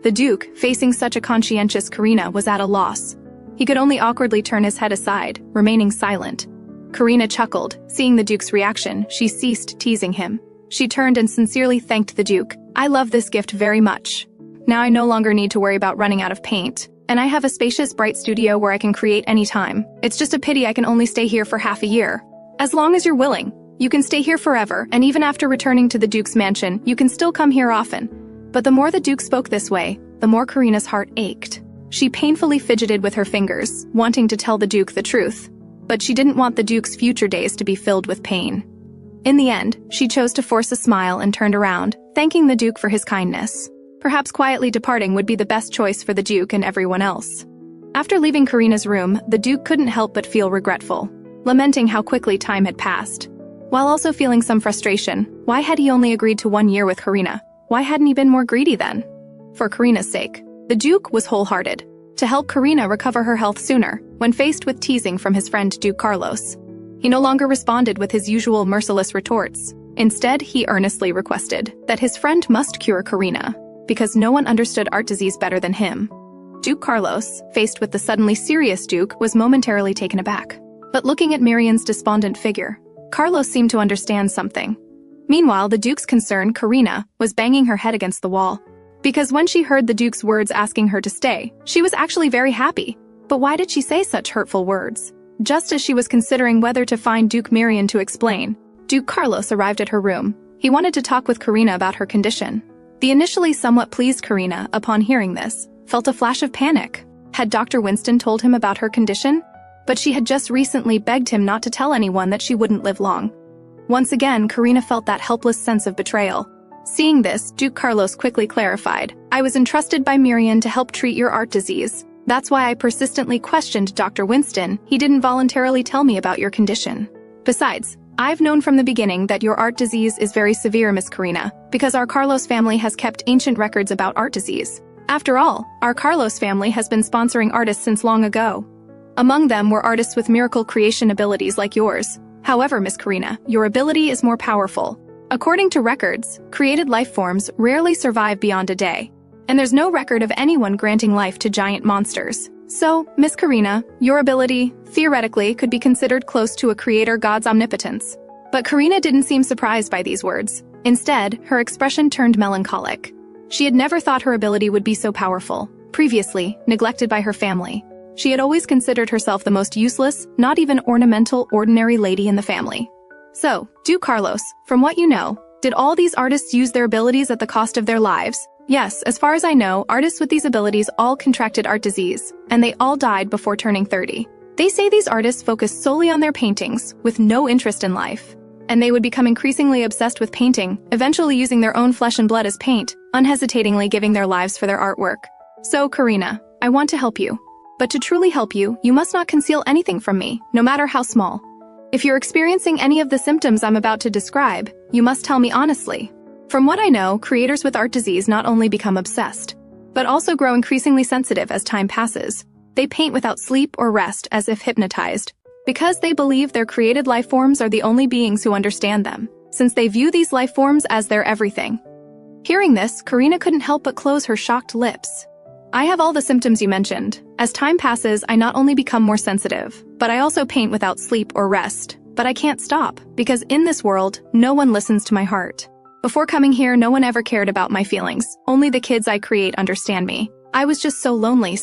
The Duke, facing such a conscientious Karina, was at a loss. He could only awkwardly turn his head aside, remaining silent. Karina chuckled. Seeing the Duke's reaction, she ceased teasing him. She turned and sincerely thanked the Duke. "I love this gift very much. Now I no longer need to worry about running out of paint, and I have a spacious, bright studio where I can create anytime. It's just a pity I can only stay here for half a year. As long as you're willing, you can stay here forever, and even after returning to the Duke's mansion, you can still come here often." But the more the Duke spoke this way, the more Karina's heart ached. She painfully fidgeted with her fingers, wanting to tell the Duke the truth. But she didn't want the Duke's future days to be filled with pain. In the end, she chose to force a smile and turned around, thanking the Duke for his kindness. Perhaps quietly departing would be the best choice for the Duke and everyone else. After leaving Karina's room, the Duke couldn't help but feel regretful, lamenting how quickly time had passed. While also feeling some frustration, why had he only agreed to 1 year with Karina? Why hadn't he been more greedy then? For Karina's sake, the Duke was wholehearted. To help Karina recover her health sooner, when faced with teasing from his friend Duke Carlos, he no longer responded with his usual merciless retorts. Instead, he earnestly requested that his friend must cure Karina, because no one understood art disease better than him. Duke Carlos, faced with the suddenly serious Duke, was momentarily taken aback. But looking at Mirian's despondent figure, Carlos seemed to understand something. Meanwhile, the Duke's concern, Karina, was banging her head against the wall. Because when she heard the Duke's words asking her to stay, she was actually very happy. But why did she say such hurtful words? Just as she was considering whether to find Duke Mirian to explain, Duke Carlos arrived at her room. He wanted to talk with Karina about her condition. The initially somewhat pleased Karina, upon hearing this, felt a flash of panic. Had Dr. Winston told him about her condition? But she had just recently begged him not to tell anyone that she wouldn't live long. Once again, Karina felt that helpless sense of betrayal. Seeing this, Duke Carlos quickly clarified, "I was entrusted by Mirian to help treat your art disease. That's why I persistently questioned Dr. Winston. He didn't voluntarily tell me about your condition. Besides, I've known from the beginning that your art disease is very severe, Miss Karina, because our Carlos family has kept ancient records about art disease. After all, our Carlos family has been sponsoring artists since long ago. Among them were artists with miracle creation abilities like yours. However, Miss Karina, your ability is more powerful. According to records, created life forms rarely survive beyond a day, and there's no record of anyone granting life to giant monsters. So, Miss Karina, your ability, theoretically, could be considered close to a creator god's omnipotence." But Karina didn't seem surprised by these words. Instead, her expression turned melancholic. She had never thought her ability would be so powerful. Previously, neglected by her family, she had always considered herself the most useless, not even ornamental, ordinary lady in the family. "So, Duke Carlos, from what you know, did all these artists use their abilities at the cost of their lives?" "Yes, as far as I know, artists with these abilities all contracted art disease, and they all died before turning 30. They say these artists focus solely on their paintings, with no interest in life. And they would become increasingly obsessed with painting, eventually using their own flesh and blood as paint, unhesitatingly giving their lives for their artwork. So, Karina, I want to help you. But to truly help you, you must not conceal anything from me, no matter how small. If you're experiencing any of the symptoms I'm about to describe, you must tell me honestly. From what I know, creators with art disease not only become obsessed, but also grow increasingly sensitive as time passes. They paint without sleep or rest, as if hypnotized, because they believe their created life forms are the only beings who understand them, since they view these life forms as their everything. Hearing this, Karina couldn't help but close her shocked lips. I have all the symptoms you mentioned. As time passes, I not only become more sensitive, but I also paint without sleep or rest. But I can't stop, because in this world, no one listens to my heart. Before coming here, no one ever cared about my feelings. Only the kids I create understand me. I was just so lonely,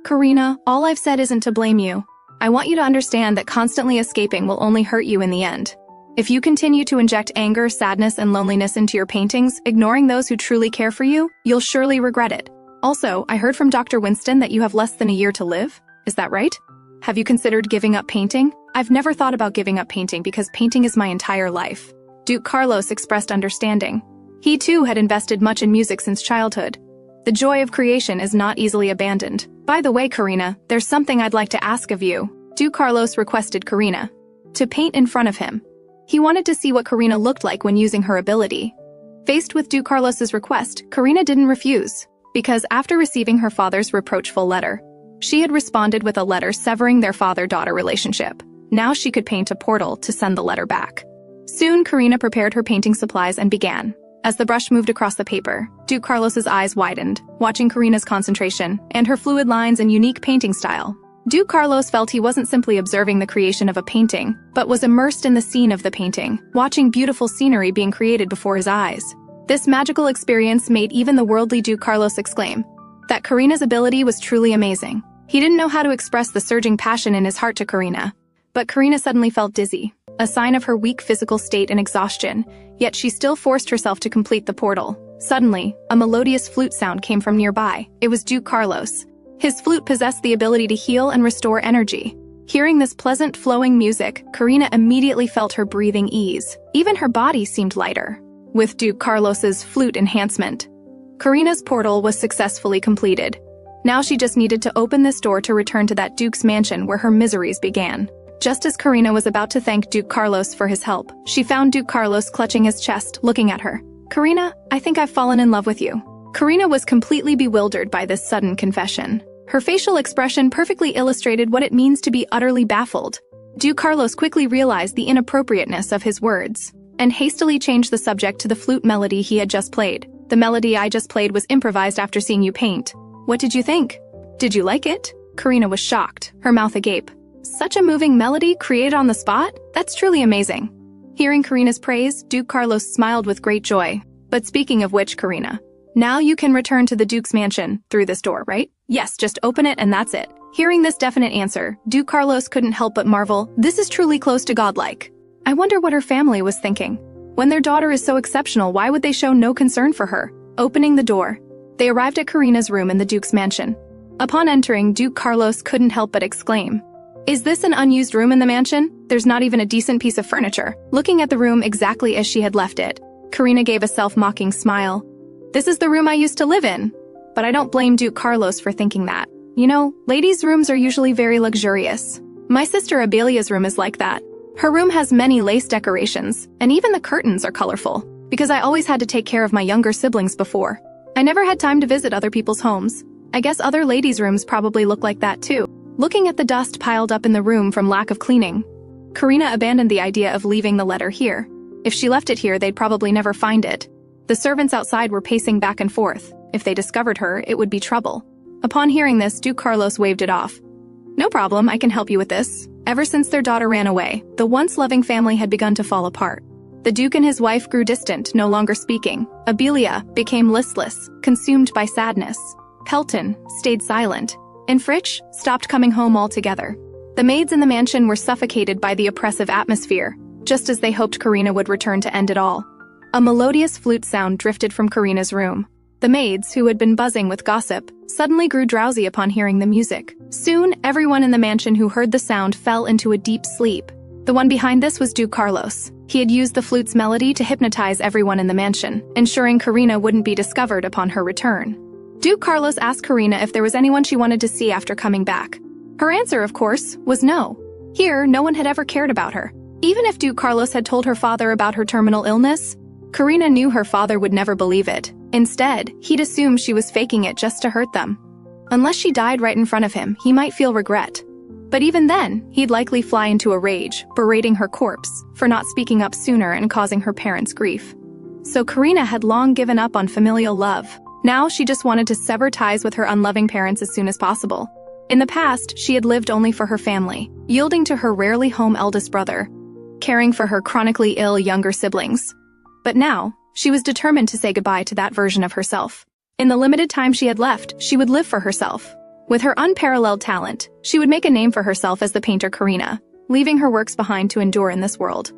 Karina, all I've said isn't to blame you. I want you to understand that constantly escaping will only hurt you in the end. If you continue to inject anger, sadness, and loneliness into your paintings, ignoring those who truly care for you, you'll surely regret it. Also, I heard from Dr. Winston that you have less than a year to live. Is that right? Have you considered giving up painting? I've never thought about giving up painting because painting is my entire life. Duke Carlos expressed understanding. He too had invested much in music since childhood. The joy of creation is not easily abandoned. By the way, Karina, there's something I'd like to ask of you. Duke Carlos requested Karina to paint in front of him. He wanted to see what Karina looked like when using her ability. Faced with Duke Carlos's request, Karina didn't refuse, because after receiving her father's reproachful letter, she had responded with a letter severing their father-daughter relationship. Now she could paint a portal to send the letter back. Soon, Karina prepared her painting supplies and began. As the brush moved across the paper, Duke Carlos's eyes widened, watching Karina's concentration and her fluid lines and unique painting style. Duke Carlos felt he wasn't simply observing the creation of a painting, but was immersed in the scene of the painting, watching beautiful scenery being created before his eyes. This magical experience made even the worldly Duke Carlos exclaim that Karina's ability was truly amazing. He didn't know how to express the surging passion in his heart to Karina, but Karina suddenly felt dizzy, a sign of her weak physical state and exhaustion, yet she still forced herself to complete the portal. Suddenly, a melodious flute sound came from nearby. It was Duke Carlos. His flute possessed the ability to heal and restore energy. Hearing this pleasant, flowing music, Karina immediately felt her breathing ease. Even her body seemed lighter. With Duke Carlos's flute enhancement, Karina's portal was successfully completed. Now she just needed to open this door to return to that Duke's mansion where her miseries began. Just as Karina was about to thank Duke Carlos for his help, she found Duke Carlos clutching his chest, looking at her. Karina, I think I've fallen in love with you. Karina was completely bewildered by this sudden confession. Her facial expression perfectly illustrated what it means to be utterly baffled. Duke Carlos quickly realized the inappropriateness of his words, and hastily changed the subject to the flute melody he had just played. The melody I just played was improvised after seeing you paint. What did you think? Did you like it? Karina was shocked, her mouth agape. Such a moving melody created on the spot? That's truly amazing. Hearing Karina's praise, Duke Carlos smiled with great joy. But speaking of which, Karina, now you can return to the Duke's mansion through this door, right? Yes, just open it and that's it. Hearing this definite answer, Duke Carlos couldn't help but marvel. This is truly close to godlike. I wonder what her family was thinking. When their daughter is so exceptional, why would they show no concern for her? Opening the door, they arrived at Karina's room in the Duke's mansion. Upon entering, Duke Carlos couldn't help but exclaim, "Is this an unused room in the mansion? There's not even a decent piece of furniture." Looking at the room exactly as she had left it, Karina gave a self-mocking smile. "This is the room I used to live in." But I don't blame Duke Carlos for thinking that. You know, ladies' rooms are usually very luxurious. My sister Abelia's room is like that. Her room has many lace decorations, and even the curtains are colorful, because I always had to take care of my younger siblings before. I never had time to visit other people's homes. I guess other ladies' rooms probably look like that too. Looking at the dust piled up in the room from lack of cleaning, Karina abandoned the idea of leaving the letter here. If she left it here, they'd probably never find it. The servants outside were pacing back and forth. If they discovered her, it would be trouble. Upon hearing this, Duke Carlos waved it off. "No problem, I can help you with this." Ever since their daughter ran away, the once loving family had begun to fall apart. The Duke and his wife grew distant, no longer speaking. Abelia became listless, consumed by sadness. Pelton stayed silent, and Fritsch stopped coming home altogether. The maids in the mansion were suffocated by the oppressive atmosphere, just as they hoped Karina would return to end it all. A melodious flute sound drifted from Karina's room. The maids, who had been buzzing with gossip, suddenly grew drowsy upon hearing the music. Soon, everyone in the mansion who heard the sound fell into a deep sleep. The one behind this was Duke Carlos. He had used the flute's melody to hypnotize everyone in the mansion, ensuring Karina wouldn't be discovered upon her return. Duke Carlos asked Karina if there was anyone she wanted to see after coming back. Her answer, of course, was no. Here, no one had ever cared about her. Even if Duke Carlos had told her father about her terminal illness, Karina knew her father would never believe it. Instead, he'd assume she was faking it just to hurt them. Unless she died right in front of him, he might feel regret. But even then, he'd likely fly into a rage, berating her corpse for not speaking up sooner and causing her parents grief. So Karina had long given up on familial love. Now she just wanted to sever ties with her unloving parents as soon as possible. In the past, she had lived only for her family, yielding to her rarely home eldest brother, caring for her chronically ill younger siblings. But now, she was determined to say goodbye to that version of herself. In the limited time she had left, she would live for herself. With her unparalleled talent, she would make a name for herself as the painter Karina, leaving her works behind to endure in this world.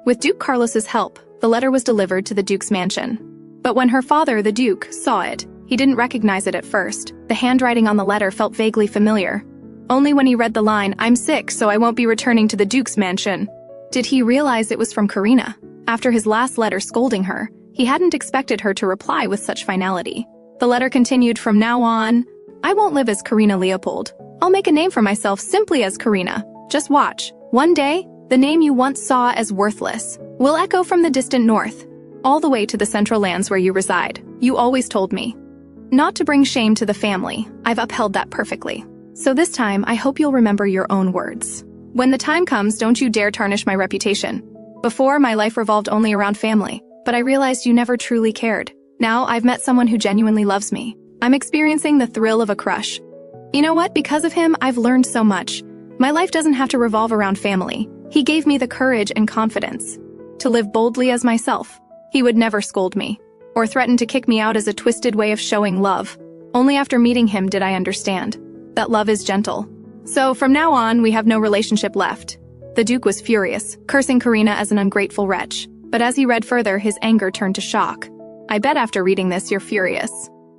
With Duke Carlos's help, the letter was delivered to the Duke's mansion. But when her father, the Duke, saw it, he didn't recognize it at first. The handwriting on the letter felt vaguely familiar. Only when he read the line, "I'm sick, so I won't be returning to the Duke's mansion," did he realize it was from Karina. After his last letter scolding her, he hadn't expected her to reply with such finality. The letter continued, "From now on, I won't live as Karina Leopold. I'll make a name for myself simply as Karina. Just watch. One day, the name you once saw as worthless will echo from the distant north, all the way to the central lands where you reside. You always told me not to bring shame to the family. I've upheld that perfectly. So this time, I hope you'll remember your own words. When the time comes, don't you dare tarnish my reputation. Before, my life revolved only around family, but I realized you never truly cared. Now, I've met someone who genuinely loves me. I'm experiencing the thrill of a crush. You know what? Because of him, I've learned so much. My life doesn't have to revolve around family. He gave me the courage and confidence to live boldly as myself. He would never scold me or threaten to kick me out as a twisted way of showing love. Only after meeting him did I understand that love is gentle. So from now on, we have no relationship left." The Duke was furious, cursing Karina as an ungrateful wretch. But as he read further, his anger turned to shock. "I bet after reading this, you're furious,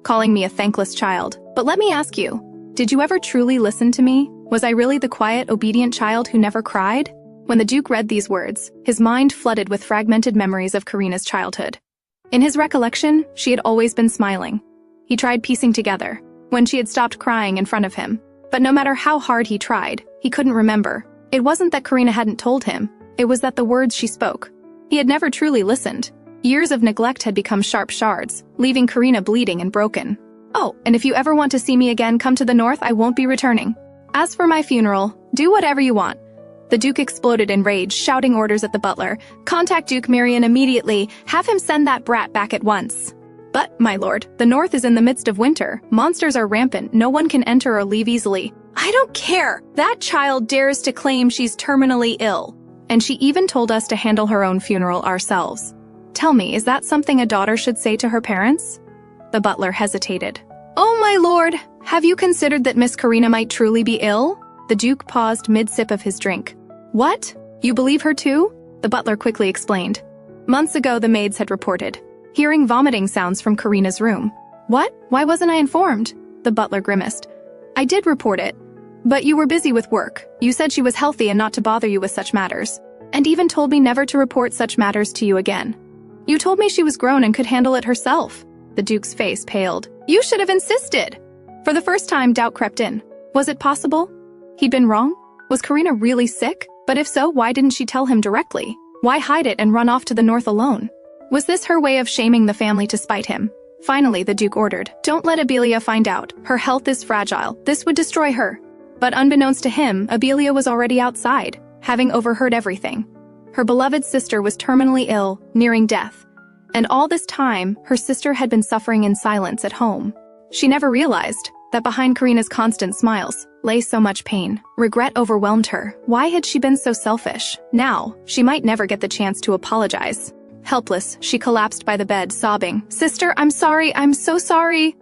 calling me a thankless child. But let me ask you, did you ever truly listen to me? Was I really the quiet, obedient child who never cried?" When the Duke read these words, his mind flooded with fragmented memories of Karina's childhood. In his recollection, she had always been smiling. He tried piecing together when she had stopped crying in front of him. But no matter how hard he tried, he couldn't remember. It wasn't that Karina hadn't told him, it was that the words she spoke. He had never truly listened. Years of neglect had become sharp shards, leaving Karina bleeding and broken. "Oh, and if you ever want to see me again, come to the north, I won't be returning. As for my funeral, do whatever you want." The Duke exploded in rage, shouting orders at the butler. "Contact Duke Mirian immediately. Have him send that brat back at once." "But, my lord, the north is in the midst of winter. Monsters are rampant. No one can enter or leave easily." "I don't care. That child dares to claim she's terminally ill. And she even told us to handle her own funeral ourselves. Tell me, is that something a daughter should say to her parents?" The butler hesitated. "Oh, my lord, have you considered that Miss Karina might truly be ill?" The Duke paused mid-sip of his drink. "What? You believe her too?" The butler quickly explained. Months ago, the maids had reported hearing vomiting sounds from Karina's room. "What? Why wasn't I informed?" The butler grimaced. "I did report it, but you were busy with work. You said she was healthy and not to bother you with such matters, and even told me never to report such matters to you again. You told me she was grown and could handle it herself." The Duke's face paled. "You should have insisted." For the first time, doubt crept in. Was it possible he'd been wrong? Was Karina really sick? But if so, why didn't she tell him directly? Why hide it and run off to the north alone? Was this her way of shaming the family to spite him? Finally, the Duke ordered, "Don't let Abelia find out. Her health is fragile. This would destroy her." But unbeknownst to him, Abelia was already outside, having overheard everything. Her beloved sister was terminally ill, nearing death. And all this time, her sister had been suffering in silence at home. She never realized that behind Karina's constant smiles lay so much pain. Regret overwhelmed her. Why had she been so selfish? Now, she might never get the chance to apologize. Helpless, she collapsed by the bed, sobbing, "Sister, I'm sorry, I'm so sorry."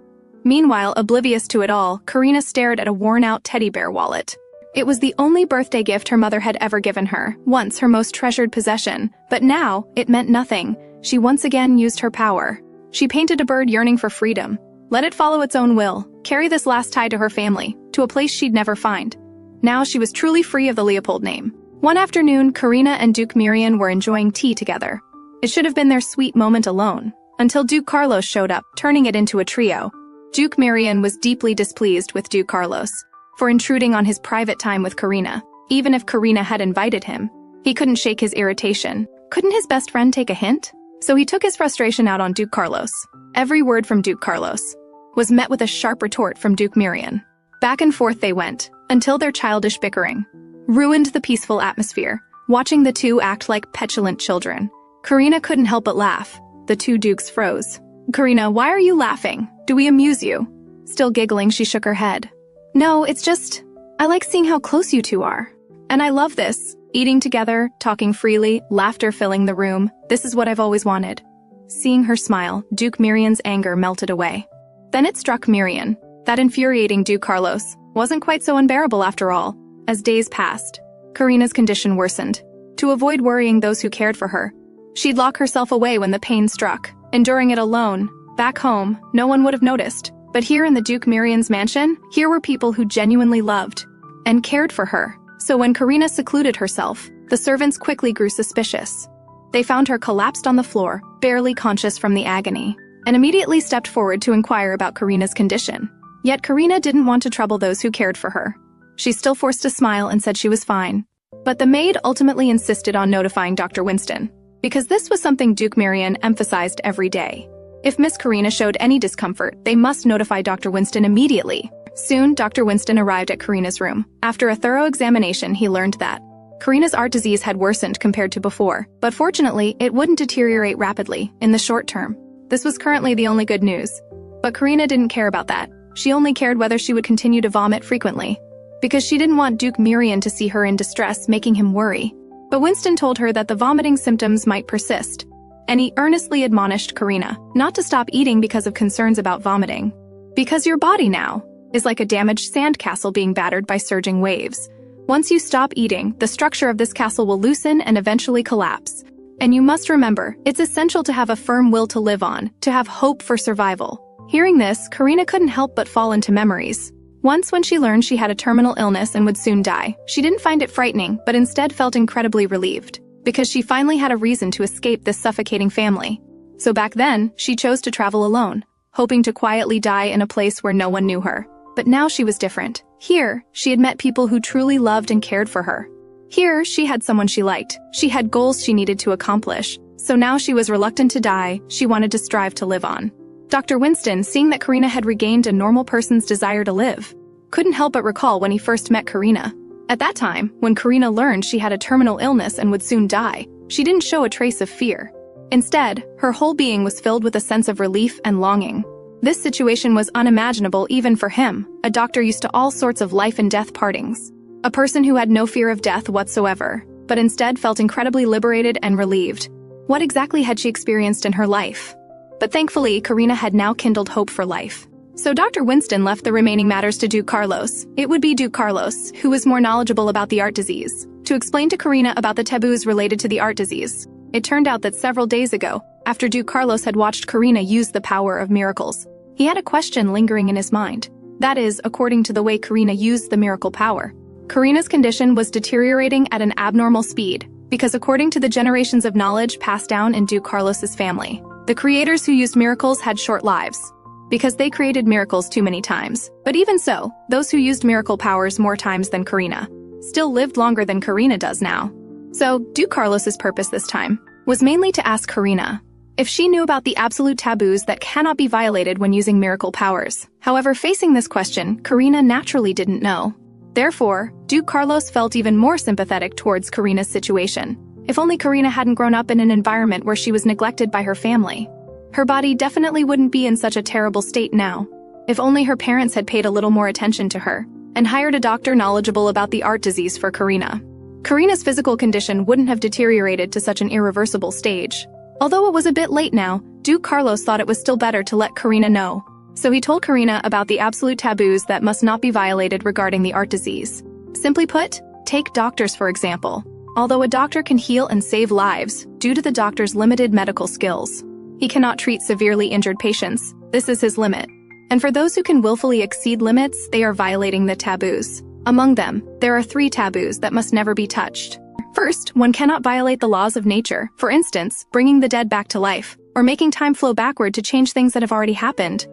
Meanwhile, oblivious to it all, Karina stared at a worn-out teddy bear wallet. It was the only birthday gift her mother had ever given her, once her most treasured possession. But now, it meant nothing. She once again used her power. She painted a bird yearning for freedom. Let it follow its own will, carry this last tie to her family, to a place she'd never find. Now she was truly free of the Leopold name. One afternoon, Karina and Duke Mirian were enjoying tea together. It should have been their sweet moment alone, until Duke Carlos showed up, turning it into a trio. Duke Mirian was deeply displeased with Duke Carlos for intruding on his private time with Karina. Even if Karina had invited him, he couldn't shake his irritation. Couldn't his best friend take a hint? So he took his frustration out on Duke Carlos. Every word from Duke Carlos was met with a sharp retort from Duke Mirian. Back and forth they went, until their childish bickering ruined the peaceful atmosphere, watching the two act like petulant children. Karina couldn't help but laugh. The two dukes froze. "Karina, why are you laughing? Do we amuse you?" Still giggling, she shook her head. "No, it's just, I like seeing how close you two are. And I love this. Eating together, talking freely, laughter filling the room. This is what I've always wanted." Seeing her smile, Duke Mirian's anger melted away. Then it struck Mirian. That infuriating Duke Carlos wasn't quite so unbearable after all. As days passed, Karina's condition worsened. To avoid worrying those who cared for her, she'd lock herself away when the pain struck, enduring it alone. Back home, no one would have noticed. But here in the Duke Mirian's mansion, here were people who genuinely loved and cared for her. So when Karina secluded herself, the servants quickly grew suspicious. They found her collapsed on the floor, barely conscious from the agony, and immediately stepped forward to inquire about Karina's condition. Yet Karina didn't want to trouble those who cared for her. She still forced a smile and said she was fine. But the maid ultimately insisted on notifying Dr. Winston, because this was something Duke Mirian emphasized every day. If Miss Karina showed any discomfort, they must notify Dr. Winston immediately. Soon, Dr. Winston arrived at Karina's room. After a thorough examination, he learned that Karina's art disease had worsened compared to before, but fortunately, it wouldn't deteriorate rapidly in the short term. This was currently the only good news. But Karina didn't care about that. She only cared whether she would continue to vomit frequently, because she didn't want Duke Mirian to see her in distress, making him worry. But Winston told her that the vomiting symptoms might persist, and he earnestly admonished Karina not to stop eating because of concerns about vomiting. Because your body now is like a damaged sandcastle being battered by surging waves. Once you stop eating, the structure of this castle will loosen and eventually collapse. And you must remember, it's essential to have a firm will to live on, to have hope for survival. Hearing this, Karina couldn't help but fall into memories. Once when she learned she had a terminal illness and would soon die, she didn't find it frightening, but instead felt incredibly relieved, because she finally had a reason to escape this suffocating family. So back then, she chose to travel alone, hoping to quietly die in a place where no one knew her. But now she was different. Here, she had met people who truly loved and cared for her. Here, she had someone she liked. She had goals she needed to accomplish. So now she was reluctant to die, she wanted to strive to live on. Dr. Winston, seeing that Karina had regained a normal person's desire to live, couldn't help but recall when he first met Karina. At that time, when Karina learned she had a terminal illness and would soon die, she didn't show a trace of fear. Instead, her whole being was filled with a sense of relief and longing. This situation was unimaginable even for him, a doctor used to all sorts of life and death partings. A person who had no fear of death whatsoever, but instead felt incredibly liberated and relieved. What exactly had she experienced in her life? But thankfully, Karina had now kindled hope for life. So Dr. Winston left the remaining matters to Duke Carlos. It would be Duke Carlos, who was more knowledgeable about the art disease, to explain to Karina about the taboos related to the art disease. It turned out that several days ago, after Duke Carlos had watched Karina use the power of miracles, he had a question lingering in his mind. That is, according to the way Karina used the miracle power. Karina's condition was deteriorating at an abnormal speed, because according to the generations of knowledge passed down in Duke Carlos's family, the creators who used miracles had short lives, because they created miracles too many times. But even so, those who used miracle powers more times than Karina still lived longer than Karina does now. So, Duke Carlos's purpose this time was mainly to ask Karina if she knew about the absolute taboos that cannot be violated when using miracle powers. However, facing this question, Karina naturally didn't know. Therefore, Duke Carlos felt even more sympathetic towards Karina's situation. If only Karina hadn't grown up in an environment where she was neglected by her family. Her body definitely wouldn't be in such a terrible state now. If only her parents had paid a little more attention to her and hired a doctor knowledgeable about the art disease for Karina. Karina's physical condition wouldn't have deteriorated to such an irreversible stage. Although it was a bit late now, Duke Carlos thought it was still better to let Karina know. So he told Karina about the absolute taboos that must not be violated regarding the art disease. Simply put, take doctors for example. Although a doctor can heal and save lives, due to the doctor's limited medical skills, he cannot treat severely injured patients. This is his limit. And for those who can willfully exceed limits, they are violating the taboos. Among them, there are 3 taboos that must never be touched. First, one cannot violate the laws of nature, for instance, bringing the dead back to life, or making time flow backward to change things that have already happened.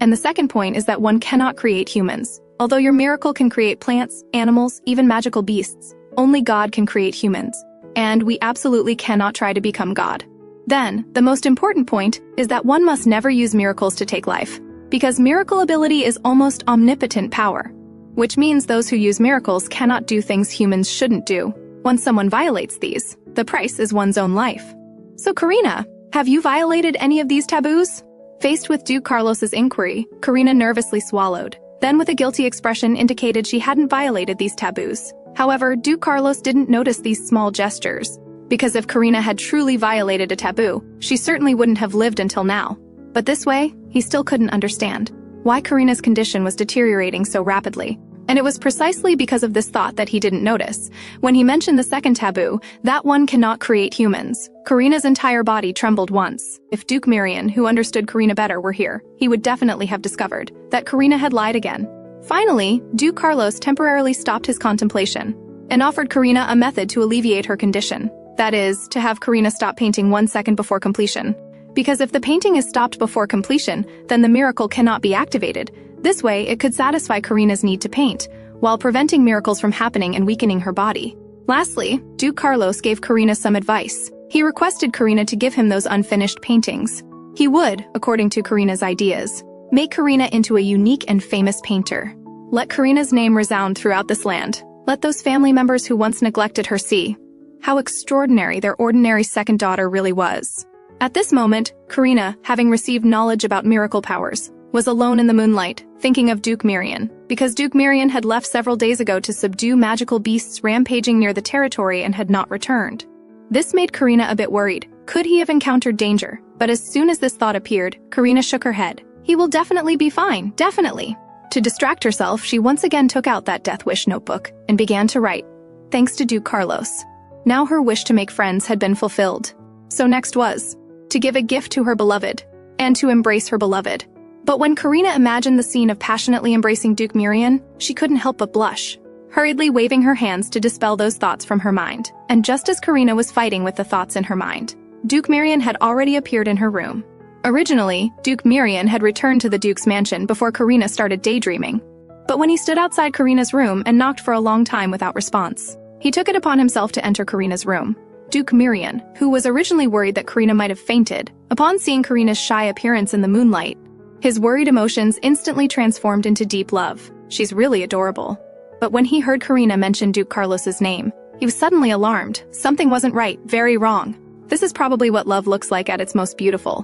And the second point is that one cannot create humans. Although your miracle can create plants, animals, even magical beasts, only God can create humans. And we absolutely cannot try to become God. Then, the most important point is that one must never use miracles to take life, because miracle ability is almost omnipotent power, which means those who use miracles cannot do things humans shouldn't do. Once someone violates these, the price is one's own life. So Karina, have you violated any of these taboos? Faced with Duke Carlos's inquiry, Karina nervously swallowed, then with a guilty expression indicated she hadn't violated these taboos. However, Duke Carlos didn't notice these small gestures, because if Karina had truly violated a taboo, she certainly wouldn't have lived until now. But this way, he still couldn't understand why Karina's condition was deteriorating so rapidly. And it was precisely because of this thought that he didn't notice. When he mentioned the second taboo, that one cannot create humans, Karina's entire body trembled once. If Duke Mirian, who understood Karina better, were here, he would definitely have discovered that Karina had lied again. Finally, Duke Carlos temporarily stopped his contemplation and offered Karina a method to alleviate her condition. That is, to have Karina stop painting 1 second before completion. Because if the painting is stopped before completion, then the miracle cannot be activated. This way, it could satisfy Karina's need to paint, while preventing miracles from happening and weakening her body. Lastly, Duke Carlos gave Karina some advice. He requested Karina to give him those unfinished paintings. He would, according to Karina's ideas, make Karina into a unique and famous painter. Let Karina's name resound throughout this land. Let those family members who once neglected her see how extraordinary their ordinary second daughter really was. At this moment, Karina, having received knowledge about miracle powers, was alone in the moonlight, thinking of Duke Mirian, because Duke Mirian had left several days ago to subdue magical beasts rampaging near the territory and had not returned. This made Karina a bit worried. Could he have encountered danger? But as soon as this thought appeared, Karina shook her head. He will definitely be fine, definitely. To distract herself, she once again took out that death wish notebook and began to write. Thanks to Duke Carlos. Now her wish to make friends had been fulfilled. So next was to give a gift to her beloved and to embrace her beloved. But when Karina imagined the scene of passionately embracing Duke Mirian, she couldn't help but blush, hurriedly waving her hands to dispel those thoughts from her mind. And just as Karina was fighting with the thoughts in her mind, Duke Mirian had already appeared in her room. Originally, Duke Mirian had returned to the Duke's mansion before Karina started daydreaming. But when he stood outside Karina's room and knocked for a long time without response, he took it upon himself to enter Karina's room. Duke Mirian, who was originally worried that Karina might have fainted, upon seeing Karina's shy appearance in the moonlight, his worried emotions instantly transformed into deep love. She's really adorable. But when he heard Karina mention Duke Carlos's name, he was suddenly alarmed. Something wasn't right, very wrong. This is probably what love looks like at its most beautiful.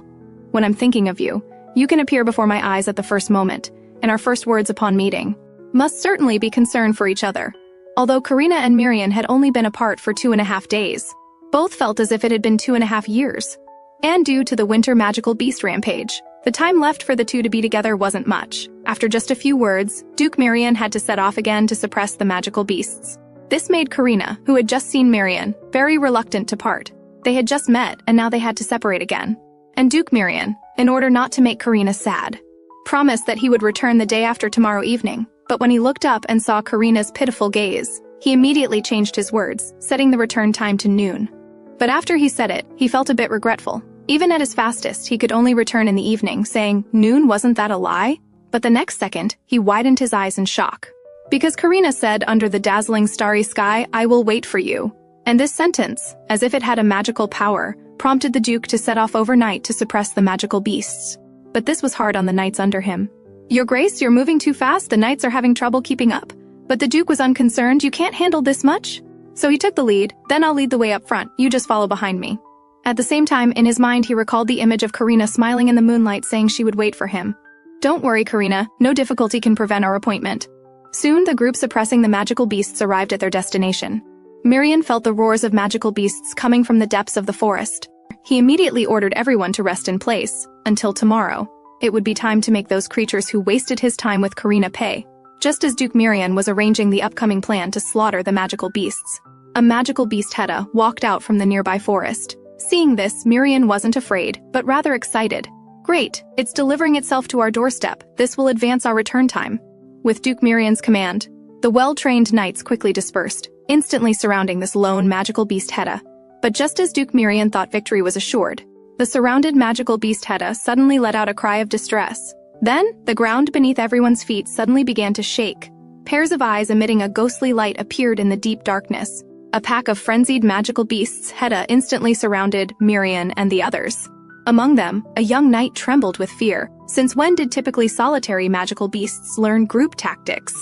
When I'm thinking of you, you can appear before my eyes at the first moment, and our first words upon meeting must certainly be concern for each other. Although Karina and Mirian had only been apart for 2.5 days, both felt as if it had been 2.5 years. And due to the winter magical beast rampage, the time left for the two to be together wasn't much. After just a few words, Duke Mirian had to set off again to suppress the magical beasts. This made Karina, who had just seen Mirian, very reluctant to part. They had just met, and now they had to separate again. And Duke Mirian, in order not to make Karina sad, promised that he would return the day after tomorrow evening. But when he looked up and saw Karina's pitiful gaze, he immediately changed his words, setting the return time to noon. But after he said it, he felt a bit regretful. Even at his fastest, he could only return in the evening, saying, "Noon, wasn't that a lie?" But the next second, he widened his eyes in shock. Because Karina said under the dazzling starry sky, "I will wait for you." And this sentence, as if it had a magical power, prompted the Duke to set off overnight to suppress the magical beasts. But this was hard on the knights under him. "Your Grace, you're moving too fast, the knights are having trouble keeping up." But the Duke was unconcerned. "You can't handle this much?" So he took the lead. "Then I'll lead the way up front, you just follow behind me." At the same time, in his mind he recalled the image of Karina smiling in the moonlight saying she would wait for him. "Don't worry, Karina, no difficulty can prevent our appointment." Soon the group suppressing the magical beasts arrived at their destination. Mirian felt the roars of magical beasts coming from the depths of the forest. He immediately ordered everyone to rest in place, until tomorrow. It would be time to make those creatures who wasted his time with Karina pay. Just as Duke Mirian was arranging the upcoming plan to slaughter the magical beasts, a magical beast Hedda walked out from the nearby forest. Seeing this, Mirian wasn't afraid, but rather excited. "Great, it's delivering itself to our doorstep. This will advance our return time." With Duke Mirian's command, the well-trained knights quickly dispersed, instantly surrounding this lone magical beast Hedda. But just as Duke Mirian thought victory was assured, the surrounded magical beast Hedda suddenly let out a cry of distress. Then, the ground beneath everyone's feet suddenly began to shake. Pairs of eyes emitting a ghostly light appeared in the deep darkness. A pack of frenzied magical beasts, Heta, instantly surrounded Miriam and the others. Among them, a young knight trembled with fear. Since when did typically solitary magical beasts learn group tactics?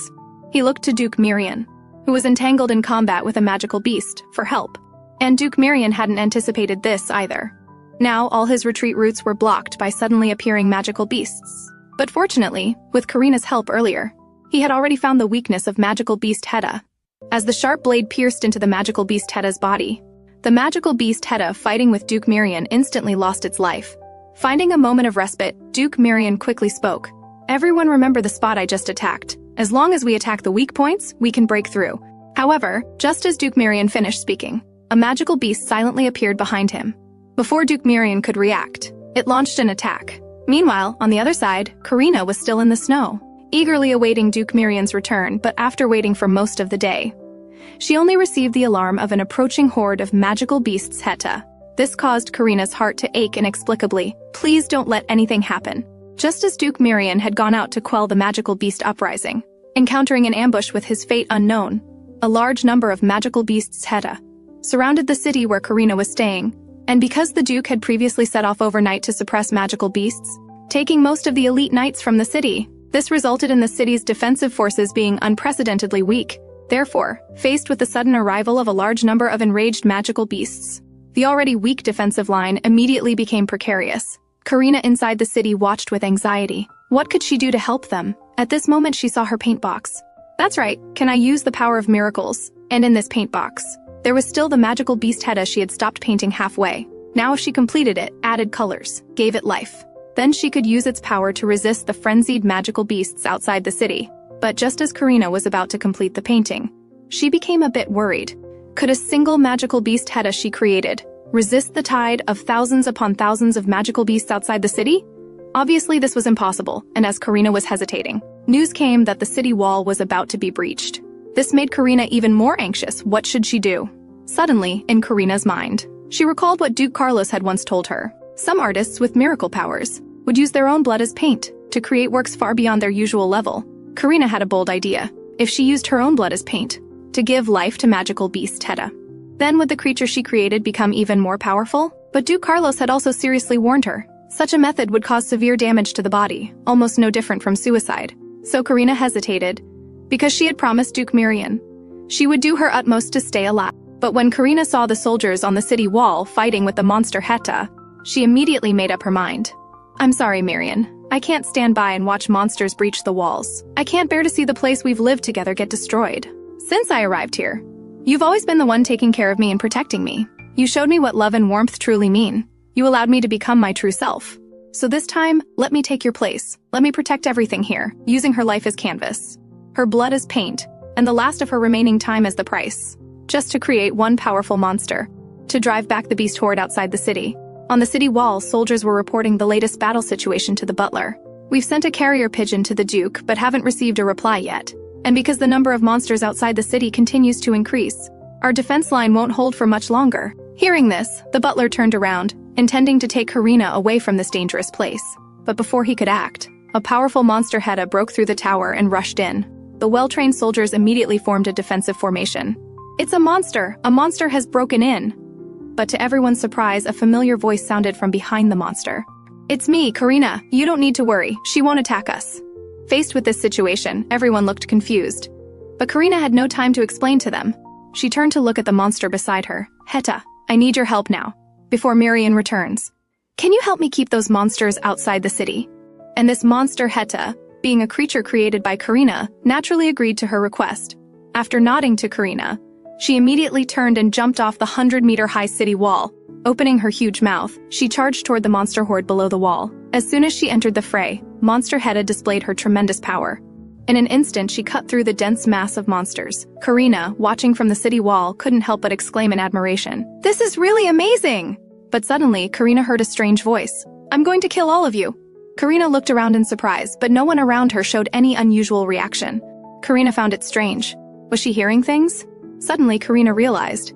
He looked to Duke Miriam, who was entangled in combat with a magical beast, for help. And Duke Miriam hadn't anticipated this either. Now, all his retreat routes were blocked by suddenly appearing magical beasts. But fortunately, with Karina's help earlier, he had already found the weakness of magical beast Heta. As the sharp blade pierced into the magical beast Heta's body, the magical beast Heta, fighting with Duke Miriam, instantly lost its life. Finding a moment of respite, Duke Miriam quickly spoke. "Everyone remember the spot I just attacked. As long as we attack the weak points, we can break through." However, just as Duke Miriam finished speaking, a magical beast silently appeared behind him. Before Duke Miriam could react, it launched an attack. Meanwhile, on the other side, Karina was still in the snow, eagerly awaiting Duke Miriam's return, but after waiting for most of the day, she only received the alarm of an approaching horde of magical beasts Heta. This caused Karina's heart to ache inexplicably. Please don't let anything happen. Just as Duke Miriam had gone out to quell the magical beast uprising, encountering an ambush with his fate unknown, a large number of magical beasts Heta surrounded the city where Karina was staying, and because the Duke had previously set off overnight to suppress magical beasts, taking most of the elite knights from the city, this resulted in the city's defensive forces being unprecedentedly weak. Therefore, faced with the sudden arrival of a large number of enraged magical beasts, the already weak defensive line immediately became precarious. Karina inside the city watched with anxiety. What could she do to help them? At this moment, she saw her paint box. That's right, can I use the power of miracles? And in this paint box, there was still the magical beast Heta she had stopped painting halfway. Now if she completed it, added colors, gave it life, then she could use its power to resist the frenzied magical beasts outside the city. But just as Karina was about to complete the painting, she became a bit worried. Could a single magical beast Heta she created resist the tide of thousands upon thousands of magical beasts outside the city? Obviously this was impossible, and as Karina was hesitating, news came that the city wall was about to be breached. This made Karina even more anxious. What should she do? Suddenly, in Karina's mind, she recalled what Duke Carlos had once told her. Some artists with miracle powers would use their own blood as paint to create works far beyond their usual level. Karina had a bold idea. If she used her own blood as paint to give life to magical beast Heta, then would the creature she created become even more powerful? But Duke Carlos had also seriously warned her. Such a method would cause severe damage to the body, almost no different from suicide. So Karina hesitated, because she had promised Duke Miriam she would do her utmost to stay alive. But when Karina saw the soldiers on the city wall fighting with the monster Heta, she immediately made up her mind. "I'm sorry, Miriam. I can't stand by and watch monsters breach the walls. I can't bear to see the place we've lived together get destroyed. Since I arrived here, you've always been the one taking care of me and protecting me. You showed me what love and warmth truly mean. You allowed me to become my true self. So this time, let me take your place. Let me protect everything here, using her life as canvas, her blood as paint, and the last of her remaining time as the price, just to create one powerful monster, to drive back the beast horde outside the city." On the city wall, soldiers were reporting the latest battle situation to the butler. "We've sent a carrier pigeon to the Duke, but haven't received a reply yet. And because the number of monsters outside the city continues to increase, our defense line won't hold for much longer." Hearing this, the butler turned around, intending to take Karina away from this dangerous place. But before he could act, a powerful monster Heta broke through the tower and rushed in. The well-trained soldiers immediately formed a defensive formation. "It's a monster! A monster has broken in!" But to everyone's surprise, a familiar voice sounded from behind the monster. "It's me, Karina. You don't need to worry. She won't attack us." Faced with this situation, everyone looked confused. But Karina had no time to explain to them. She turned to look at the monster beside her. "Heta, I need your help now, before Miriam returns. Can you help me keep those monsters outside the city?" And this monster Heta, being a creature created by Karina, naturally agreed to her request. After nodding to Karina, she immediately turned and jumped off the 100-meter-high city wall. Opening her huge mouth, she charged toward the monster horde below the wall. As soon as she entered the fray, Monster Heta displayed her tremendous power. In an instant, she cut through the dense mass of monsters. Karina, watching from the city wall, couldn't help but exclaim in admiration, "This is really amazing!" But suddenly, Karina heard a strange voice. "I'm going to kill all of you." Karina looked around in surprise, but no one around her showed any unusual reaction. Karina found it strange. Was she hearing things? Suddenly, Karina realized,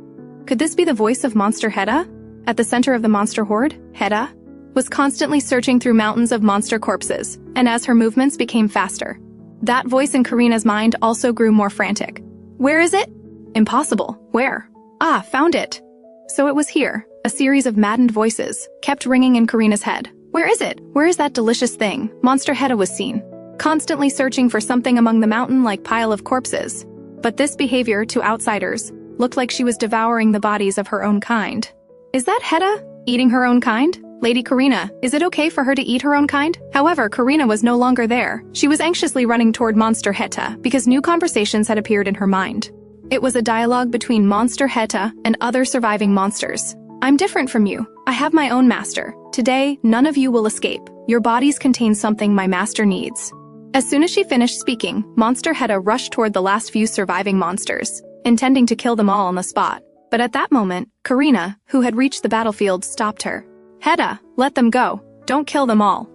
could this be the voice of Monster Heta? At the center of the monster horde, Heta was constantly searching through mountains of monster corpses, and as her movements became faster, that voice in Karina's mind also grew more frantic. "Where is it?" "Impossible. Where?" Ah, found it. So it was here. A series of maddened voices kept ringing in Karina's head. Where is it? Where is that delicious thing? Monster Heta was seen, constantly searching for something among the mountain-like pile of corpses. But this behavior, to outsiders, looked like she was devouring the bodies of her own kind. Is that Heta? Eating her own kind? Lady Karina, is it okay for her to eat her own kind? However, Karina was no longer there. She was anxiously running toward Monster Heta because new conversations had appeared in her mind. It was a dialogue between Monster Heta and other surviving monsters. I'm different from you. I have my own master. Today, none of you will escape. Your bodies contain something my master needs. As soon as she finished speaking, Monster Heta rushed toward the last few surviving monsters, intending to kill them all on the spot. But at that moment, Karina, who had reached the battlefield, stopped her. Heta, let them go. Don't kill them all.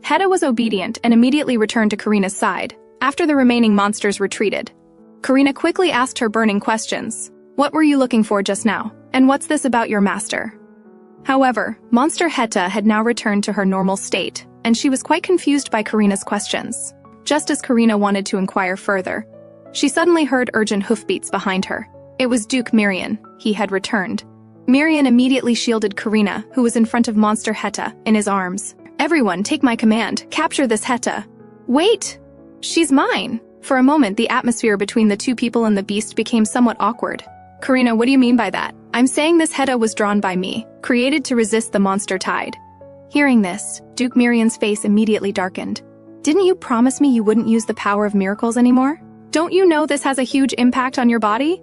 Heta was obedient and immediately returned to Karina's side, after the remaining monsters retreated. Karina quickly asked her burning questions. What were you looking for just now? And what's this about your master? However, Monster Heta had now returned to her normal state, and she was quite confused by Karina's questions. Just as Karina wanted to inquire further, she suddenly heard urgent hoofbeats behind her. It was Duke Mirian. He had returned. Mirian immediately shielded Karina, who was in front of Monster Heta, in his arms. Everyone, take my command. Capture this Heta. Wait! She's mine! For a moment, the atmosphere between the two people and the beast became somewhat awkward. Karina, what do you mean by that? I'm saying this Heta was drawn by me, created to resist the monster tide. Hearing this, Duke Mirian's face immediately darkened. Didn't you promise me you wouldn't use the power of miracles anymore? Don't you know this has a huge impact on your body?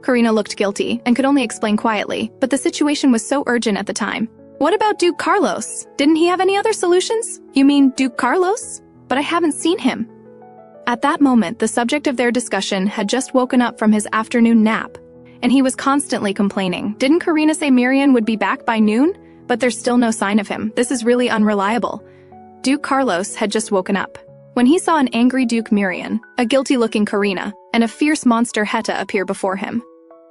Karina looked guilty and could only explain quietly, but the situation was so urgent at the time. What about Duke Carlos? Didn't he have any other solutions? You mean Duke Carlos? But I haven't seen him. At that moment, the subject of their discussion had just woken up from his afternoon nap, and he was constantly complaining. Didn't Karina say Mirian would be back by noon? But there's still no sign of him. This is really unreliable. Duke Carlos had just woken up. When he saw an angry Duke Mirian, a guilty-looking Karina, and a fierce monster Heta appear before him.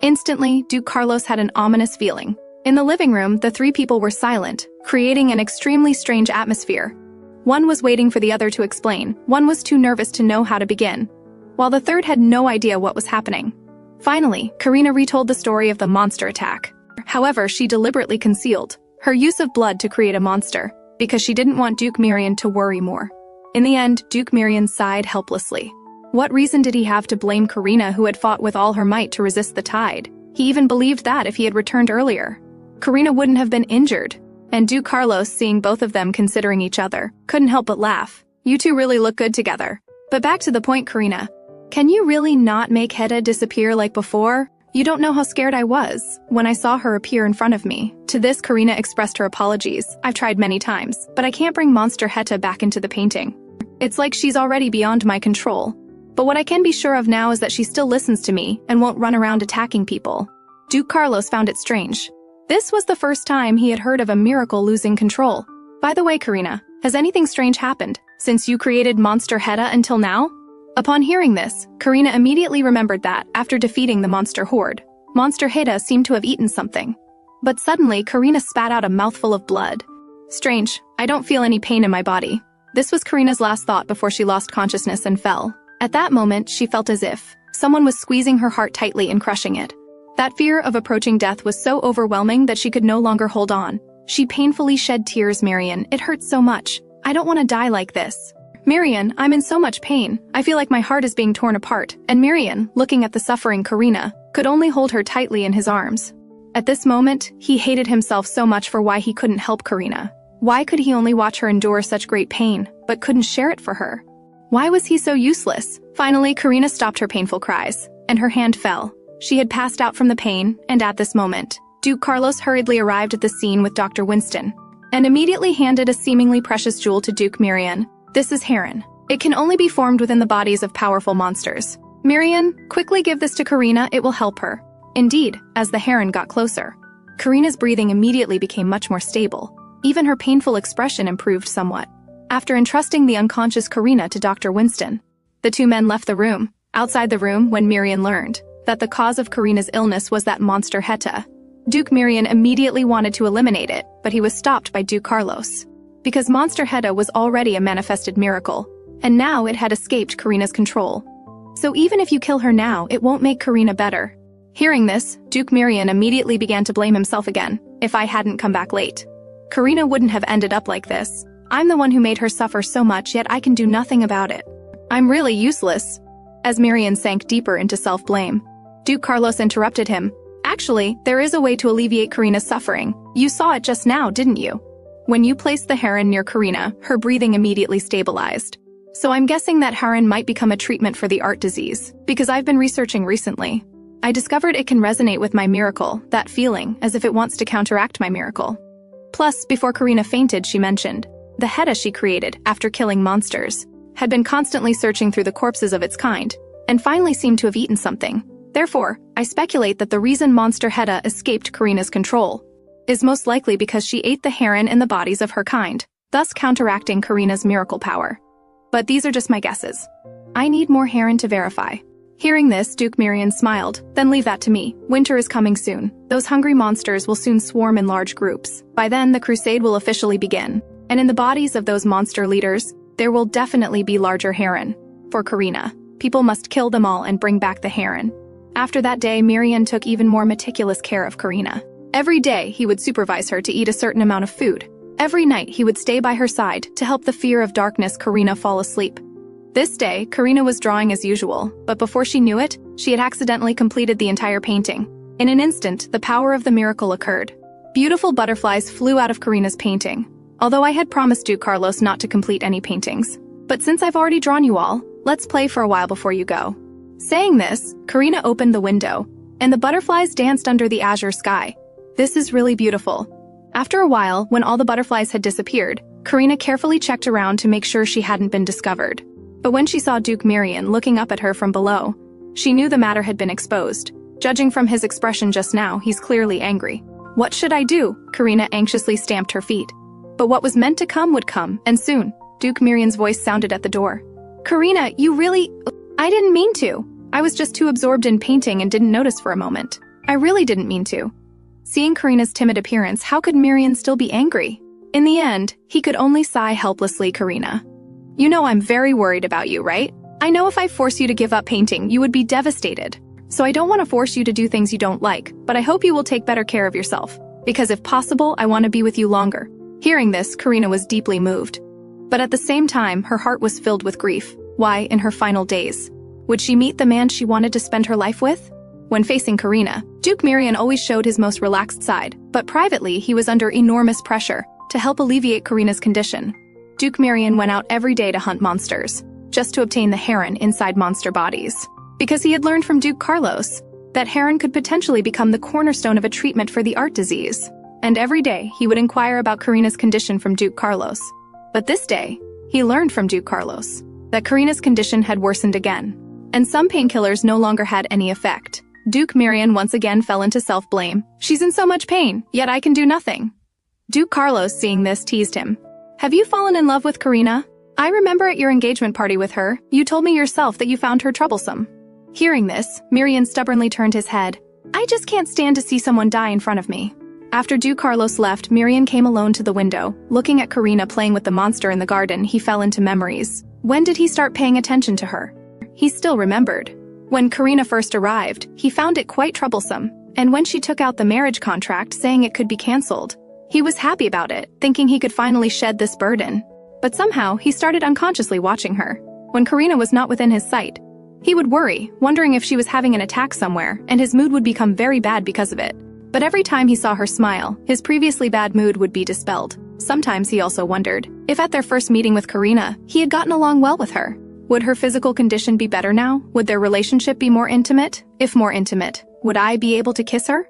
Instantly, Duke Carlos had an ominous feeling. In the living room, the three people were silent, creating an extremely strange atmosphere. One was waiting for the other to explain, one was too nervous to know how to begin, while the third had no idea what was happening. Finally, Karina retold the story of the monster attack. However, she deliberately concealed her use of blood to create a monster, because she didn't want Duke Mirian to worry more. In the end, Duke Mirian sighed helplessly. What reason did he have to blame Karina, who had fought with all her might to resist the tide? He even believed that if he had returned earlier, Karina wouldn't have been injured. And Duke Carlos, seeing both of them considering each other, couldn't help but laugh. You two really look good together. But back to the point, Karina. Can you really not make Heta disappear like before? You don't know how scared I was when I saw her appear in front of me. To this, Karina expressed her apologies. I've tried many times, but I can't bring Monster Heta back into the painting. It's like she's already beyond my control. But what I can be sure of now is that she still listens to me and won't run around attacking people. Duke Carlos found it strange. This was the first time he had heard of a miracle losing control. By the way, Karina, has anything strange happened since you created Monster Heta until now? Upon hearing this, Karina immediately remembered that, after defeating the monster horde, Monster Heta seemed to have eaten something. But suddenly, Karina spat out a mouthful of blood. Strange, I don't feel any pain in my body. This was Karina's last thought before she lost consciousness and fell. At that moment, she felt as if someone was squeezing her heart tightly and crushing it. That fear of approaching death was so overwhelming that she could no longer hold on. She painfully shed tears. Mirian, it hurts so much. I don't want to die like this. Mirian, I'm in so much pain. I feel like my heart is being torn apart. And Mirian, looking at the suffering Karina, could only hold her tightly in his arms. At this moment, he hated himself so much for why he couldn't help Karina. Why could he only watch her endure such great pain, but couldn't share it for her? Why was he so useless? Finally, Karina stopped her painful cries, and her hand fell. She had passed out from the pain, and at this moment, Duke Carlos hurriedly arrived at the scene with Dr. Winston, and immediately handed a seemingly precious jewel to Duke Mirian. This is heron. It can only be formed within the bodies of powerful monsters. Mirian, quickly give this to Karina, it will help her. Indeed, as the heron got closer, Karina's breathing immediately became much more stable. Even her painful expression improved somewhat. After entrusting the unconscious Karina to Dr. Winston, the two men left the room. Outside the room, when Mirian learned that the cause of Karina's illness was that monster Heta, Duke Mirian immediately wanted to eliminate it, but he was stopped by Duke Carlos. Because Monster Heta was already a manifested miracle, and now it had escaped Karina's control. So even if you kill her now, it won't make Karina better. Hearing this, Duke Mirian immediately began to blame himself again. If I hadn't come back late, Karina wouldn't have ended up like this. I'm the one who made her suffer so much, yet I can do nothing about it. I'm really useless. As Mirian sank deeper into self-blame, Duke Carlos interrupted him. Actually, there is a way to alleviate Karina's suffering. You saw it just now, didn't you? When you placed the heron near Karina, her breathing immediately stabilized. So I'm guessing that heron might become a treatment for the art disease, because I've been researching recently. I discovered it can resonate with my miracle, that feeling, as if it wants to counteract my miracle. Plus, before Karina fainted, she mentioned, the Hedda she created, after killing monsters, had been constantly searching through the corpses of its kind, and finally seemed to have eaten something. Therefore, I speculate that the reason Monster Hedda escaped Karina's control is most likely because she ate the heron in the bodies of her kind, thus counteracting Karina's miracle power. But these are just my guesses. I need more heron to verify. Hearing this, Duke Mirian smiled. Then leave that to me. Winter is coming soon. Those hungry monsters will soon swarm in large groups. By then, the crusade will officially begin. And in the bodies of those monster leaders, there will definitely be larger heron. For Karina, people must kill them all and bring back the heron. After that day, Mirian took even more meticulous care of Karina. Every day, he would supervise her to eat a certain amount of food. Every night, he would stay by her side to help the fear of darkness Karina fall asleep. This day, Karina was drawing as usual, but before she knew it, she had accidentally completed the entire painting. In an instant, the power of the miracle occurred. Beautiful butterflies flew out of Karina's painting. Although I had promised Duke Carlos not to complete any paintings. But since I've already drawn you all, let's play for a while before you go. Saying this, Karina opened the window, and the butterflies danced under the azure sky. This is really beautiful. After a while, when all the butterflies had disappeared, Karina carefully checked around to make sure she hadn't been discovered. But when she saw Duke Mirian looking up at her from below, she knew the matter had been exposed. Judging from his expression just now, he's clearly angry. What should I do? Karina anxiously stamped her feet. But what was meant to come would come, and soon, Duke Mirian's voice sounded at the door. Karina, you really… I didn't mean to. I was just too absorbed in painting and didn't notice for a moment. I really didn't mean to. Seeing Karina's timid appearance, how could Mirian still be angry? In the end, he could only sigh helplessly. Karina, you know I'm very worried about you, right? I know if I force you to give up painting, you would be devastated. So I don't want to force you to do things you don't like, but I hope you will take better care of yourself. Because if possible, I want to be with you longer. Hearing this, Karina was deeply moved. But at the same time, her heart was filled with grief. Why, in her final days, would she meet the man she wanted to spend her life with? When facing Karina, Duke Mirian always showed his most relaxed side, but privately he was under enormous pressure to help alleviate Karina's condition. Duke Mirian went out every day to hunt monsters, just to obtain the heron inside monster bodies. Because he had learned from Duke Carlos that heron could potentially become the cornerstone of a treatment for the art disease. And every day he would inquire about Karina's condition from Duke Carlos. But this day, he learned from Duke Carlos that Karina's condition had worsened again, and some painkillers no longer had any effect. Duke Mirian once again fell into self-blame. She's in so much pain, yet I can do nothing. Duke Carlos, seeing this, teased him. Have you fallen in love with Karina? I remember at your engagement party with her, you told me yourself that you found her troublesome. Hearing this, Mirian stubbornly turned his head. I just can't stand to see someone die in front of me. After Duke Carlos left, Mirian came alone to the window. Looking at Karina playing with the monster in the garden, he fell into memories. When did he start paying attention to her? He still remembered. When Karina first arrived, he found it quite troublesome, and when she took out the marriage contract saying it could be cancelled, he was happy about it, thinking he could finally shed this burden. But somehow, he started unconsciously watching her. When Karina was not within his sight, he would worry, wondering if she was having an attack somewhere, and his mood would become very bad because of it. But every time he saw her smile, his previously bad mood would be dispelled. Sometimes he also wondered if at their first meeting with Karina, he had gotten along well with her. Would her physical condition be better now? Would their relationship be more intimate? If more intimate, would I be able to kiss her?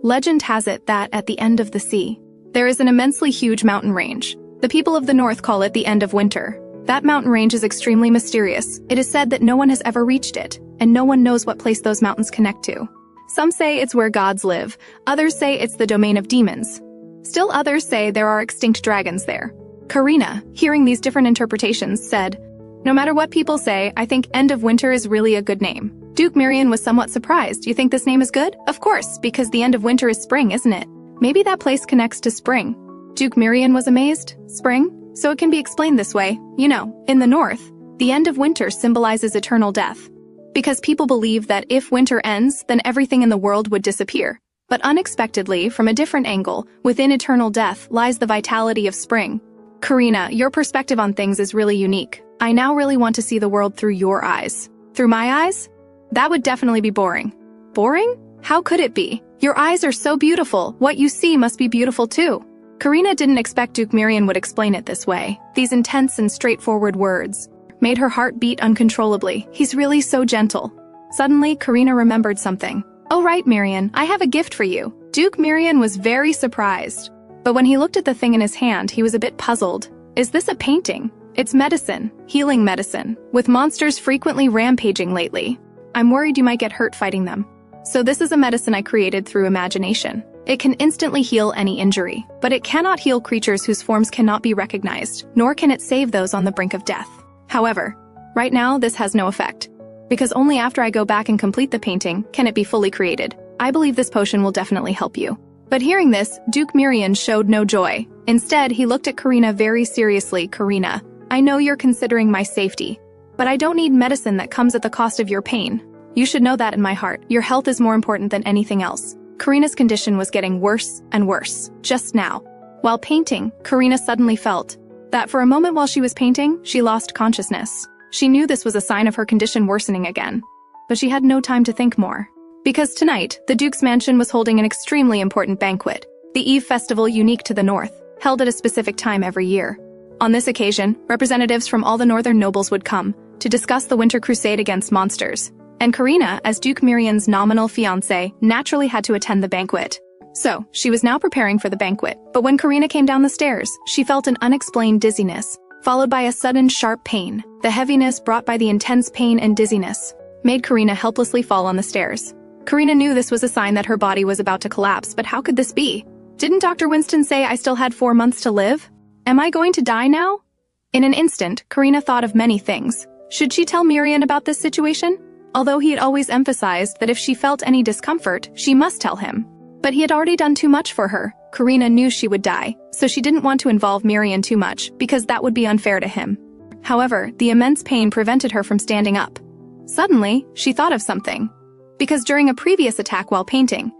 Legend has it that at the end of the sea, there is an immensely huge mountain range. The people of the north call it the end of winter. That mountain range is extremely mysterious. It is said that no one has ever reached it, and no one knows what place those mountains connect to. Some say it's where gods live, others say it's the domain of demons. Still others say there are extinct dragons there. Karina, hearing these different interpretations, said, no matter what people say, I think End of Winter is really a good name. Duke Mirian was somewhat surprised. You think this name is good? Of course, because the end of winter is spring, isn't it? Maybe that place connects to spring. Duke Mirian was amazed. Spring? So it can be explained this way. You know, in the north, the end of winter symbolizes eternal death. because people believe that if winter ends, then everything in the world would disappear. But unexpectedly, from a different angle, within eternal death lies the vitality of spring. Karina, your perspective on things is really unique. I now really want to see the world through your eyes. Through my eyes? That would definitely be boring. Boring? How could it be? Your eyes are so beautiful, what you see must be beautiful too. Karina didn't expect Duke Mirian would explain it this way. These intense and straightforward words made her heart beat uncontrollably. He's really so gentle. Suddenly, Karina remembered something. Oh right, Mirian, I have a gift for you. Duke Mirian was very surprised. But when he looked at the thing in his hand, he was a bit puzzled. Is this a painting? It's medicine, healing medicine, with monsters frequently rampaging lately. I'm worried you might get hurt fighting them. So this is a medicine I created through imagination. It can instantly heal any injury, but it cannot heal creatures whose forms cannot be recognized, nor can it save those on the brink of death. However, right now this has no effect, because only after I go back and complete the painting can it be fully created. I believe this potion will definitely help you. But hearing this, Duke Mirian showed no joy. Instead, he looked at Karina very seriously. Karina, I know you're considering my safety, but I don't need medicine that comes at the cost of your pain. You should know that in my heart. Your health is more important than anything else. Karina's condition was getting worse and worse. Just now, while painting, Karina suddenly felt that for a moment while she was painting, she lost consciousness. She knew this was a sign of her condition worsening again, but she had no time to think more. Because tonight, the Duke's mansion was holding an extremely important banquet, the Eve Festival unique to the north, held at a specific time every year. On this occasion, representatives from all the northern nobles would come to discuss the winter crusade against monsters, and Karina, as Duke Mirian's nominal fiancée, naturally had to attend the banquet. So, she was now preparing for the banquet, but when Karina came down the stairs, she felt an unexplained dizziness, followed by a sudden sharp pain. The heaviness brought by the intense pain and dizziness made Karina helplessly fall on the stairs. Karina knew this was a sign that her body was about to collapse, but how could this be? Didn't Dr. Winston say I still had 4 months to live? Am I going to die now? In an instant, Karina thought of many things. Should she tell Mirian about this situation? Although he had always emphasized that if she felt any discomfort, she must tell him. But he had already done too much for her. Karina knew she would die, so she didn't want to involve Mirian too much, because that would be unfair to him. However, the immense pain prevented her from standing up. Suddenly, she thought of something. Because during a previous attack while painting,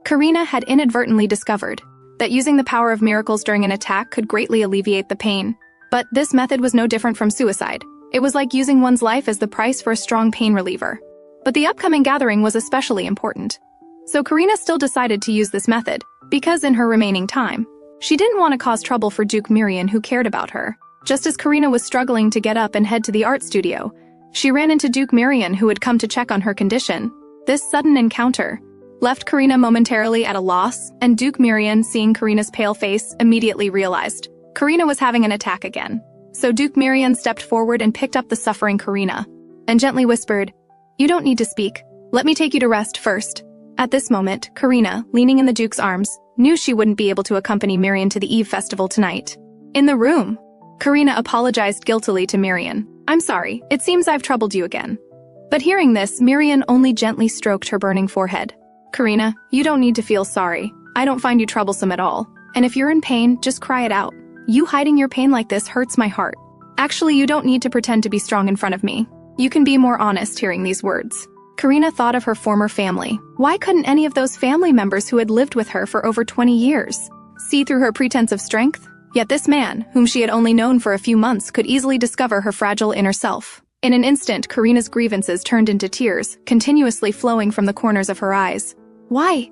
Karina had inadvertently discovered that using the power of miracles during an attack could greatly alleviate the pain. But this method was no different from suicide. It was like using one's life as the price for a strong pain reliever. But the upcoming gathering was especially important. So Karina still decided to use this method, because in her remaining time, she didn't want to cause trouble for Duke Mirian, who cared about her. Just as Karina was struggling to get up and head to the art studio, she ran into Duke Mirian, who had come to check on her condition. This sudden encounter left Karina momentarily at a loss, and Duke Mirian, seeing Karina's pale face, immediately realized Karina was having an attack again. So Duke Mirian stepped forward and picked up the suffering Karina, and gently whispered, "You don't need to speak. Let me take you to rest first." At this moment, Karina, leaning in the Duke's arms, knew she wouldn't be able to accompany Mirian to the Eve Festival tonight. In the room, Karina apologized guiltily to Mirian. "I'm sorry, it seems I've troubled you again." But hearing this, Mirian only gently stroked her burning forehead. "Karina, you don't need to feel sorry. I don't find you troublesome at all. And if you're in pain, just cry it out. You hiding your pain like this hurts my heart. Actually, you don't need to pretend to be strong in front of me. You can be more honest." Hearing these words, Karina thought of her former family. Why couldn't any of those family members who had lived with her for over 20 years see through her pretense of strength? Yet this man, whom she had only known for a few months, could easily discover her fragile inner self. In an instant, Karina's grievances turned into tears, continuously flowing from the corners of her eyes. Why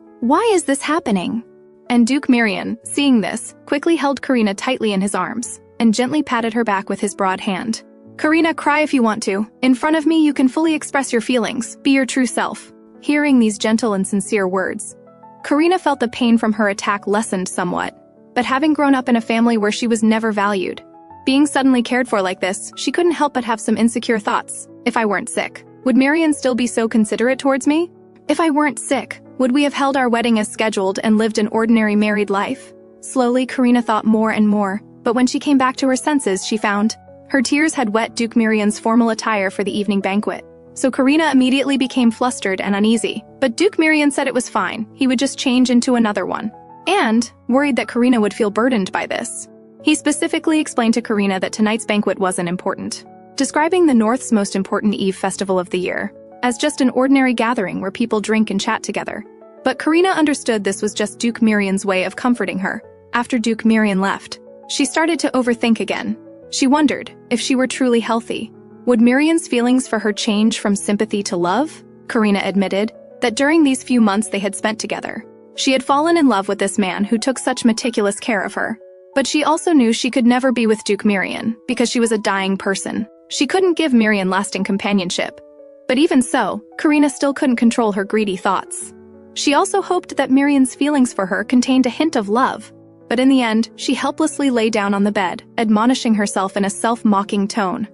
is this happening?" And Duke Mirian, seeing this, quickly held Karina tightly in his arms and gently patted her back with his broad hand. "Karina, cry if you want to. In front of me, you can fully express your feelings. Be your true self." Hearing these gentle and sincere words, Karina felt the pain from her attack lessened somewhat. But having grown up in a family where she was never valued, being suddenly cared for like this, she couldn't help but have some insecure thoughts. If I weren't sick, would Mirian still be so considerate towards me? If I weren't sick, would we have held our wedding as scheduled and lived an ordinary married life? Slowly, Karina thought more and more, but when she came back to her senses, she found her tears had wet Duke Mirian's formal attire for the evening banquet. So Karina immediately became flustered and uneasy, but Duke Mirian said it was fine, he would just change into another one. And, worried that Karina would feel burdened by this, he specifically explained to Karina that tonight's banquet wasn't important, describing the North's most important Eve festival of the year. as just an ordinary gathering where people drink and chat together. But Karina understood this was just Duke Mirian's way of comforting her. After Duke Mirian left, she started to overthink again. She wondered if she were truly healthy. Would Mirian's feelings for her change from sympathy to love? Karina admitted that during these few months they had spent together, she had fallen in love with this man who took such meticulous care of her. But she also knew she could never be with Duke Mirian because she was a dying person. She couldn't give Mirian lasting companionship. But even so, Karina still couldn't control her greedy thoughts. She also hoped that Mirian's feelings for her contained a hint of love. But in the end, she helplessly lay down on the bed, admonishing herself in a self-mocking tone.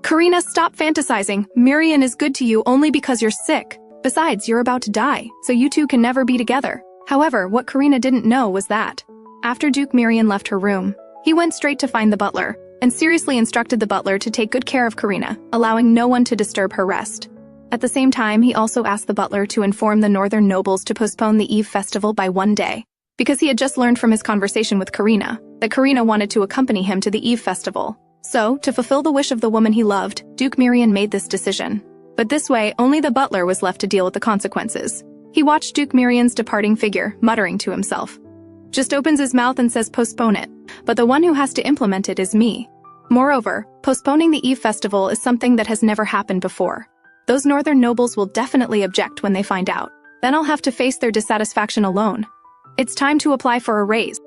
Karina, stop fantasizing. Mirian is good to you only because you're sick. Besides, you're about to die, so you two can never be together. However, what Karina didn't know was that after Duke Mirian left her room, he went straight to find the butler and seriously instructed the butler to take good care of Karina, allowing no one to disturb her rest. At the same time, he also asked the butler to inform the northern nobles to postpone the Eve festival by 1 day, because he had just learned from his conversation with Karina that Karina wanted to accompany him to the Eve festival. So, to fulfill the wish of the woman he loved, Duke Mirian made this decision. But this way, only the butler was left to deal with the consequences. He watched Duke Mirian's departing figure, muttering to himself. Just opens his mouth and says postpone it, but the one who has to implement it is me. Moreover, postponing the Eve festival is something that has never happened before. Those northern nobles will definitely object when they find out. Then I'll have to face their dissatisfaction alone. It's time to apply for a raise.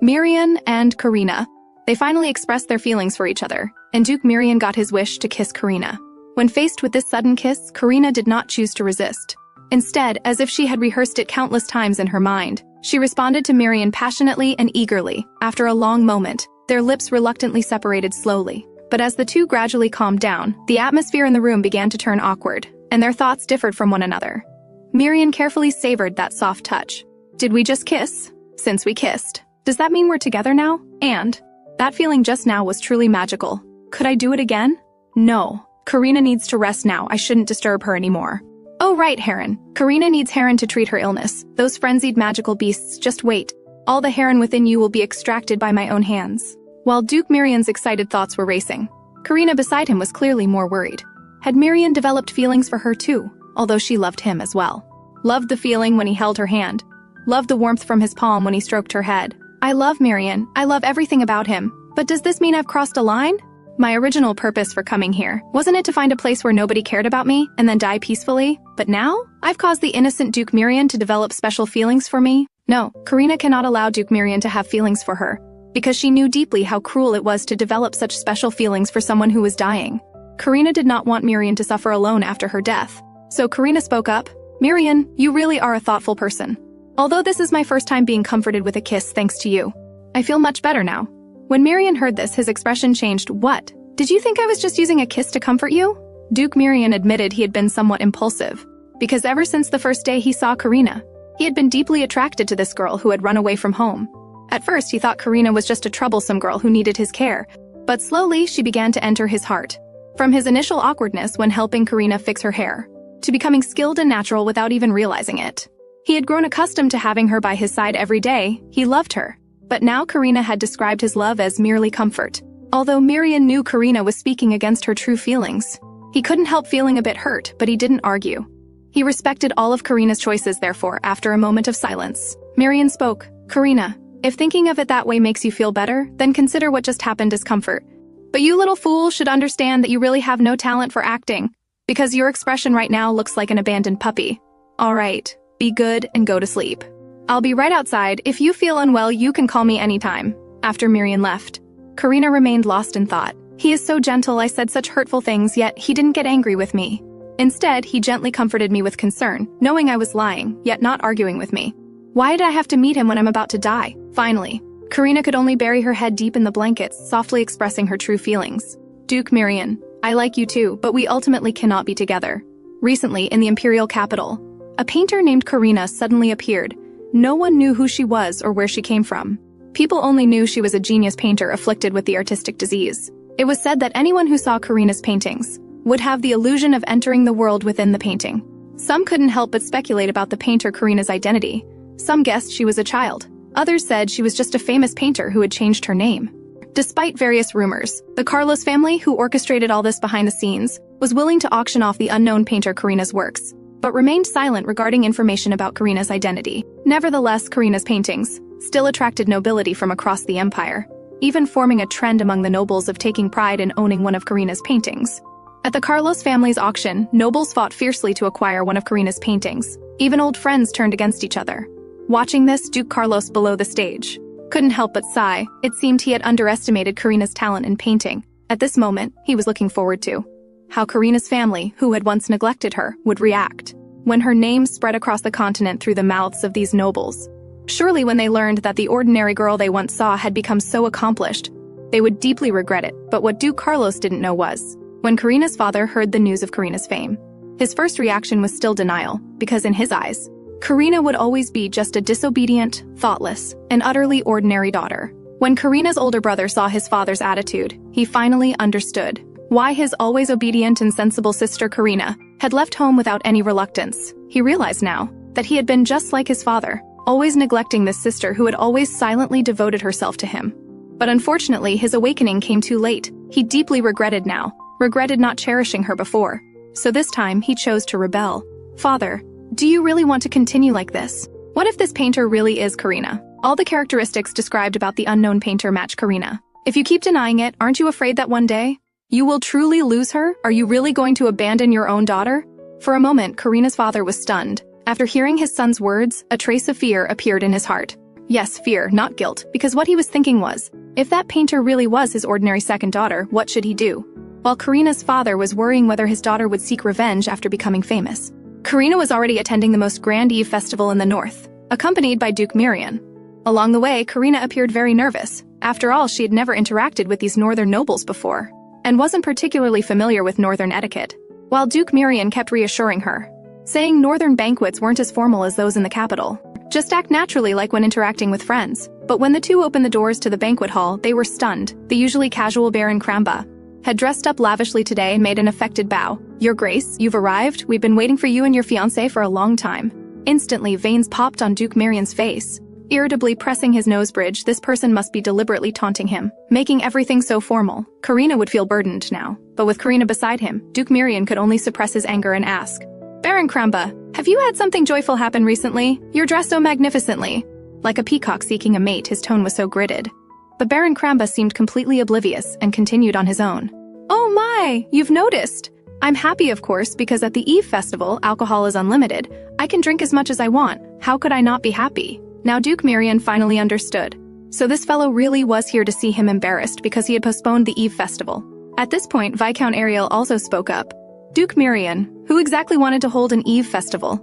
Mirian and Karina. They finally expressed their feelings for each other, and Duke Mirian got his wish to kiss Karina. When faced with this sudden kiss, Karina did not choose to resist. Instead, as if she had rehearsed it countless times in her mind, she responded to Mirian passionately and eagerly. After a long moment, their lips reluctantly separated slowly. But as the two gradually calmed down, the atmosphere in the room began to turn awkward, and their thoughts differed from one another. Mirian carefully savored that soft touch. Did we just kiss? Since we kissed, does that mean we're together now? And that feeling just now was truly magical. Could I do it again? No. Karina needs to rest now. I shouldn't disturb her anymore. Oh right, Heron. Karina needs Heron to treat her illness. Those frenzied magical beasts, just wait. All the Heron within you will be extracted by my own hands. While Duke Mirian's excited thoughts were racing, Karina beside him was clearly more worried. Had Mirian developed feelings for her too, although she loved him as well? Loved the feeling when he held her hand. Loved the warmth from his palm when he stroked her head. I love Mirian. I love everything about him. But does this mean I've crossed a line? My original purpose for coming here, wasn't it to find a place where nobody cared about me and then die peacefully? But now, I've caused the innocent Duke Mirian to develop special feelings for me? No, Karina cannot allow Duke Mirian to have feelings for her, because she knew deeply how cruel it was to develop such special feelings for someone who was dying. Karina did not want Mirian to suffer alone after her death. So Karina spoke up. Mirian, you really are a thoughtful person. Although this is my first time being comforted with a kiss thanks to you, I feel much better now. When Mirian heard this, his expression changed. What? Did you think I was just using a kiss to comfort you? Duke Mirian admitted he had been somewhat impulsive, because ever since the first day he saw Karina, he had been deeply attracted to this girl who had run away from home. At first, he thought Karina was just a troublesome girl who needed his care, but slowly she began to enter his heart. From his initial awkwardness when helping Karina fix her hair, to becoming skilled and natural without even realizing it. He had grown accustomed to having her by his side every day. He loved her. But now Karina had described his love as merely comfort. Although Mirian knew Karina was speaking against her true feelings, he couldn't help feeling a bit hurt, but he didn't argue. He respected all of Karina's choices, therefore, after a moment of silence. Mirian spoke. Karina, if thinking of it that way makes you feel better, then consider what just happened as comfort. But you little fool should understand that you really have no talent for acting, because your expression right now looks like an abandoned puppy. All right, be good and go to sleep. I'll be right outside. If you feel unwell, you can call me anytime. After Mirian left, Karina remained lost in thought. He is so gentle, I said such hurtful things, yet he didn't get angry with me. Instead, he gently comforted me with concern, knowing I was lying, yet not arguing with me. Why did I have to meet him when I'm about to die? Finally, Karina could only bury her head deep in the blankets, softly expressing her true feelings. Duke Mirian, I like you too, but we ultimately cannot be together. Recently, in the imperial capital, a painter named Karina suddenly appeared. No one knew who she was or where she came from. People only knew she was a genius painter afflicted with the artistic disease. It was said that anyone who saw Karina's paintings would have the illusion of entering the world within the painting. Some couldn't help but speculate about the painter Karina's identity. Some guessed she was a child. Others said she was just a famous painter who had changed her name. Despite various rumors, the Carlos family, who orchestrated all this behind the scenes, was willing to auction off the unknown painter Karina's works, but remained silent regarding information about Karina's identity. Nevertheless, Karina's paintings still attracted nobility from across the empire, even forming a trend among the nobles of taking pride in owning one of Karina's paintings. At the Carlos family's auction, nobles fought fiercely to acquire one of Karina's paintings. Even old friends turned against each other. Watching this, Duke Carlos below the stage couldn't help but sigh. It seemed he had underestimated Karina's talent in painting. At this moment, he was looking forward to how Karina's family, who had once neglected her, would react when her name spread across the continent through the mouths of these nobles. Surely when they learned that the ordinary girl they once saw had become so accomplished, they would deeply regret it. But what Duke Carlos didn't know was, when Karina's father heard the news of Karina's fame, his first reaction was still denial, because in his eyes, Karina would always be just a disobedient, thoughtless, and utterly ordinary daughter. When Karina's older brother saw his father's attitude, he finally understood why his always obedient and sensible sister Karina had left home without any reluctance. He realized now that he had been just like his father, always neglecting this sister who had always silently devoted herself to him. But unfortunately, his awakening came too late. He deeply regretted not cherishing her before. So this time, he chose to rebel. "Father, do you really want to continue like this? What if this painter really is Karina? All the characteristics described about the unknown painter match Karina. If you keep denying it, aren't you afraid that one day you will truly lose her? Are you really going to abandon your own daughter?" For a moment, Karina's father was stunned. After hearing his son's words, a trace of fear appeared in his heart. Yes, fear, not guilt, because what he was thinking was, if that painter really was his ordinary second daughter, what should he do? While Karina's father was worrying whether his daughter would seek revenge after becoming famous, Karina was already attending the most grand Eve festival in the north, accompanied by Duke Mirian. Along the way, Karina appeared very nervous. After all, she had never interacted with these northern nobles before, and wasn't particularly familiar with northern etiquette. While Duke Mirian kept reassuring her, saying northern banquets weren't as formal as those in the capital. Just act naturally like when interacting with friends. But when the two opened the doors to the banquet hall, they were stunned. The usually casual Baron Kramba had dressed up lavishly today and made an affected bow. "Your Grace, you've arrived. We've been waiting for you and your fiancé for a long time." Instantly, veins popped on Duke Mirian's face. Irritably pressing his nose bridge, this person must be deliberately taunting him, making everything so formal. Karina would feel burdened now. But with Karina beside him, Duke Mirian could only suppress his anger and ask, "Baron Kramba, have you had something joyful happen recently? You're dressed so magnificently." Like a peacock seeking a mate, his tone was so gritted. But Baron Kramba seemed completely oblivious and continued on his own. "Oh my, you've noticed. I'm happy, of course, because at the Eve festival, alcohol is unlimited. I can drink as much as I want. How could I not be happy?" Now Duke Mirian finally understood. So this fellow really was here to see him embarrassed because he had postponed the Eve festival. At this point, Viscount Ariel also spoke up. "Duke Mirian, who exactly wanted to hold an Eve festival?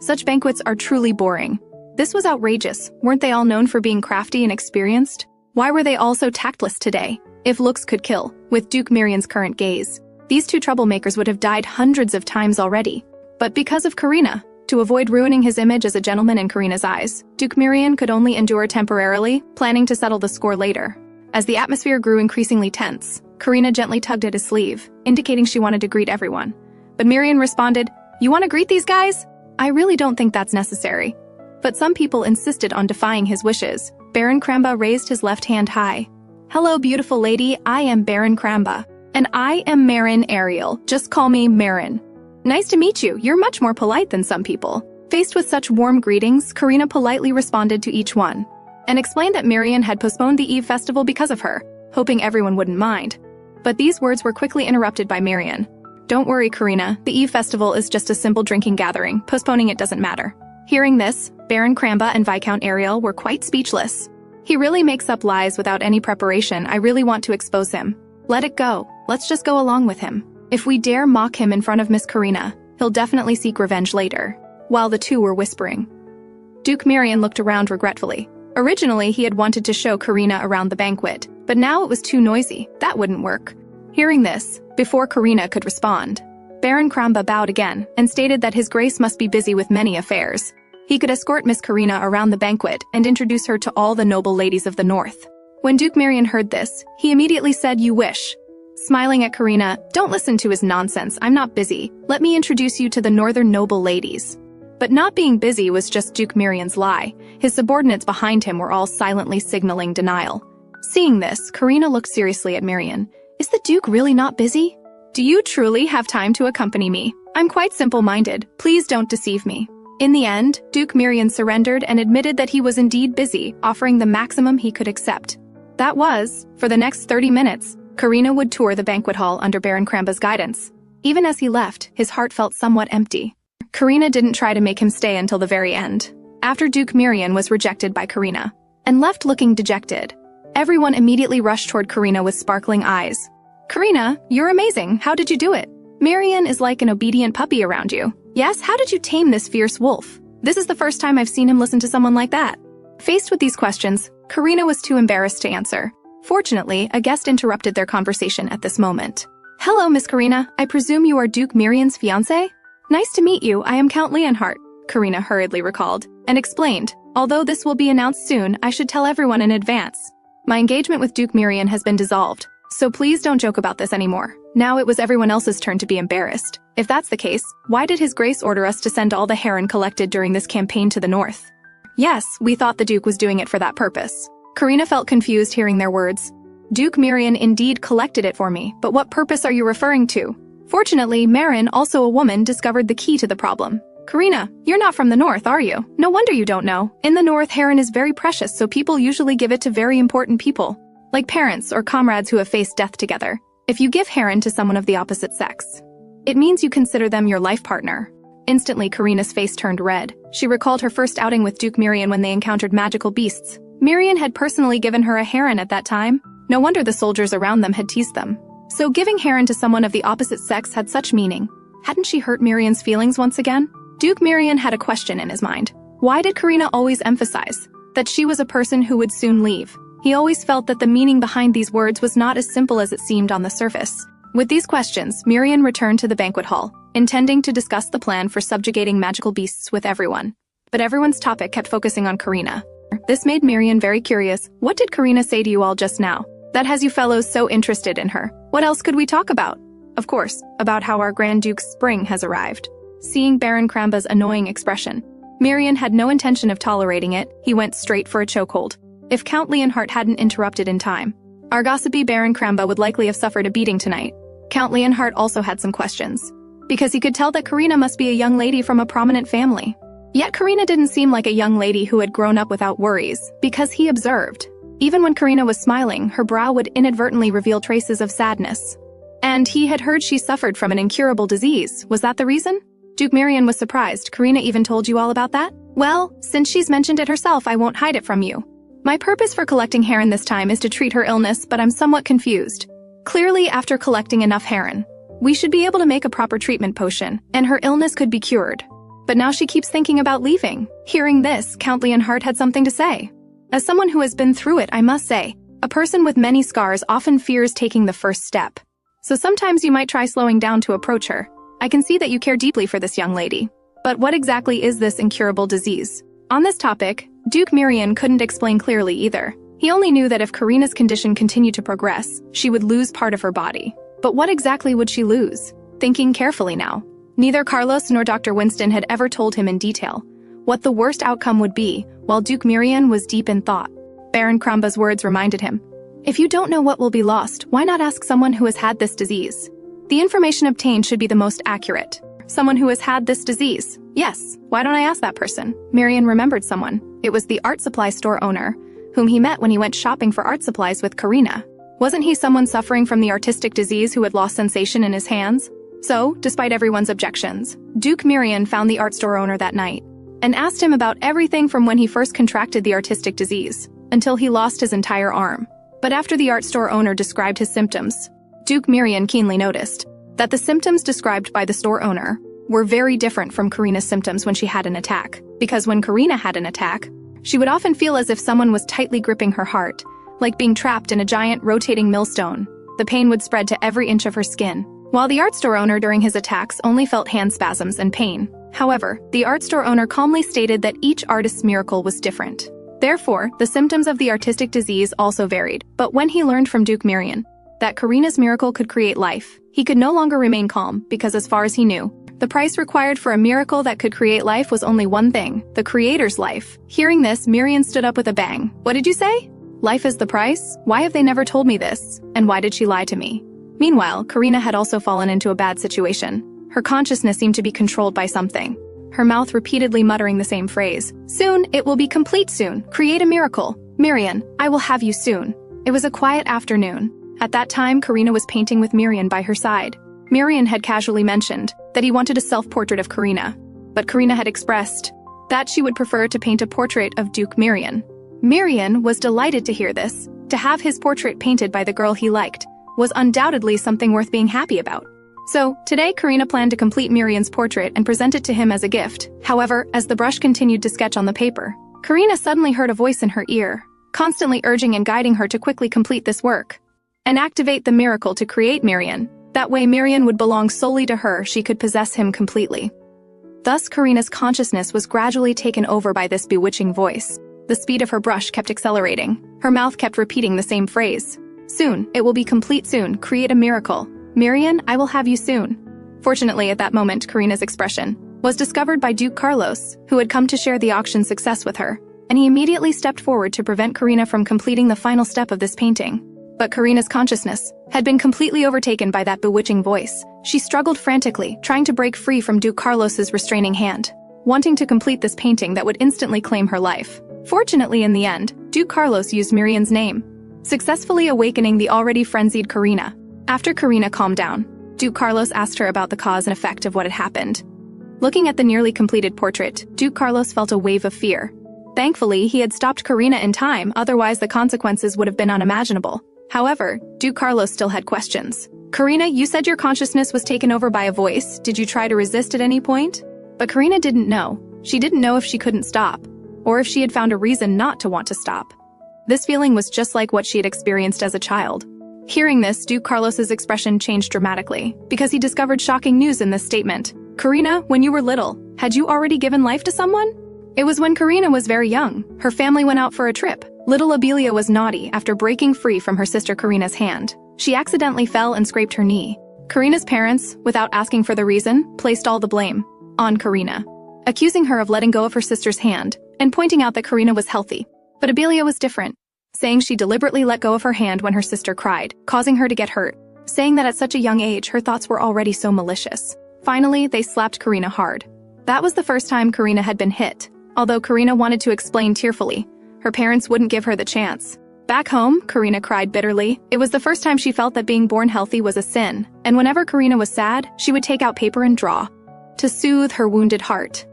Such banquets are truly boring." This was outrageous. Weren't they all known for being crafty and experienced? Why were they all so tactless today? If looks could kill, with Duke Mirian's current gaze, these two troublemakers would have died hundreds of times already. But because of Karina, to avoid ruining his image as a gentleman in Karina's eyes, Duke Mirian could only endure temporarily, planning to settle the score later. As the atmosphere grew increasingly tense, Karina gently tugged at his sleeve, indicating she wanted to greet everyone. But Mirian responded, "You want to greet these guys? I really don't think that's necessary." But some people insisted on defying his wishes. Baron Kramba raised his left hand high. "Hello, beautiful lady, I am Baron Kramba. And I am Marin Ariel. Just call me Marin. Nice to meet you. You're much more polite than some people." Faced with such warm greetings, Karina politely responded to each one, and explained that Mirian had postponed the Eve festival because of her, hoping everyone wouldn't mind. But these words were quickly interrupted by Mirian. "Don't worry, Karina. The Eve festival is just a simple drinking gathering. Postponing it doesn't matter." Hearing this, Baron Kramba and Viscount Ariel were quite speechless. "He really makes up lies without any preparation. I really want to expose him. Let it go. Let's just go along with him. If we dare mock him in front of Miss Karina, he'll definitely seek revenge later." While the two were whispering, Duke Mirian looked around regretfully. Originally, he had wanted to show Karina around the banquet, but now it was too noisy. That wouldn't work. Hearing this, before Karina could respond, Baron Kramba bowed again and stated that His Grace must be busy with many affairs. He could escort Miss Karina around the banquet and introduce her to all the noble ladies of the north. When Duke Mirian heard this, he immediately said, "You wish." Smiling at Karina, "Don't listen to his nonsense. I'm not busy. Let me introduce you to the northern noble ladies." But not being busy was just Duke Mirian's lie. His subordinates behind him were all silently signaling denial. Seeing this, Karina looked seriously at Marian. Is the Duke really not busy? Do you truly have time to accompany me? I'm quite simple-minded. Please don't deceive me. In the end, Duke Marian surrendered and admitted that he was indeed busy, offering the maximum he could accept. That was, for the next 30 minutes, Karina would tour the banquet hall under Baron Kramba's guidance. Even as he left, his heart felt somewhat empty. Karina didn't try to make him stay until the very end. After Duke Marian was rejected by Karina and left looking dejected, everyone immediately rushed toward Karina with sparkling eyes. Karina, you're amazing. How did you do it? Marian is like an obedient puppy around you. Yes, how did you tame this fierce wolf? This is the first time I've seen him listen to someone like that. Faced with these questions, Karina was too embarrassed to answer. Fortunately, a guest interrupted their conversation at this moment. Hello, Miss Karina. I presume you are Duke Marian's fiancé? Nice to meet you. I am Count Leonhardt, Karina hurriedly recalled, and explained, although this will be announced soon, I should tell everyone in advance. My engagement with Duke Marian has been dissolved, so please don't joke about this anymore. Now it was everyone else's turn to be embarrassed. If that's the case, why did His Grace order us to send all the heron collected during this campaign to the north? Yes, we thought the Duke was doing it for that purpose. Karina felt confused hearing their words. Duke Marian indeed collected it for me, but what purpose are you referring to? Fortunately, Marin, also a woman, discovered the key to the problem. Karina, you're not from the north, are you? No wonder you don't know. In the north, heron is very precious, so people usually give it to very important people, like parents or comrades who have faced death together. If you give heron to someone of the opposite sex, it means you consider them your life partner. Instantly, Karina's face turned red. She recalled her first outing with Duke Marian when they encountered magical beasts. Marian had personally given her a heron at that time. No wonder the soldiers around them had teased them. So giving heron to someone of the opposite sex had such meaning. Hadn't she hurt Marian's feelings once again? Duke Marian had a question in his mind. Why did Karina always emphasize that she was a person who would soon leave? He always felt that the meaning behind these words was not as simple as it seemed on the surface. With these questions, Marian returned to the banquet hall, intending to discuss the plan for subjugating magical beasts with everyone. But everyone's topic kept focusing on Karina. This made Marian very curious. What did Karina say to you all just now that has you fellows so interested in her? What else could we talk about? Of course, about how our Grand Duke's spring has arrived. Seeing Baron Kramba's annoying expression, Marian had no intention of tolerating it. He went straight for a chokehold. If Count Leonhardt hadn't interrupted in time, our gossipy Baron Kramba would likely have suffered a beating tonight. Count Leonhardt also had some questions, because he could tell that Karina must be a young lady from a prominent family. Yet Karina didn't seem like a young lady who had grown up without worries, because he observed. Even when Karina was smiling, her brow would inadvertently reveal traces of sadness. And he had heard she suffered from an incurable disease. Was that the reason? Duke Marian was surprised. Karina even told you all about that? Well, since she's mentioned it herself, I won't hide it from you. My purpose for collecting heron this time is to treat her illness, but I'm somewhat confused. Clearly, after collecting enough heron, we should be able to make a proper treatment potion, and her illness could be cured. But now she keeps thinking about leaving. Hearing this, Count Leonhardt had something to say. As someone who has been through it, I must say, a person with many scars often fears taking the first step. So sometimes you might try slowing down to approach her. I can see that you care deeply for this young lady. But what exactly is this incurable disease? On this topic, Duke Marian couldn't explain clearly either. He only knew that if Karina's condition continued to progress, she would lose part of her body. But what exactly would she lose? Thinking carefully now, neither Carlos nor Dr. Winston had ever told him in detail what the worst outcome would be, while Duke Marian was deep in thought. Baron Kramba's words reminded him, if you don't know what will be lost, why not ask someone who has had this disease? The information obtained should be the most accurate. Someone who has had this disease. Yes, why don't I ask that person? Marian remembered someone. It was the art supply store owner, whom he met when he went shopping for art supplies with Karina. Wasn't he someone suffering from the artistic disease who had lost sensation in his hands? So, despite everyone's objections, Duke Marian found the art store owner that night and asked him about everything from when he first contracted the artistic disease until he lost his entire arm. But after the art store owner described his symptoms, Duke Marian keenly noticed that the symptoms described by the store owner were very different from Karina's symptoms when she had an attack. Because when Karina had an attack, she would often feel as if someone was tightly gripping her heart, like being trapped in a giant rotating millstone. The pain would spread to every inch of her skin, while the art store owner during his attacks only felt hand spasms and pain. However, the art store owner calmly stated that each artist's miracle was different. Therefore, the symptoms of the artistic disease also varied. But when he learned from Duke Marian that Karina's miracle could create life, he could no longer remain calm because, as far as he knew, the price required for a miracle that could create life was only one thing, the creator's life. Hearing this, Marian stood up with a bang. What did you say? Life is the price? Why have they never told me this? And why did she lie to me? Meanwhile, Karina had also fallen into a bad situation. Her consciousness seemed to be controlled by something. Her mouth repeatedly muttering the same phrase. Soon, it will be complete soon. Create a miracle. Mirian, I will have you soon. It was a quiet afternoon. At that time, Karina was painting with Mirian by her side. Mirian had casually mentioned that he wanted a self-portrait of Karina, but Karina had expressed that she would prefer to paint a portrait of Duke Mirian. Mirian was delighted to hear this. To have his portrait painted by the girl he liked was undoubtedly something worth being happy about. So, today Karina planned to complete Mirian's portrait and present it to him as a gift. However, as the brush continued to sketch on the paper, Karina suddenly heard a voice in her ear, constantly urging and guiding her to quickly complete this work and activate the miracle to create Mirian. That way Mirian would belong solely to her, she could possess him completely. Thus, Karina's consciousness was gradually taken over by this bewitching voice. The speed of her brush kept accelerating. Her mouth kept repeating the same phrase. Soon, it will be complete soon, create a miracle. Mirian, I will have you soon. Fortunately, at that moment, Karina's expression was discovered by Duke Carlos, who had come to share the auction's success with her, and he immediately stepped forward to prevent Karina from completing the final step of this painting. But Karina's consciousness had been completely overtaken by that bewitching voice. She struggled frantically, trying to break free from Duke Carlos's restraining hand, wanting to complete this painting that would instantly claim her life. Fortunately, in the end, Duke Carlos used Mirian's name, successfully awakening the already frenzied Karina. After Karina calmed down, Duke Carlos asked her about the cause and effect of what had happened. Looking at the nearly completed portrait, Duke Carlos felt a wave of fear. Thankfully, he had stopped Karina in time, otherwise the consequences would have been unimaginable. However, Duke Carlos still had questions. Karina, you said your consciousness was taken over by a voice. Did you try to resist at any point? But Karina didn't know. She didn't know if she couldn't stop, or if she had found a reason not to want to stop. This feeling was just like what she had experienced as a child. Hearing this, Duke Carlos's expression changed dramatically, because he discovered shocking news in this statement. Karina, when you were little, had you already given life to someone? It was when Karina was very young. Her family went out for a trip. Little Abelia was naughty after breaking free from her sister Karina's hand. She accidentally fell and scraped her knee. Karina's parents, without asking for the reason, placed all the blame on Karina, accusing her of letting go of her sister's hand and pointing out that Karina was healthy. But Abelia was different, saying she deliberately let go of her hand when her sister cried, causing her to get hurt, saying that at such a young age her thoughts were already so malicious. Finally, they slapped Karina hard. That was the first time Karina had been hit. Although Karina wanted to explain tearfully, her parents wouldn't give her the chance. Back home, Karina cried bitterly. It was the first time she felt that being born healthy was a sin, and whenever Karina was sad, she would take out paper and draw to soothe her wounded heart.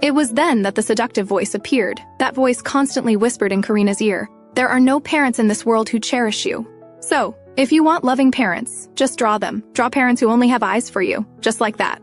It was then that the seductive voice appeared. That voice constantly whispered in Karina's ear, "There are no parents in this world who cherish you. So, if you want loving parents, just draw them. Draw parents who only have eyes for you, just like that."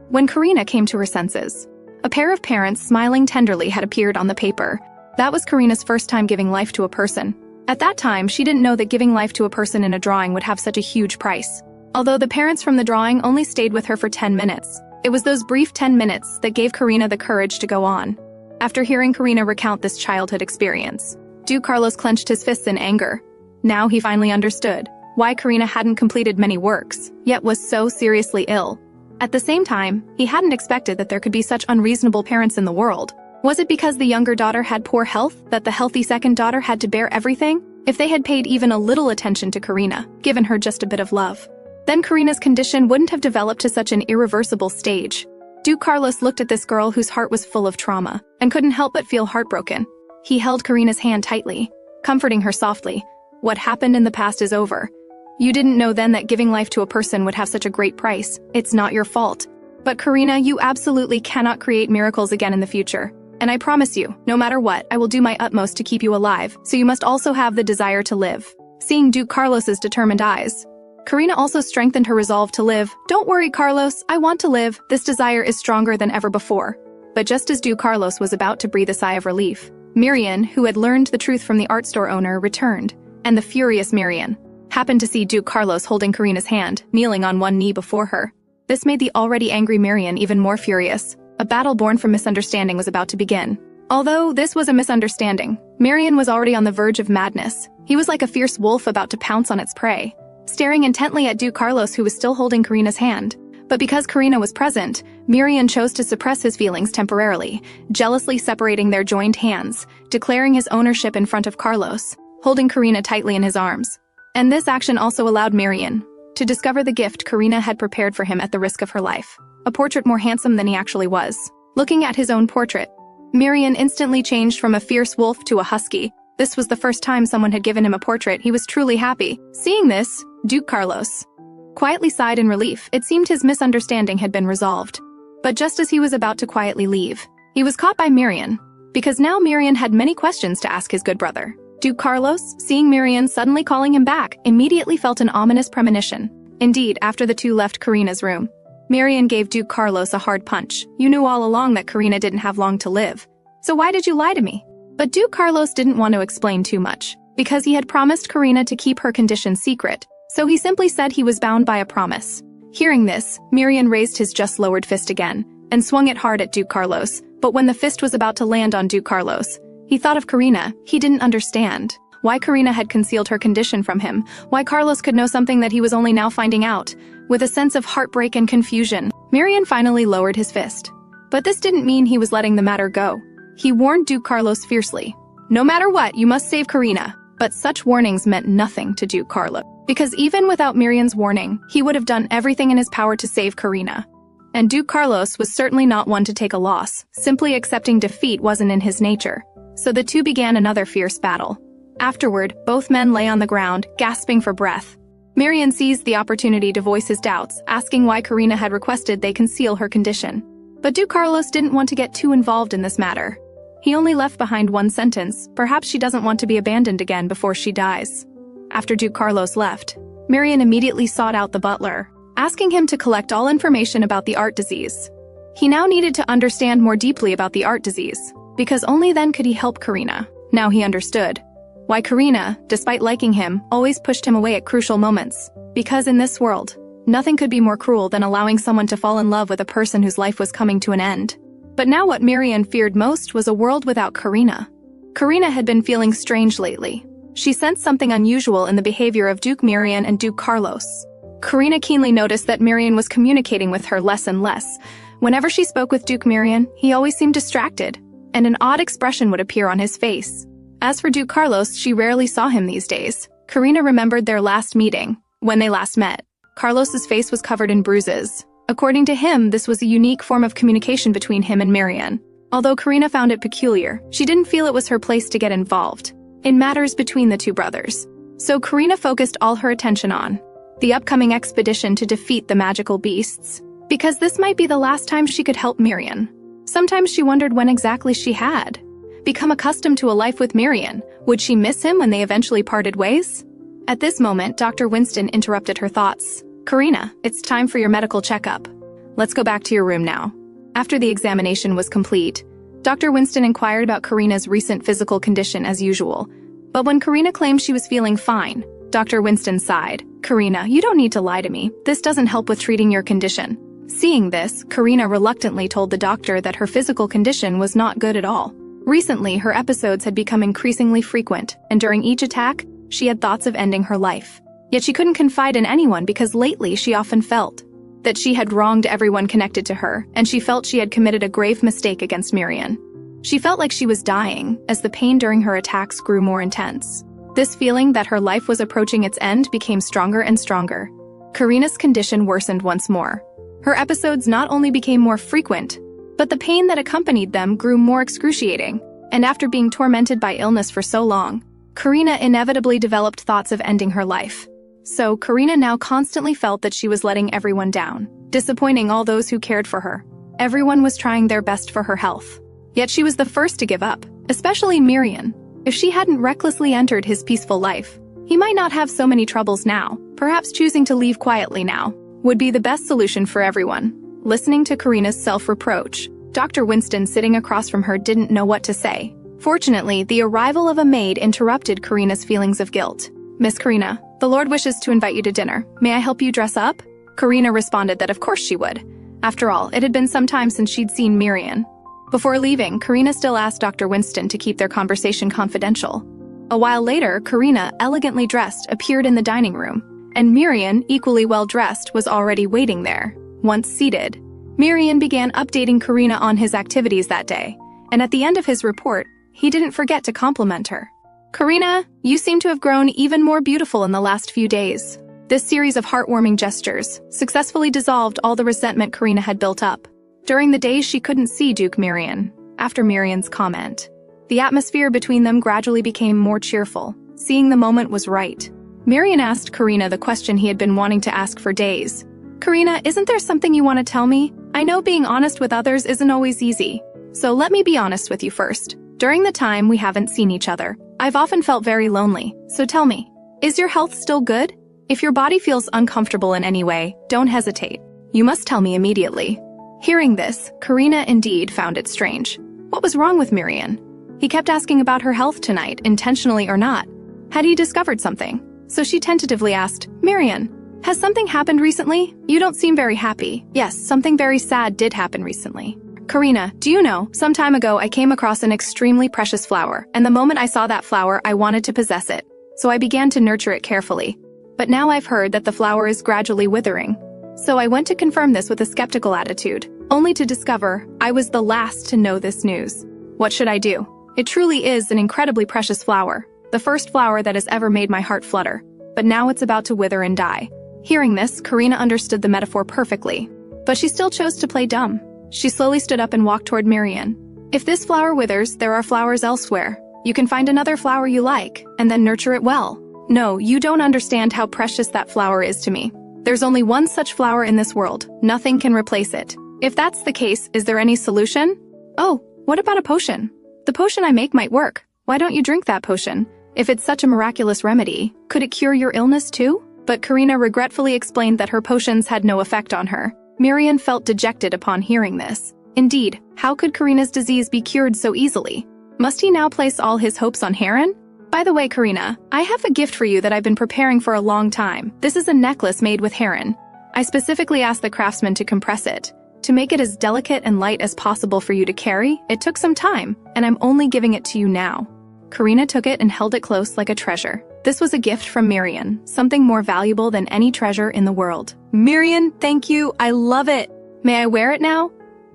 When Karina came to her senses, a pair of parents smiling tenderly had appeared on the paper. That was Karina's first time giving life to a person. At that time, she didn't know that giving life to a person in a drawing would have such a huge price. Although the parents from the drawing only stayed with her for 10 minutes, it was those brief 10 minutes that gave Karina the courage to go on. After hearing Karina recount this childhood experience, Duke Carlos clenched his fists in anger. Now he finally understood why Karina hadn't completed many works, yet was so seriously ill. At the same time, he hadn't expected that there could be such unreasonable parents in the world. Was it because the younger daughter had poor health that the healthy second daughter had to bear everything? If they had paid even a little attention to Karina, given her just a bit of love, then Karina's condition wouldn't have developed to such an irreversible stage. Duke Carlos looked at this girl whose heart was full of trauma and couldn't help but feel heartbroken. He held Karina's hand tightly, comforting her softly. "What happened in the past is over. You didn't know then that giving life to a person would have such a great price. It's not your fault. But Karina, you absolutely cannot create miracles again in the future. And I promise you, no matter what, I will do my utmost to keep you alive, so you must also have the desire to live." Seeing Duke Carlos's determined eyes, Karina also strengthened her resolve to live. "Don't worry, Carlos, I want to live. This desire is stronger than ever before." But just as Duke Carlos was about to breathe a sigh of relief, Mirian, who had learned the truth from the art store owner, returned, and the furious Mirian happened to see Duke Carlos holding Karina's hand, kneeling on one knee before her. This made the already angry Mirian even more furious. A battle born from misunderstanding was about to begin. Although this was a misunderstanding, Mirian was already on the verge of madness. He was like a fierce wolf about to pounce on its prey, staring intently at Duke Carlos, who was still holding Karina's hand. But because Karina was present, Mirian chose to suppress his feelings temporarily, jealously separating their joined hands, declaring his ownership in front of Carlos. holding Karina tightly in his arms. And this action also allowed Marian to discover the gift Karina had prepared for him at the risk of her life. A portrait more handsome than he actually was. Looking at his own portrait, Marian instantly changed from a fierce wolf to a husky. This was the first time someone had given him a portrait. He was truly happy. Seeing this, Duke Carlos quietly sighed in relief. It seemed his misunderstanding had been resolved. But just as he was about to quietly leave, he was caught by Marian, because now Marian had many questions to ask his good brother. Duke Carlos, seeing Marian suddenly calling him back, immediately felt an ominous premonition. Indeed, after the two left Karina's room, Marian gave Duke Carlos a hard punch. You knew all along that Karina didn't have long to live. So why did you lie to me? But Duke Carlos didn't want to explain too much, because he had promised Karina to keep her condition secret, so he simply said he was bound by a promise. Hearing this, Marian raised his just-lowered fist again, and swung it hard at Duke Carlos, but when the fist was about to land on Duke Carlos, he thought of Karina. He didn't understand why Karina had concealed her condition from him, why Carlos could know something that he was only now finding out. With a sense of heartbreak and confusion, Marian finally lowered his fist. But this didn't mean he was letting the matter go. He warned Duke Carlos fiercely. No matter what, you must save Karina. But such warnings meant nothing to Duke Carlos, because even without Marian's warning, he would have done everything in his power to save Karina. And Duke Carlos was certainly not one to take a loss. Simply accepting defeat wasn't in his nature. So the two began another fierce battle. Afterward, both men lay on the ground, gasping for breath. Marian seized the opportunity to voice his doubts, asking why Karina had requested they conceal her condition. But Duke Carlos didn't want to get too involved in this matter. He only left behind one sentence: perhaps she doesn't want to be abandoned again before she dies. After Duke Carlos left, Marian immediately sought out the butler, asking him to collect all information about the art disease. He now needed to understand more deeply about the art disease, because only then could he help Karina. Now he understood why Karina, despite liking him, always pushed him away at crucial moments. Because in this world, nothing could be more cruel than allowing someone to fall in love with a person whose life was coming to an end. But now what Marian feared most was a world without Karina. Karina had been feeling strange lately. She sensed something unusual in the behavior of Duke Marian and Duke Carlos. Karina keenly noticed that Marian was communicating with her less and less. Whenever she spoke with Duke Marian, he always seemed distracted, and an odd expression would appear on his face. As for Duke Carlos, she rarely saw him these days. Karina remembered their last meeting, when they last met. Carlos's face was covered in bruises. According to him, this was a unique form of communication between him and Marian. Although Karina found it peculiar, she didn't feel it was her place to get involved in matters between the two brothers. So Karina focused all her attention on the upcoming expedition to defeat the magical beasts, because this might be the last time she could help Marian. Sometimes she wondered when exactly she had become accustomed to a life with Marian. Would she miss him when they eventually parted ways? At this moment, Dr. Winston interrupted her thoughts. Karina, it's time for your medical checkup. Let's go back to your room now. After the examination was complete, Dr. Winston inquired about Karina's recent physical condition as usual. But when Karina claimed she was feeling fine, Dr. Winston sighed. Karina, you don't need to lie to me. This doesn't help with treating your condition. Seeing this, Karina reluctantly told the doctor that her physical condition was not good at all. Recently, her episodes had become increasingly frequent, and during each attack, she had thoughts of ending her life. Yet she couldn't confide in anyone because lately she often felt that she had wronged everyone connected to her, and she felt she had committed a grave mistake against Marian. She felt like she was dying as the pain during her attacks grew more intense. This feeling that her life was approaching its end became stronger and stronger. Karina's condition worsened once more. Her episodes not only became more frequent, but the pain that accompanied them grew more excruciating. And after being tormented by illness for so long, Karina inevitably developed thoughts of ending her life. So Karina now constantly felt that she was letting everyone down, disappointing all those who cared for her. Everyone was trying their best for her health. Yet she was the first to give up, especially Marian. If she hadn't recklessly entered his peaceful life, he might not have so many troubles now. Perhaps choosing to leave quietly now would be the best solution for everyone. Listening to Karina's self-reproach, Dr. Winston sitting across from her didn't know what to say. Fortunately, the arrival of a maid interrupted Karina's feelings of guilt. Miss Karina, the Lord wishes to invite you to dinner. May I help you dress up? Karina responded that of course she would. After all, it had been some time since she'd seen Marian. Before leaving, Karina still asked Dr. Winston to keep their conversation confidential. A while later, Karina, elegantly dressed, appeared in the dining room, and Marian, equally well-dressed, was already waiting there. Once seated, Marian began updating Karina on his activities that day, and at the end of his report, he didn't forget to compliment her. "Karina, you seem to have grown even more beautiful in the last few days." This series of heartwarming gestures successfully dissolved all the resentment Karina had built up. During the days she couldn't see Duke Mirian, after Mirian's comment, the atmosphere between them gradually became more cheerful. Seeing the moment was right. Mirian asked Karina the question he had been wanting to ask for days. "Karina, isn't there something you want to tell me? I know being honest with others isn't always easy. So let me be honest with you first. During the time we haven't seen each other, I've often felt very lonely. So tell me, is your health still good? If your body feels uncomfortable in any way, don't hesitate. You must tell me immediately." Hearing this, Karina indeed found it strange. What was wrong with Mirian? He kept asking about her health tonight, intentionally or not. Had he discovered something? So she tentatively asked, "Mirian, has something happened recently? You don't seem very happy." "Yes, something very sad did happen recently." "Karina, do you know, some time ago I came across an extremely precious flower, and the moment I saw that flower I wanted to possess it. So I began to nurture it carefully. But now I've heard that the flower is gradually withering. So I went to confirm this with a skeptical attitude, only to discover I was the last to know this news. What should I do? It truly is an incredibly precious flower, the first flower that has ever made my heart flutter. But now it's about to wither and die." Hearing this, Karina understood the metaphor perfectly. But she still chose to play dumb. She slowly stood up and walked toward Mirian. "If this flower withers, there are flowers elsewhere. You can find another flower you like, and then nurture it well. No, you don't understand how precious that flower is to me. There's only one such flower in this world. Nothing can replace it. If that's the case, is there any solution?" "Oh, what about a potion? The potion I make might work. Why don't you drink that potion? If it's such a miraculous remedy, could it cure your illness too?" But Karina regretfully explained that her potions had no effect on her. Mirian felt dejected upon hearing this. Indeed, how could Karina's disease be cured so easily? Must he now place all his hopes on Heron? "By the way, Karina, I have a gift for you that I've been preparing for a long time. This is a necklace made with heron. I specifically asked the craftsman to compress it, to make it as delicate and light as possible for you to carry. It took some time, and I'm only giving it to you now." Karina took it and held it close like a treasure. This was a gift from Mirian, something more valuable than any treasure in the world. "Mirian, thank you, I love it. May I wear it now?"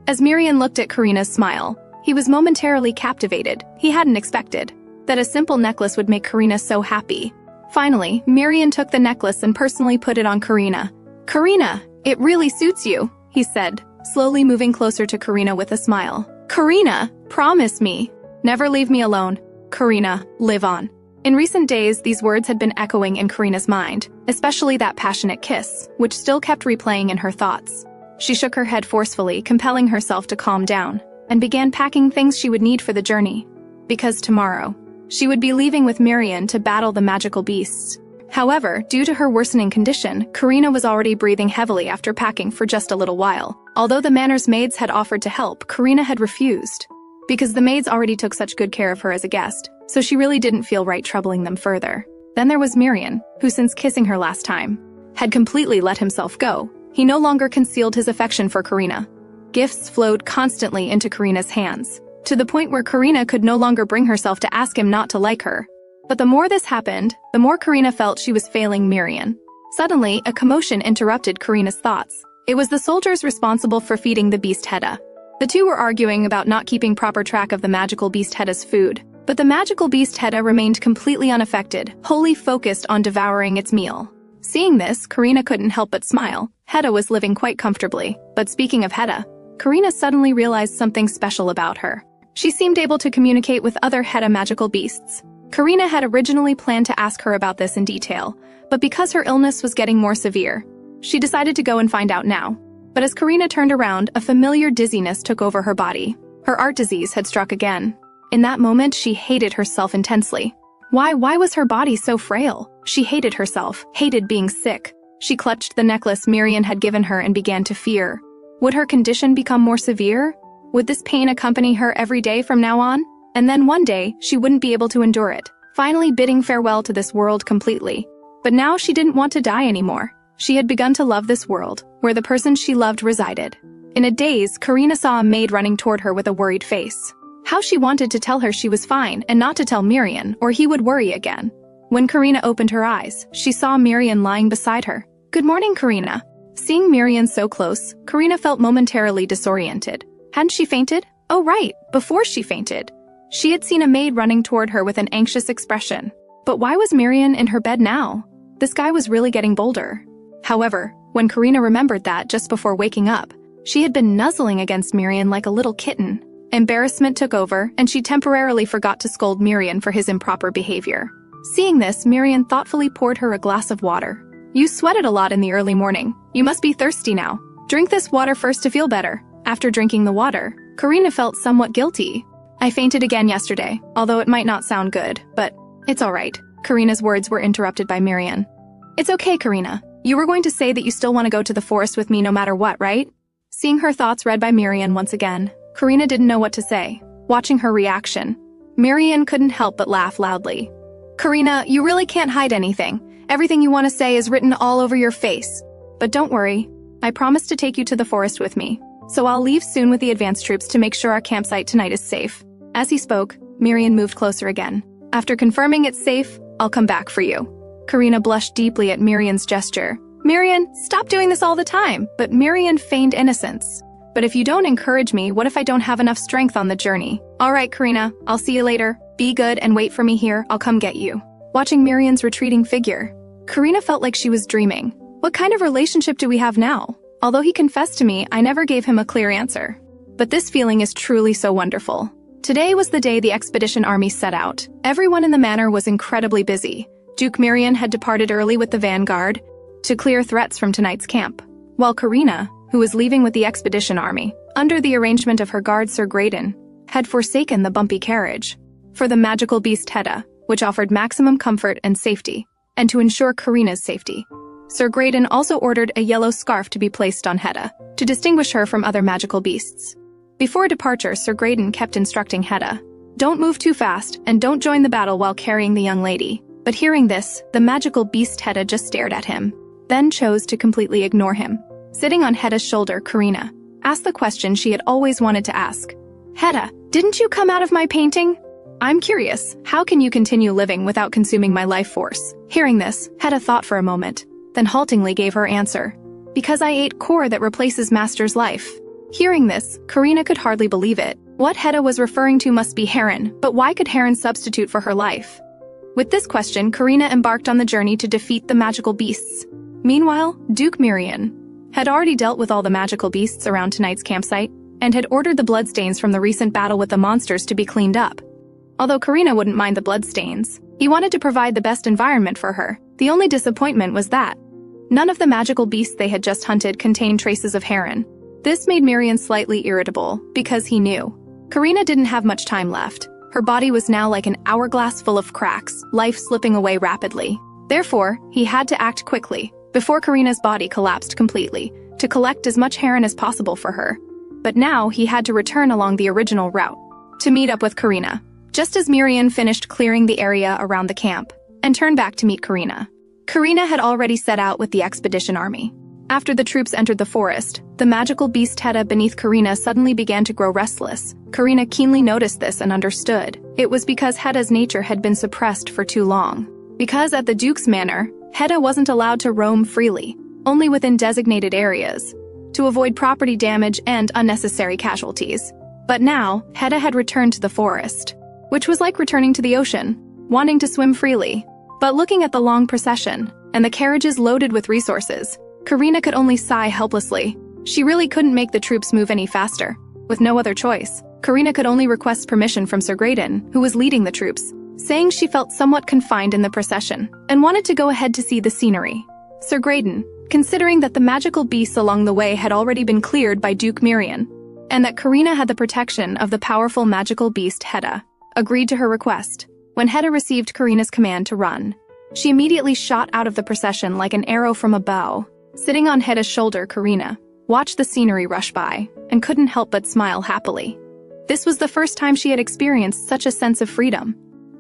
As Mirian looked at Karina's smile, he was momentarily captivated. He hadn't expected that a simple necklace would make Karina so happy. Finally, Mirian took the necklace and personally put it on Karina. "Karina, it really suits you," he said, slowly moving closer to Karina with a smile. "Karina, promise me. Never leave me alone. Karina, live on." In recent days, these words had been echoing in Karina's mind, especially that passionate kiss, which still kept replaying in her thoughts. She shook her head forcefully, compelling herself to calm down, and began packing things she would need for the journey. Because tomorrow, she would be leaving with Mirian to battle the magical beasts. However, due to her worsening condition, Karina was already breathing heavily after packing for just a little while. Although the manor's maids had offered to help, Karina had refused, because the maids already took such good care of her as a guest, so she really didn't feel right troubling them further. Then there was Mirian, who since kissing her last time, had completely let himself go. He no longer concealed his affection for Karina. Gifts flowed constantly into Karina's hands, to the point where Karina could no longer bring herself to ask him not to like her. But the more this happened, the more Karina felt she was failing Mirian. Suddenly, a commotion interrupted Karina's thoughts. It was the soldiers responsible for feeding the beast Hedda. The two were arguing about not keeping proper track of the magical beast Hedda's food. But the magical beast Hedda remained completely unaffected, wholly focused on devouring its meal. Seeing this, Karina couldn't help but smile. Hedda was living quite comfortably. But speaking of Hedda, Karina suddenly realized something special about her. She seemed able to communicate with other Hedda magical beasts. Karina had originally planned to ask her about this in detail, but because her illness was getting more severe, she decided to go and find out now. But as Karina turned around, a familiar dizziness took over her body. Her art disease had struck again. In that moment, she hated herself intensely. Why was her body so frail? She hated herself, hated being sick. She clutched the necklace Mirian had given her and began to fear. Would her condition become more severe? Would this pain accompany her every day from now on? And then one day, she wouldn't be able to endure it, finally bidding farewell to this world completely. But now she didn't want to die anymore. She had begun to love this world, where the person she loved resided. In a daze, Karina saw a maid running toward her with a worried face. How she wanted to tell her she was fine and not to tell Mirian, or he would worry again. When Karina opened her eyes, she saw Mirian lying beside her. "Good morning, Karina." Seeing Mirian so close, Karina felt momentarily disoriented. Hadn't she fainted? Oh right, before she fainted. She had seen a maid running toward her with an anxious expression. But why was Miriam in her bed now? The sky was really getting bolder. However, when Karina remembered that just before waking up, she had been nuzzling against Miriam like a little kitten. Embarrassment took over, and she temporarily forgot to scold Miriam for his improper behavior. Seeing this, Miriam thoughtfully poured her a glass of water. You sweated a lot in the early morning. You must be thirsty now. Drink this water first to feel better. After drinking the water, Karina felt somewhat guilty. I fainted again yesterday, although it might not sound good, but it's all right. Karina's words were interrupted by Miriam. It's okay, Karina. You were going to say that you still want to go to the forest with me no matter what, right? Seeing her thoughts read by Miriam once again, Karina didn't know what to say. Watching her reaction, Miriam couldn't help but laugh loudly. Karina, you really can't hide anything. Everything you want to say is written all over your face. But don't worry, I promised to take you to the forest with me. So I'll leave soon with the advance troops to make sure our campsite tonight is safe. As he spoke, Miriam moved closer again. After confirming it's safe, I'll come back for you. Karina blushed deeply at Miriam's gesture. Miriam, stop doing this all the time. But Miriam feigned innocence. But if you don't encourage me, what if I don't have enough strength on the journey? All right, Karina, I'll see you later. Be good and wait for me here. I'll come get you. Watching Miriam's retreating figure, Karina felt like she was dreaming. What kind of relationship do we have now? Although he confessed to me, I never gave him a clear answer. But this feeling is truly so wonderful. Today was the day the expedition army set out. Everyone in the manor was incredibly busy. Duke Miriam had departed early with the vanguard to clear threats from tonight's camp, while Karina, who was leaving with the expedition army, under the arrangement of her guard Sir Graydon, had forsaken the bumpy carriage for the magical beast Hedda, which offered maximum comfort and safety, and to ensure Karina's safety. Sir Graydon also ordered a yellow scarf to be placed on Hedda, to distinguish her from other magical beasts. Before departure, Sir Graydon kept instructing Hedda, don't move too fast, and don't join the battle while carrying the young lady. But hearing this, the magical beast Hedda just stared at him, then chose to completely ignore him. Sitting on Hedda's shoulder, Karina asked the question she had always wanted to ask. Hedda, didn't you come out of my painting? I'm curious, how can you continue living without consuming my life force? Hearing this, Hedda thought for a moment, then haltingly gave her answer. Because I ate core that replaces Master's life. Hearing this, Karina could hardly believe it. What Hedda was referring to must be Heron, but why could Heron substitute for her life? With this question, Karina embarked on the journey to defeat the magical beasts. Meanwhile, Duke Miriam had already dealt with all the magical beasts around tonight's campsite, and had ordered the bloodstains from the recent battle with the monsters to be cleaned up. Although Karina wouldn't mind the bloodstains, he wanted to provide the best environment for her. The only disappointment was that none of the magical beasts they had just hunted contained traces of Heron. This made Miriam slightly irritable, because he knew Karina didn't have much time left. Her body was now like an hourglass full of cracks, life slipping away rapidly. Therefore, he had to act quickly, before Karina's body collapsed completely, to collect as much Heron as possible for her. But now he had to return along the original route, to meet up with Karina, just as Miriam finished clearing the area around the camp, and turned back to meet Karina. Karina had already set out with the expedition army. After the troops entered the forest, the magical beast Hedda beneath Karina suddenly began to grow restless. Karina keenly noticed this and understood. It was because Hedda's nature had been suppressed for too long. Because at the Duke's manor, Hedda wasn't allowed to roam freely, only within designated areas, to avoid property damage and unnecessary casualties. But now, Hedda had returned to the forest, which was like returning to the ocean, wanting to swim freely. But looking at the long procession, and the carriages loaded with resources, Karina could only sigh helplessly. She really couldn't make the troops move any faster. With no other choice, Karina could only request permission from Sir Graydon, who was leading the troops, saying she felt somewhat confined in the procession, and wanted to go ahead to see the scenery. Sir Graydon, considering that the magical beasts along the way had already been cleared by Duke Miriam, and that Karina had the protection of the powerful magical beast Hedda, agreed to her request. When Hedda received Karina's command to run, she immediately shot out of the procession like an arrow from a bow. Sitting on Hedda's shoulder, Karina watched the scenery rush by, and couldn't help but smile happily. This was the first time she had experienced such a sense of freedom.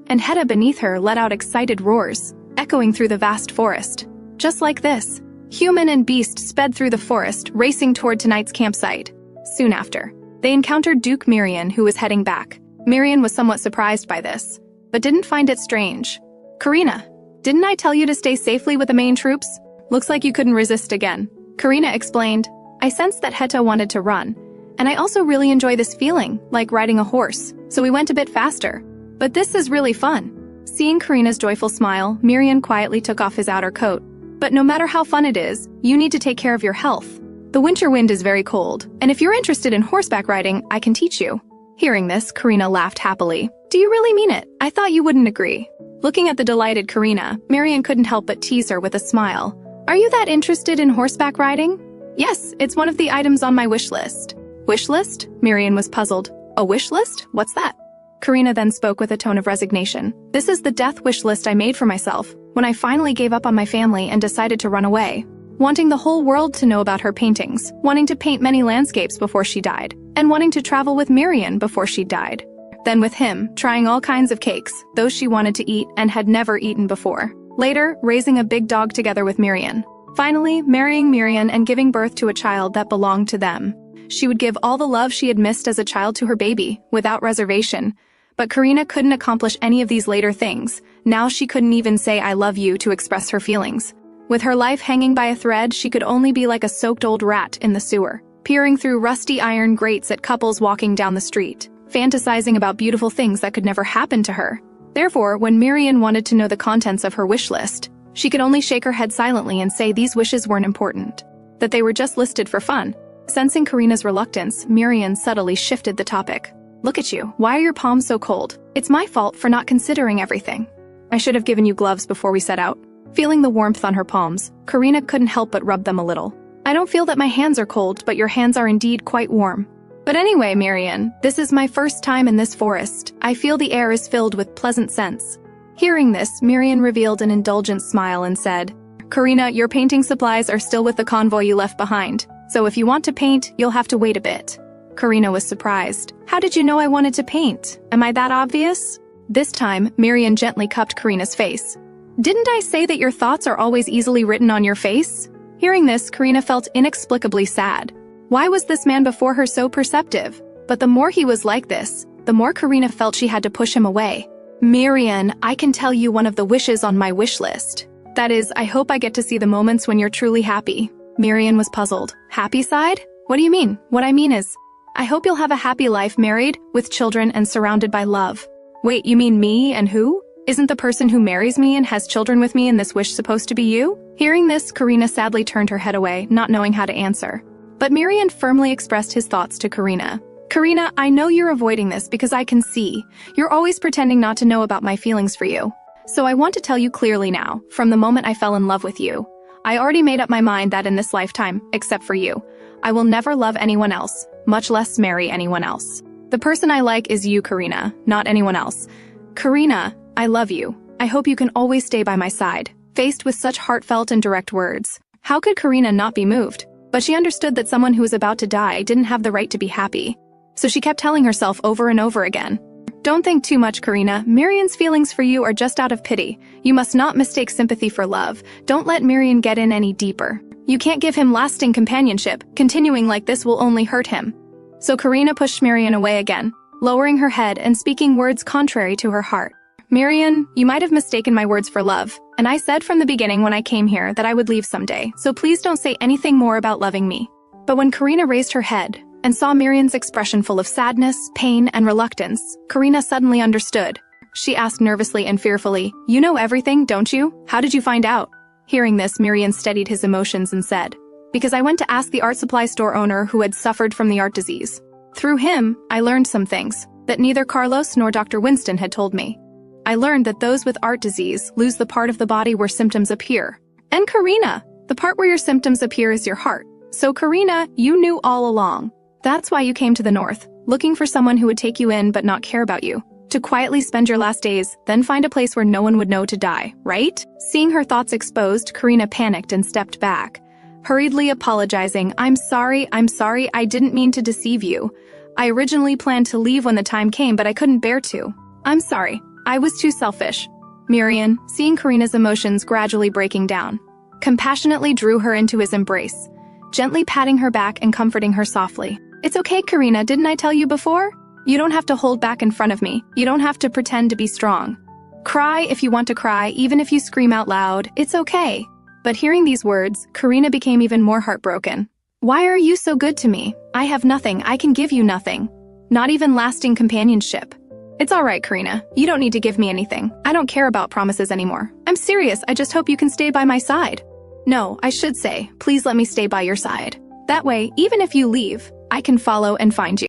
And Hedda beneath her let out excited roars, echoing through the vast forest. Just like this, human and beast sped through the forest, racing toward tonight's campsite. Soon after, they encountered Duke Miriam, who was heading back. Miriam was somewhat surprised by this, but didn't find it strange. Karina, didn't I tell you to stay safely with the main troops? Looks like you couldn't resist again. Karina explained, I sensed that Hedda wanted to run, And I also really enjoy this feeling, like riding a horse, so we went a bit faster. But this is really fun. Seeing Karina's joyful smile, Miriam quietly took off his outer coat. But no matter how fun it is, you need to take care of your health. The winter wind is very cold, and if you're interested in horseback riding, I can teach you. Hearing this, Karina laughed happily. Do you really mean it? I thought you wouldn't agree. Looking at the delighted Karina, Miriam couldn't help but tease her with a smile. Are you that interested in horseback riding? Yes, it's one of the items on my wish list. Wish list? Miriam was puzzled. A wish list? What's that? Karina then spoke with a tone of resignation. This is the death wish list I made for myself when I finally gave up on my family and decided to run away. Wanting the whole world to know about her paintings, wanting to paint many landscapes before she died, and wanting to travel with Miriam before she died. Then with him, trying all kinds of cakes, those she wanted to eat and had never eaten before. Later, raising a big dog together with Miriam. Finally, marrying Miriam and giving birth to a child that belonged to them. She would give all the love she had missed as a child to her baby, without reservation. But Karina couldn't accomplish any of these later things. Now she couldn't even say I love you to express her feelings. With her life hanging by a thread, she could only be like a soaked old rat in the sewer, peering through rusty iron grates at couples walking down the street, fantasizing about beautiful things that could never happen to her. Therefore, when Miriam wanted to know the contents of her wish list, she could only shake her head silently and say these wishes weren't important, that they were just listed for fun. Sensing Karina's reluctance, Miriam subtly shifted the topic. Look at you, why are your palms so cold? It's my fault for not considering everything. I should have given you gloves before we set out. Feeling the warmth on her palms, Karina couldn't help but rub them a little. I don't feel that my hands are cold, but your hands are indeed quite warm. But anyway, Miriam, this is my first time in this forest. I feel the air is filled with pleasant scents. Hearing this, Miriam revealed an indulgent smile and said, Karina, your painting supplies are still with the convoy you left behind, so if you want to paint, you'll have to wait a bit. Karina was surprised. How did you know I wanted to paint? Am I that obvious? This time, Miriam gently cupped Karina's face. Didn't I say that your thoughts are always easily written on your face? Hearing this, Karina felt inexplicably sad. Why was this man before her so perceptive? But the more he was like this, the more Karina felt she had to push him away. Miriam, I can tell you one of the wishes on my wish list. That is, I hope I get to see the moments when you're truly happy. Miriam was puzzled. Happy side? What do you mean? What I mean is, I hope you'll have a happy life married, with children and surrounded by love. Wait, you mean me and who? Isn't the person who marries me and has children with me in this wish supposed to be you? Hearing this, Karina sadly turned her head away, not knowing how to answer. But Miriam firmly expressed his thoughts to Karina. Karina, I know you're avoiding this because I can see. You're always pretending not to know about my feelings for you. So I want to tell you clearly now, from the moment I fell in love with you. I already made up my mind that in this lifetime, except for you, I will never love anyone else, much less marry anyone else. The person I like is you, Karina, not anyone else. Karina, I love you. I hope you can always stay by my side. Faced with such heartfelt and direct words, how could Karina not be moved? But she understood that someone who was about to die didn't have the right to be happy. So she kept telling herself over and over again, don't think too much, Karina. Miriam's feelings for you are just out of pity. You must not mistake sympathy for love. Don't let Miriam get in any deeper. You can't give him lasting companionship. Continuing like this will only hurt him. So Karina pushed Miriam away again, lowering her head and speaking words contrary to her heart. Miriam, you might have mistaken my words for love, and I said from the beginning when I came here that I would leave someday, so please don't say anything more about loving me. But when Karina raised her head and saw Miriam's expression full of sadness, pain, and reluctance, Karina suddenly understood. She asked nervously and fearfully, you know everything, don't you? How did you find out? Hearing this, Miriam steadied his emotions and said, because I went to ask the art supply store owner who had suffered from the art disease. Through him, I learned some things that neither Carlos nor Dr. Winston had told me. I learned that those with art disease lose the part of the body where symptoms appear. And Karina, the part where your symptoms appear is your heart. So Karina, you knew all along. That's why you came to the north, looking for someone who would take you in but not care about you. To quietly spend your last days, then find a place where no one would know to die, right? Seeing her thoughts exposed, Karina panicked and stepped back, hurriedly apologizing. I'm sorry, I didn't mean to deceive you. I originally planned to leave when the time came, but I couldn't bear to. I'm sorry. I was too selfish. Miriam, seeing Karina's emotions gradually breaking down, compassionately drew her into his embrace, gently patting her back and comforting her softly. It's okay, Karina, didn't I tell you before? You don't have to hold back in front of me. You don't have to pretend to be strong. Cry if you want to cry, even if you scream out loud. It's okay. But hearing these words, Karina became even more heartbroken. Why are you so good to me? I have nothing, I can give you nothing. Not even lasting companionship. It's alright, Karina. You don't need to give me anything. I don't care about promises anymore. I'm serious, I just hope you can stay by my side. No, I should say, please let me stay by your side. That way, even if you leave, I can follow and find you.